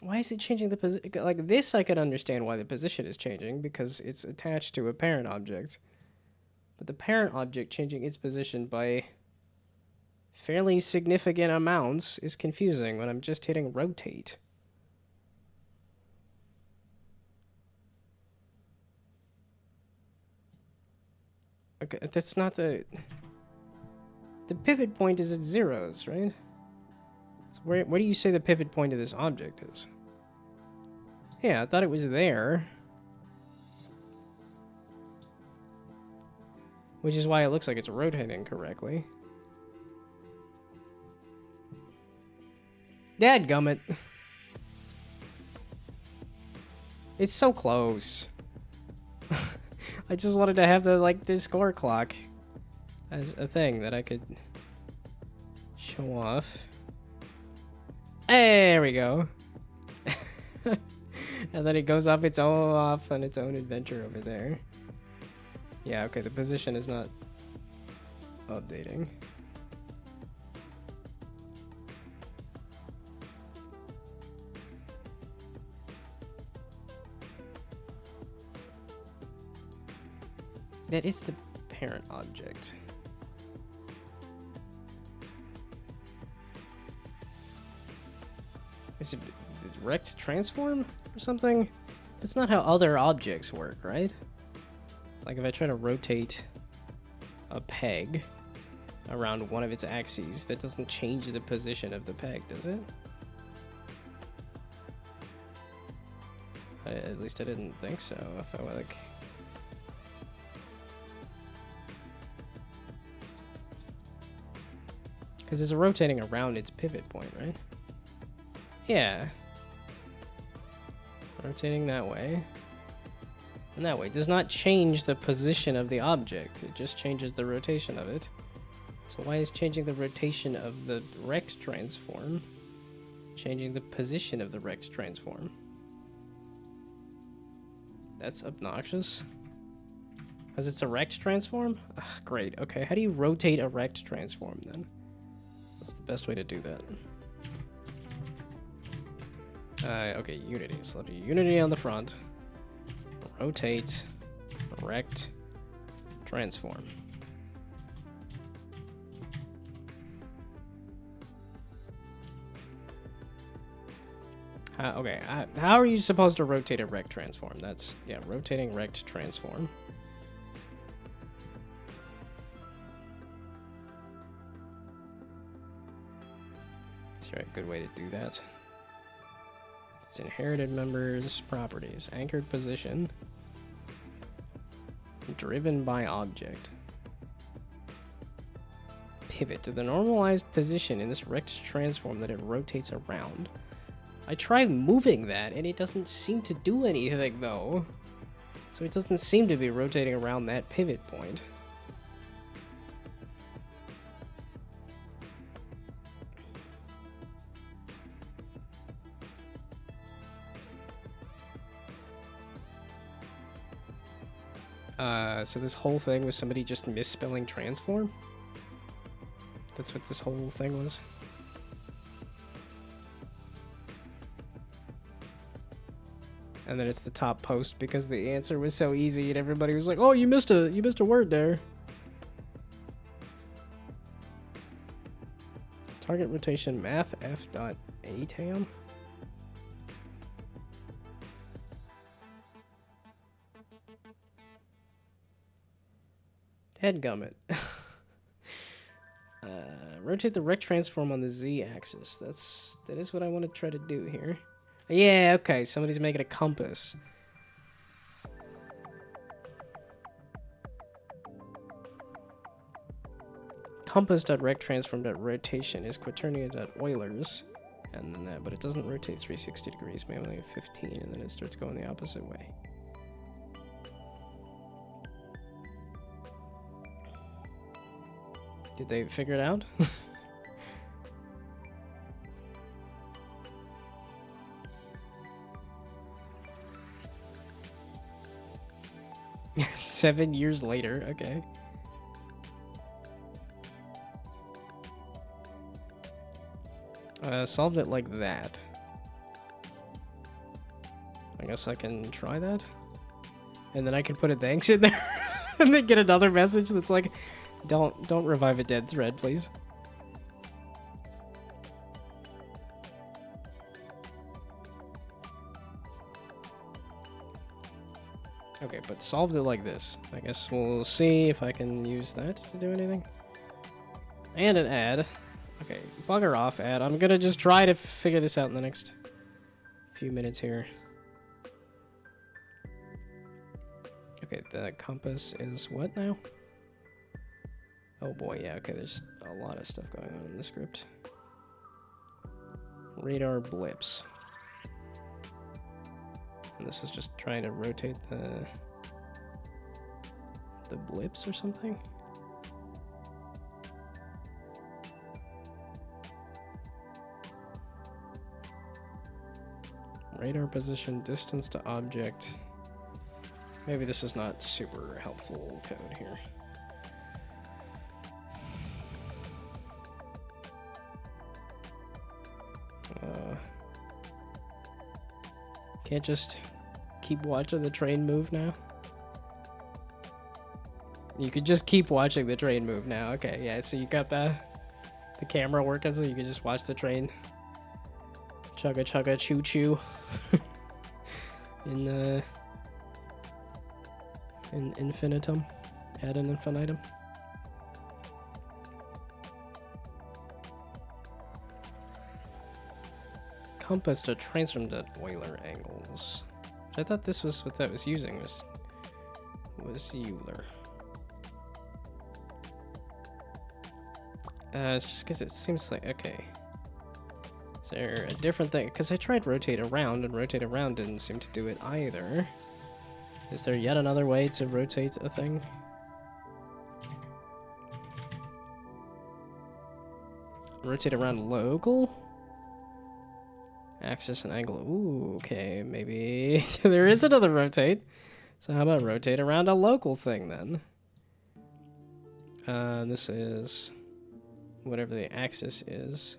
Why is it changing the position? Like this, I could understand why the position is changing because it's attached to a parent object. But the parent object changing its position by fairly significant amounts is confusing when I'm just hitting rotate. Okay, that's not the pivot point is at zeros, right? So where do you say the pivot point of this object is? Yeah, I thought it was there. Which is why it looks like it's rotating correctly. Dadgummit. It's so close. I just wanted to have this score clock as a thing that I could show off. There we go. And then it goes off on its own adventure over there. Yeah, okay, the position is not updating. That is the parent object. Is it rect transform or something? That's not how other objects work, right? Like if I try to rotate a peg around one of its axes, that doesn't change the position of the peg, does it? At least I didn't think so. If I were like... Because it's rotating around its pivot point, right? Yeah. Rotating that way. And that way. It does not change the position of the object. It just changes the rotation of it. So why is changing the rotation of the rect transform changing the position of the rect transform? That's obnoxious. Because it's a rect transform? Ugh, great. Okay, how do you rotate a rect transform then? What's the best way to do that? Okay, Unity. So let me Unity on the front. Rotate, rect, transform. Okay, how are you supposed to rotate a rect transform? That's, yeah, rotating rect transform. there a good way to do that? It's inherited members, properties, anchored position, driven by object. Pivot to the normalized position in this rect transform that it rotates around. I tried moving that and it doesn't seem to do anything though. So it doesn't seem to be rotating around that pivot point. So this whole thing was somebody just misspelling transform? That's what this whole thing was? And then it's the top post because the answer was so easy and everybody was like, "Oh, you missed a word there." Target rotation math f.atam. Headgummit. Rotate the rect transform on the z-axis. That is what I want to try to do here. Yeah, okay, somebody's making a compass. Compass.rect transform.rotation is quaternia.eulers. And then that, but it doesn't rotate 360 degrees, maybe only 15, and then it starts going the opposite way. Did they figure it out? Seven years later, okay. Solved it like that. I guess I can try that. And then I can put a thanks in there. And then get another message that's like, don't revive a dead thread, please. Okay, but solved it like this. I guess we'll see if I can use that to do anything. And an add. Okay, bugger off, add. I'm gonna just try to figure this out in the next few minutes here. Okay, the compass is what now? Oh boy, yeah, okay, there's a lot of stuff going on in the script. Radar blips. And this is just trying to rotate the blips or something? Radar position, distance to object. Maybe this is not super helpful code here. Can't just keep watching the train move now? You could just keep watching the train move now. Okay, yeah, so you got the camera working so you can just watch the train chugga chugga choo choo in infinitum, ad infinitum. Compass to transform to Euler angles. I thought this was what that was using, was Euler. It's just because it seems like, okay. Is there a different thing? Because I tried rotate around, and rotate around didn't seem to do it either. Is there yet another way to rotate a thing? Rotate around local? Axis and angle. Ooh, okay, maybe there is another rotate. So how about rotate around a local thing then? This is whatever the axis is.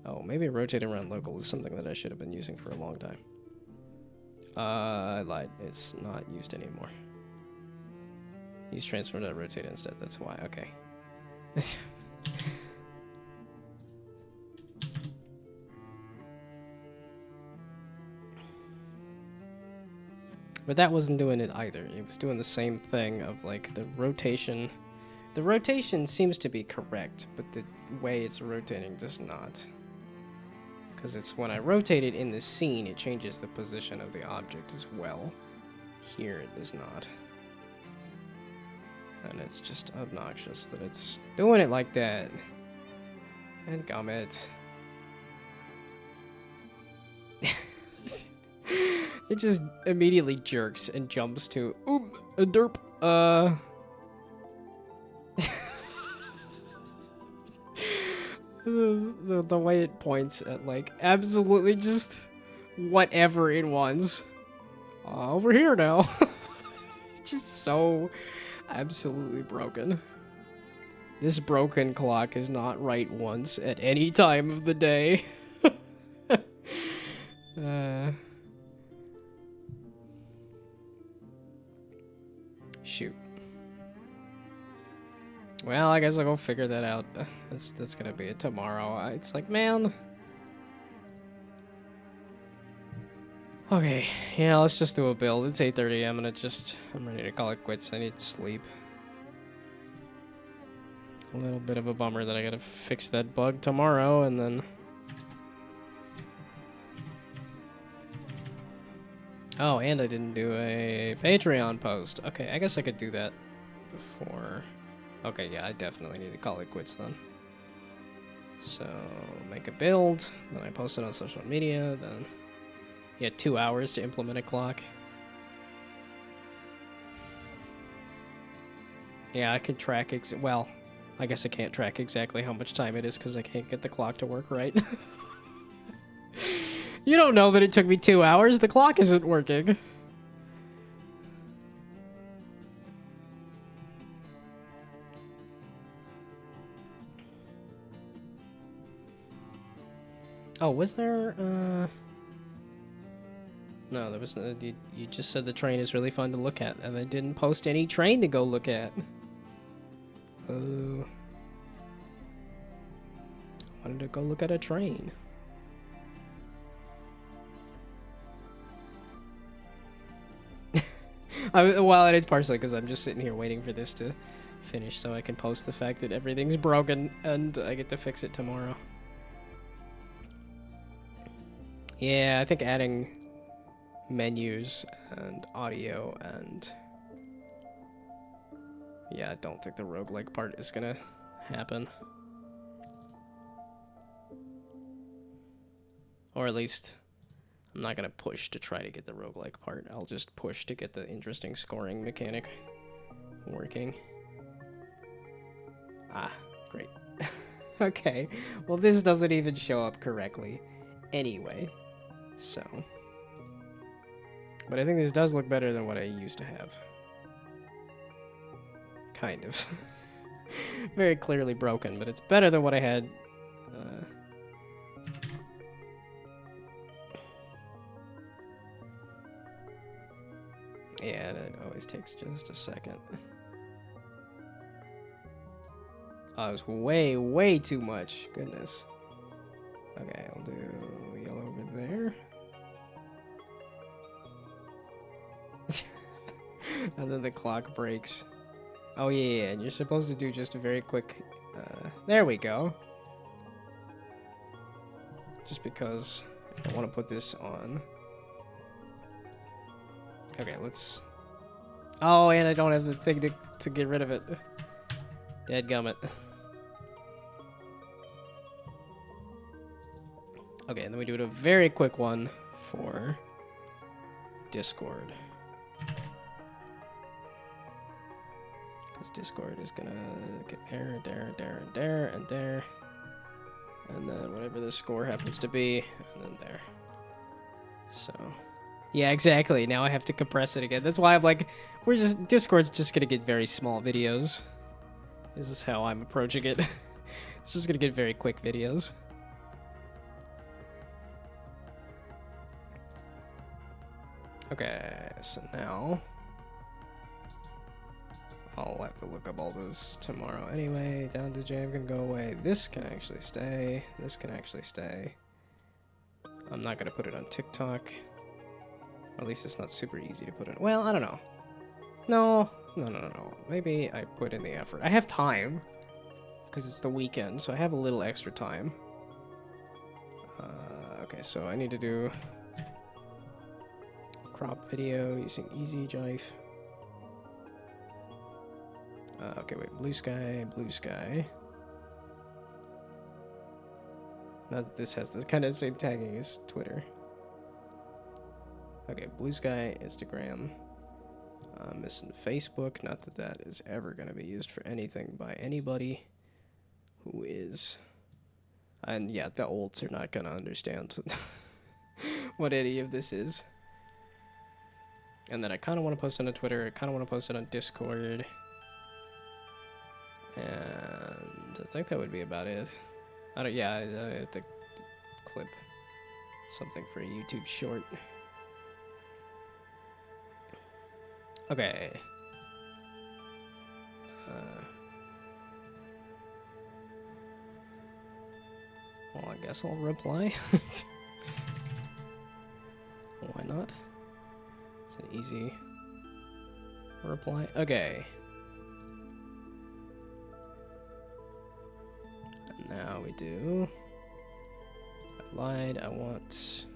Oh, maybe rotate around local is something that I should have been using for a long time. I lied. It's not used anymore. Use transform to rotate instead. That's why. Okay. But that wasn't doing it either. It was doing the same thing of like the rotation. The rotation seems to be correct, but the way it's rotating does not. Because it's when I rotate it in the scene, it changes the position of the object as well. Here it does not. And it's just obnoxious that it's doing it like that. And gummit. It just immediately jerks and jumps to, oop, a derp, the way it points at, like, absolutely just whatever it wants. Over here now. It's just so absolutely broken. This broken clock is not right once at any time of the day. Shoot. Well, I guess I'll go figure that out. That's gonna be it tomorrow. It's like, man. Okay, yeah, let's just do a build. It's 8:30. I'm ready to call it quits. I need to sleep. A little bit of a bummer that I gotta fix that bug tomorrow, and then... Oh, and I didn't do a Patreon post. Okay, I guess I could do that before... Okay, yeah, I definitely need to call it quits then. So, make a build, then I post it on social media, then... You had 2 hours to implement a clock. Yeah, I could track well, I guess I can't track exactly how much time it is because I can't get the clock to work right. You don't know that it took me 2 hours. The clock isn't working. Oh, was there, No, there was no... You just said the train is really fun to look at, and I didn't post any train to go look at. Oh. I wanted to go look at a train. Well, it is partially because I'm just sitting here waiting for this to finish so I can post the fact that everything's broken and I get to fix it tomorrow. Yeah, I think adding menus and audio and... Yeah, I don't think the roguelike part is gonna happen. Or at least... I'm not gonna push to try to get the roguelike part. I'll just push to get the interesting scoring mechanic working. Ah, great. Okay, well this doesn't even show up correctly anyway, so... But I think this does look better than what I used to have. Kind of. Very clearly broken, but it's better than what I had. Yeah, it always takes just a second. Oh, it was way, way too much. Goodness. Okay, I'll do yellow over there. And then the clock breaks. Oh yeah, and you're supposed to do just a very quick... there we go. Just because I want to put this on. Okay, let's... Oh, and I don't have the thing to get rid of it. Dadgummit. Okay, and then we do a very quick one for Discord. Because Discord is gonna get there, and there. And then whatever the score happens to be, and then there. So... Yeah, exactly. Now I have to compress it again. That's why I'm like, Discord's just gonna get very small videos. This is how I'm approaching it. It's just gonna get very quick videos. Okay, so now I'll have to look up all those tomorrow anyway. Down to jam can go away. This can actually stay. This can actually stay. I'm not gonna put it on TikTok. Or at least it's not super easy to put in. Well, I don't know. No. Maybe I put in the effort. I have time. Because it's the weekend, so I have a little extra time. Okay, so I need to do crop video using Easy Jive. Okay, wait, blue sky, blue sky. Not that this has the kind of same tagging as Twitter. Okay, blue sky, Instagram. Missing Facebook. Not that that is ever going to be used for anything by anybody who is. And yeah, the olds are not going to understand what any of this is. And then I kind of want to post on Twitter. I kind of want to post it on Discord. And I think that would be about it. I have to clip something for a YouTube short. Okay. Well, I guess I'll reply. Why not? It's an easy reply. Okay. And now we do. I lied. I want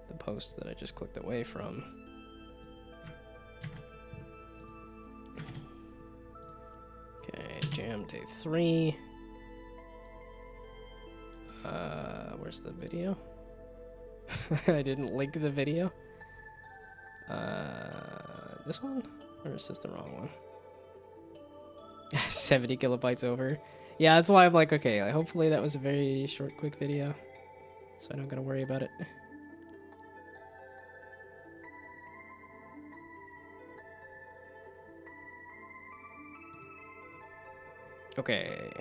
the post that I just clicked away from. Okay, Jam Day 3. Where's the video? I didn't link the video. This one? Or is this the wrong one? 70 kilobytes over. Yeah, that's why I'm like, okay, hopefully that was a very short, quick video. So I don't gotta worry about it. Okay.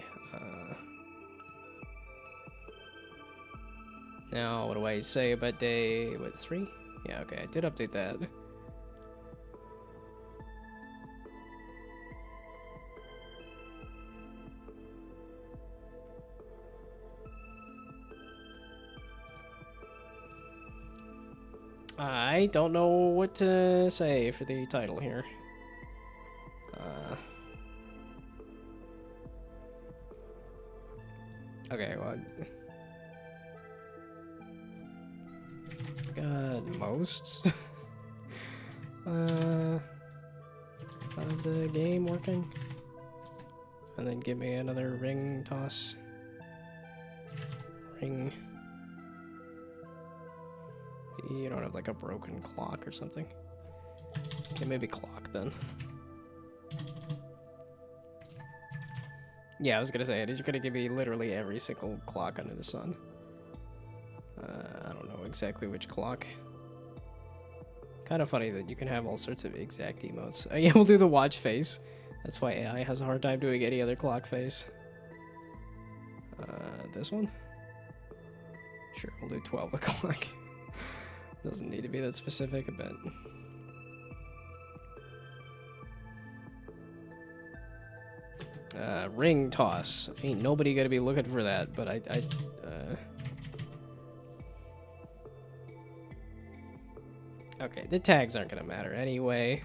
Now, what do I say about day, 3? Yeah, okay, I did update that. I don't know what to say for the title here. Okay, well... God, most of the game working, and then give me another ring toss. Ring. You don't have like a broken clock or something? Okay, maybe clock then. Yeah, I was gonna say, you're gonna give me literally every single clock under the sun. I don't know exactly which clock. Kind of funny that you can have all sorts of exact emotes. Yeah, we'll do the watch face. That's why AI has a hard time doing any other clock face. This one? Sure, we'll do 12 o'clock. Doesn't need to be that specific, I bet. Ring toss. Ain't nobody gonna be looking for that, but okay, the tags aren't gonna matter anyway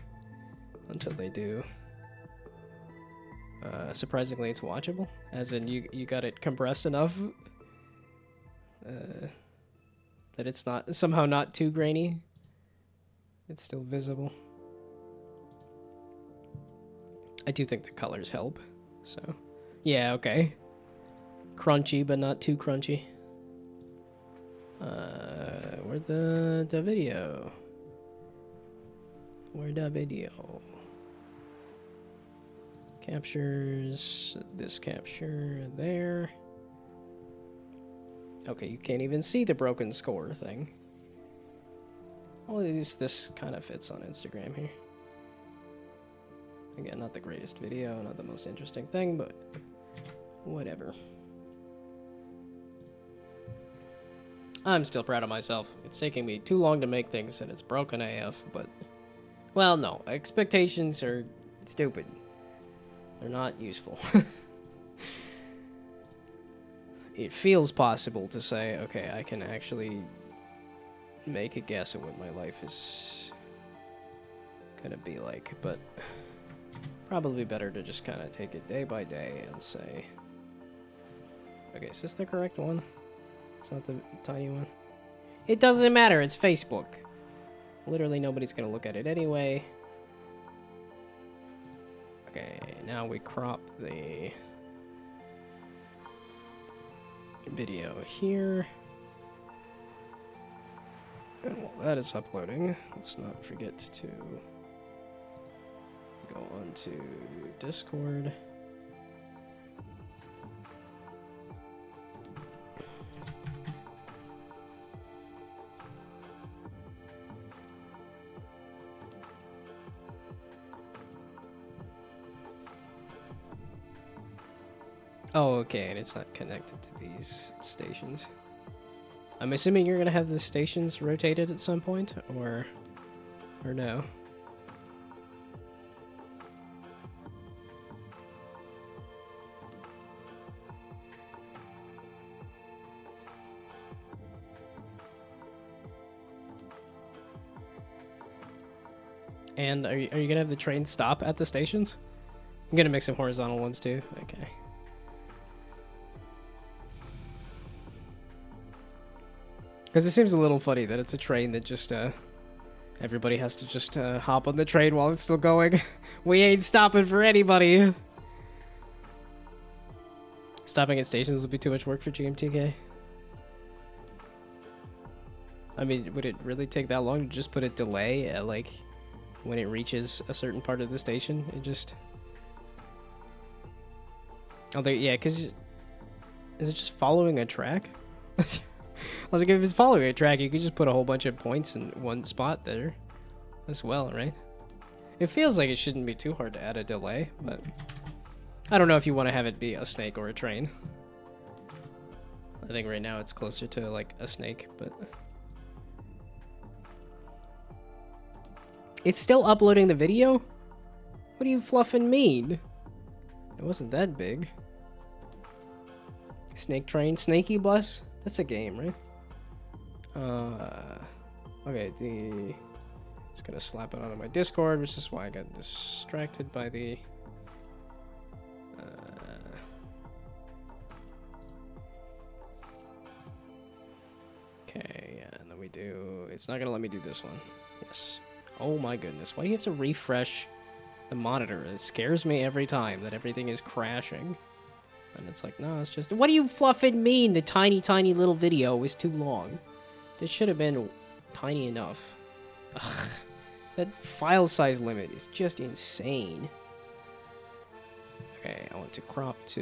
until they do. Surprisingly, it's watchable, as in you got it compressed enough that it's not somehow not too grainy. It's still visible. I do think the colors help. So, yeah, okay. Crunchy, but not too crunchy. Where'd the video? Where'd the video? Captures, this capture, there. Okay, you can't even see the broken score thing. Well, at least this kind of fits on Instagram here. Again, not the greatest video, not the most interesting thing, but whatever. I'm still proud of myself. It's taking me too long to make things, and it's broken AF, but... Well, no. Expectations are stupid. They're not useful. It feels possible to say, okay, I can actually make a guess at what my life is gonna be like, but probably better to just kind of take it day by day and say, okay, is this the correct one? It's not the tiny one. It doesn't matter, it's Facebook. Literally nobody's gonna look at it anyway. Okay, now we crop the video here. And while that is uploading, let's not forget to go on to Discord. Oh, okay, and it's not connected to these stations. I'm assuming you're gonna have the stations rotated at some point, or no? And are you gonna have the train stop at the stations? I'm gonna make some horizontal ones too. Okay. Because it seems a little funny that it's a train that just, everybody has to just hop on the train while it's still going. We ain't stopping for anybody. Stopping at stations will be too much work for GMTK. I mean, would it really take that long to just put a delay at, like, when it reaches a certain part of the station? It just... Oh, yeah, because... Is it just following a track? I was like, if it's following a track, you could just put a whole bunch of points in one spot there as well, right? It feels like it shouldn't be too hard to add a delay, but I don't know if you want to have it be a snake or a train. I think right now it's closer to like a snake, but it's still uploading the video? What do you fluffing mean? It wasn't that big. Snake train, snaky bus? That's a game, right? Okay, just gonna slap it onto my Discord, which is why I got distracted by the okay, yeah, and then we do, it's not gonna let me do this one. Yes. Oh my goodness, why do you have to refresh the monitor? It scares me every time that everything is crashing. And it's like, no, it's just... What do you fluffing mean? The tiny, tiny little video was too long. This should have been tiny enough. Ugh, that file size limit is just insane. Okay, I want to crop to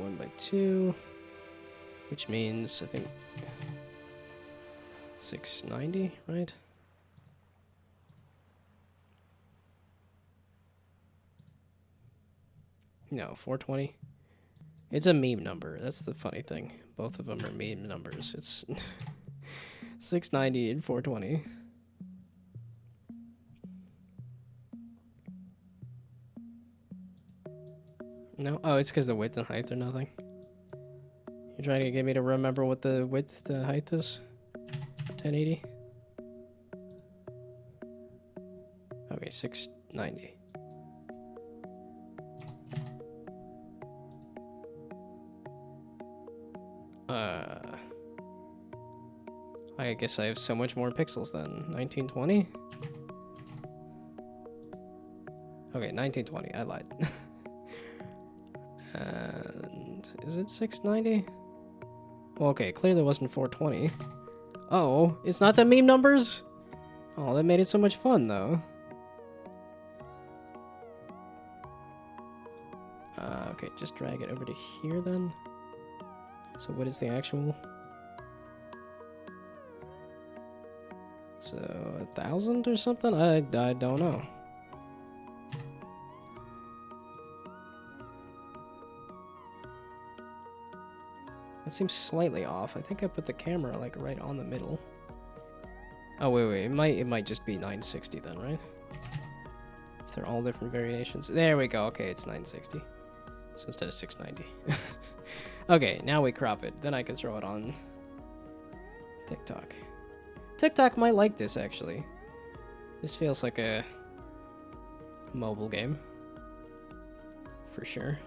1:2, which means, I think, 690, right? No, 420. It's a meme number. That's the funny thing. Both of them are meme numbers. It's 690 and 420. No? Oh, it's because the width and height are nothing. You're trying to get me to remember what the width to height is? 1080? Okay, 690. I guess I have so much more pixels then. 1920? Okay, 1920. I lied. And is it 690? Well, okay, clearly it wasn't 420. Oh, it's not the meme numbers? Oh, that made it so much fun, though. Okay, just drag it over to here, then. So what is the actual? So 1,000 or something? I don't know. That seems slightly off. I think I put the camera like right on the middle. Oh wait, it might just be 960 then, right? If they're all different variations. There we go. Okay, it's 960. So instead of 690. Okay, now we crop it. Then I can throw it on TikTok. TikTok might like this, actually. This feels like a mobile game. For sure.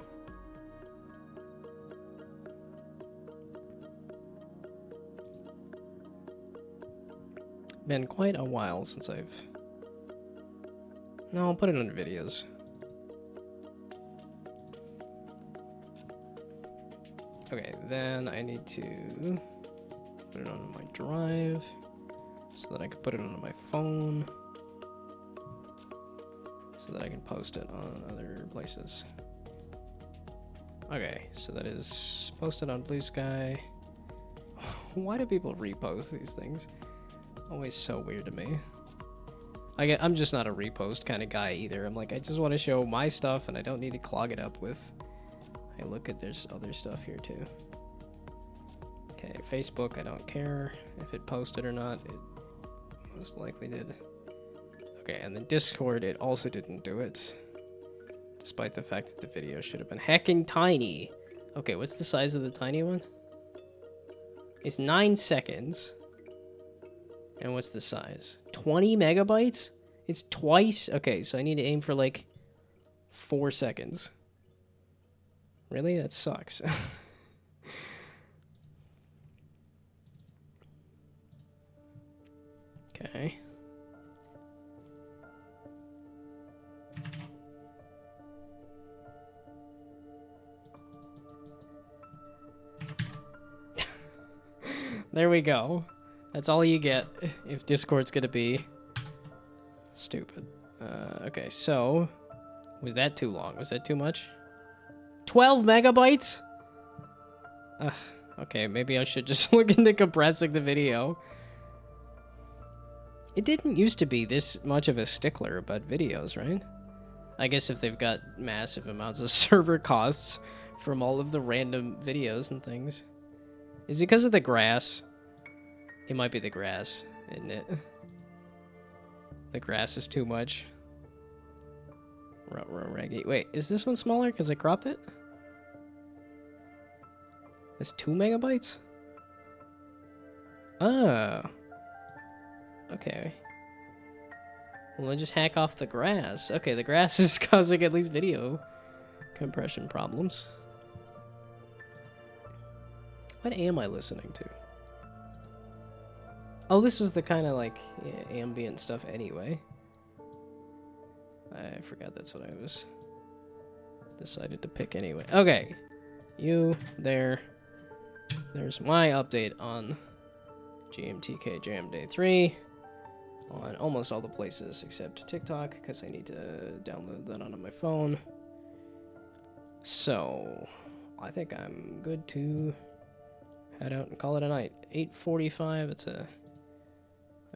been quite a while since I've... No, I'll put it under videos. Okay, then I need to put it on my drive so that I can put it on my phone so that I can post it on other places. Okay, so that is posted on Blue Sky. Why do people repost these things? Always so weird to me. I'm just not a repost kind of guy either. I'm like, I just want to show my stuff and I don't need to clog it up with... Hey, look at there's other stuff here too. Okay, Facebook, I don't care if it posted or not. It most likely did. Okay, and then Discord, it also didn't do it. Despite the fact that the video should have been heckin' tiny. Okay, what's the size of the tiny one? It's 9 seconds. And what's the size? 20 megabytes? It's twice? Okay, so I need to aim for like 4 seconds. Really? That sucks. Okay. There we go. That's all you get if Discord's gonna be stupid. Okay, so... Was that too long? Was that too much? 12 megabytes? Okay, maybe I should just look into compressing the video. It didn't used to be this much of a stickler about videos, right? I guess if they've got massive amounts of server costs from all of the random videos and things. Is it because of the grass? It might be the grass, isn't it? The grass is too much. Raggy. Wait, is this one smaller because I cropped it? It's 2 megabytes? Oh. Okay. Well, then just hack off the grass. Okay, the grass is causing at least video compression problems. What am I listening to? Oh, this was the kind of like ambient stuff anyway. I forgot that's what I was decided to pick anyway. Okay. You there. There's my update on GMTK Jam Day 3 on almost all the places except TikTok because I need to download that onto my phone. So, I think I'm good to head out and call it a night. 8:45, it's a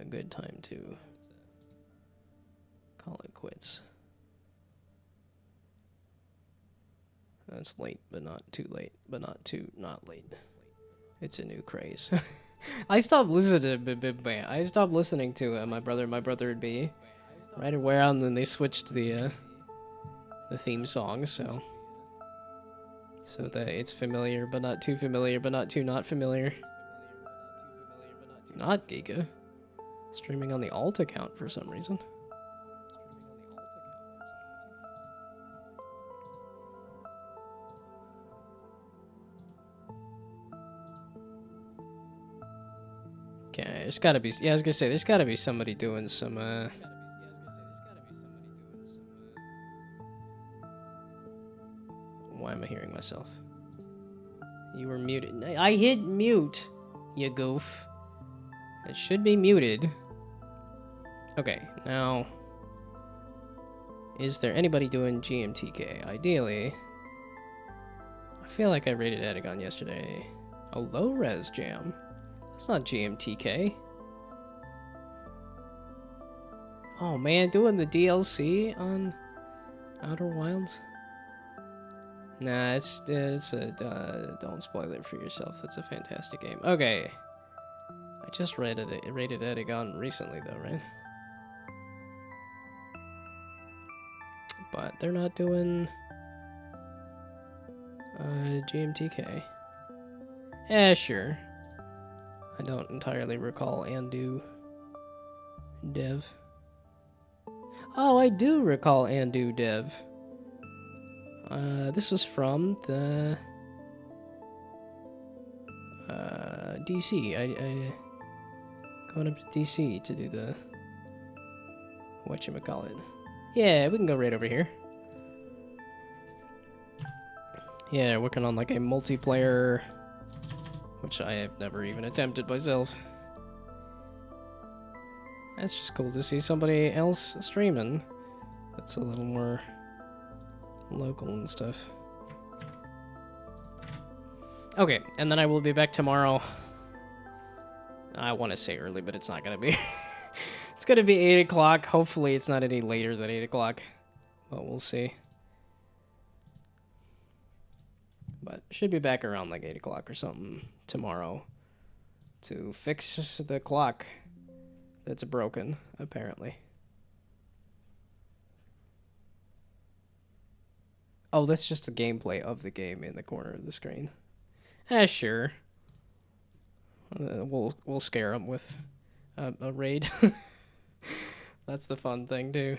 good time to call it quits. That's late, but not too late, but not late. It's a new craze. I stopped listening to I stopped listening to my brother would be right around when they switched the theme song, so that it's familiar but not too familiar but not too not familiar. Not Giga. Streaming on the alt account for some reason. Okay, there's gotta be, yeah, I was gonna say, there's gotta be somebody doing some, Why am I hearing myself? You were muted. I hit mute, you goof. It should be muted. Okay, now, is there anybody doing GMTK? Ideally, I feel like I rated Edagon yesterday. A low-res jam. That's not GMTK. Oh man, doing the DLC on Outer Wilds? Nah, it's a, don't spoil it for yourself. That's a fantastic game. Okay. I just rated Edagon recently though, right? But they're not doing GMTK. Yeah, sure. I don't entirely recall Andu Dev. Oh, I do recall Andu Dev. This was from the DC. going up to DC to do the whatchamacallit. Yeah, we can go right over here. Yeah, working on like a multiplayer, which I have never even attempted myself. That's just cool to see somebody else streaming. That's a little more local and stuff. Okay, and then I will be back tomorrow. I want to say early, but it's not going to be. It's going to be 8 o'clock. Hopefully it's not any later than 8 o'clock. But we'll see. But should be back around like 8 o'clock or something tomorrow to fix the clock that's broken, apparently. Oh, that's just the gameplay of the game in the corner of the screen. Sure. We'll scare them with a raid. That's the fun thing too.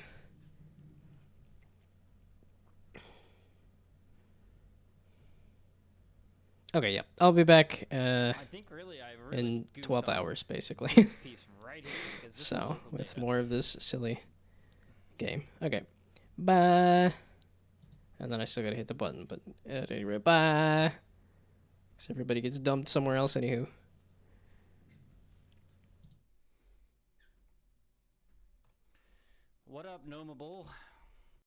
Okay, yeah, I'll be back I think really in 12 hours, basically. Right here, so, with more of this silly game. Okay, bye. And then I still gotta hit the button, but at any rate, bye. Because everybody gets dumped somewhere else, anywho. What up, Gnomeable?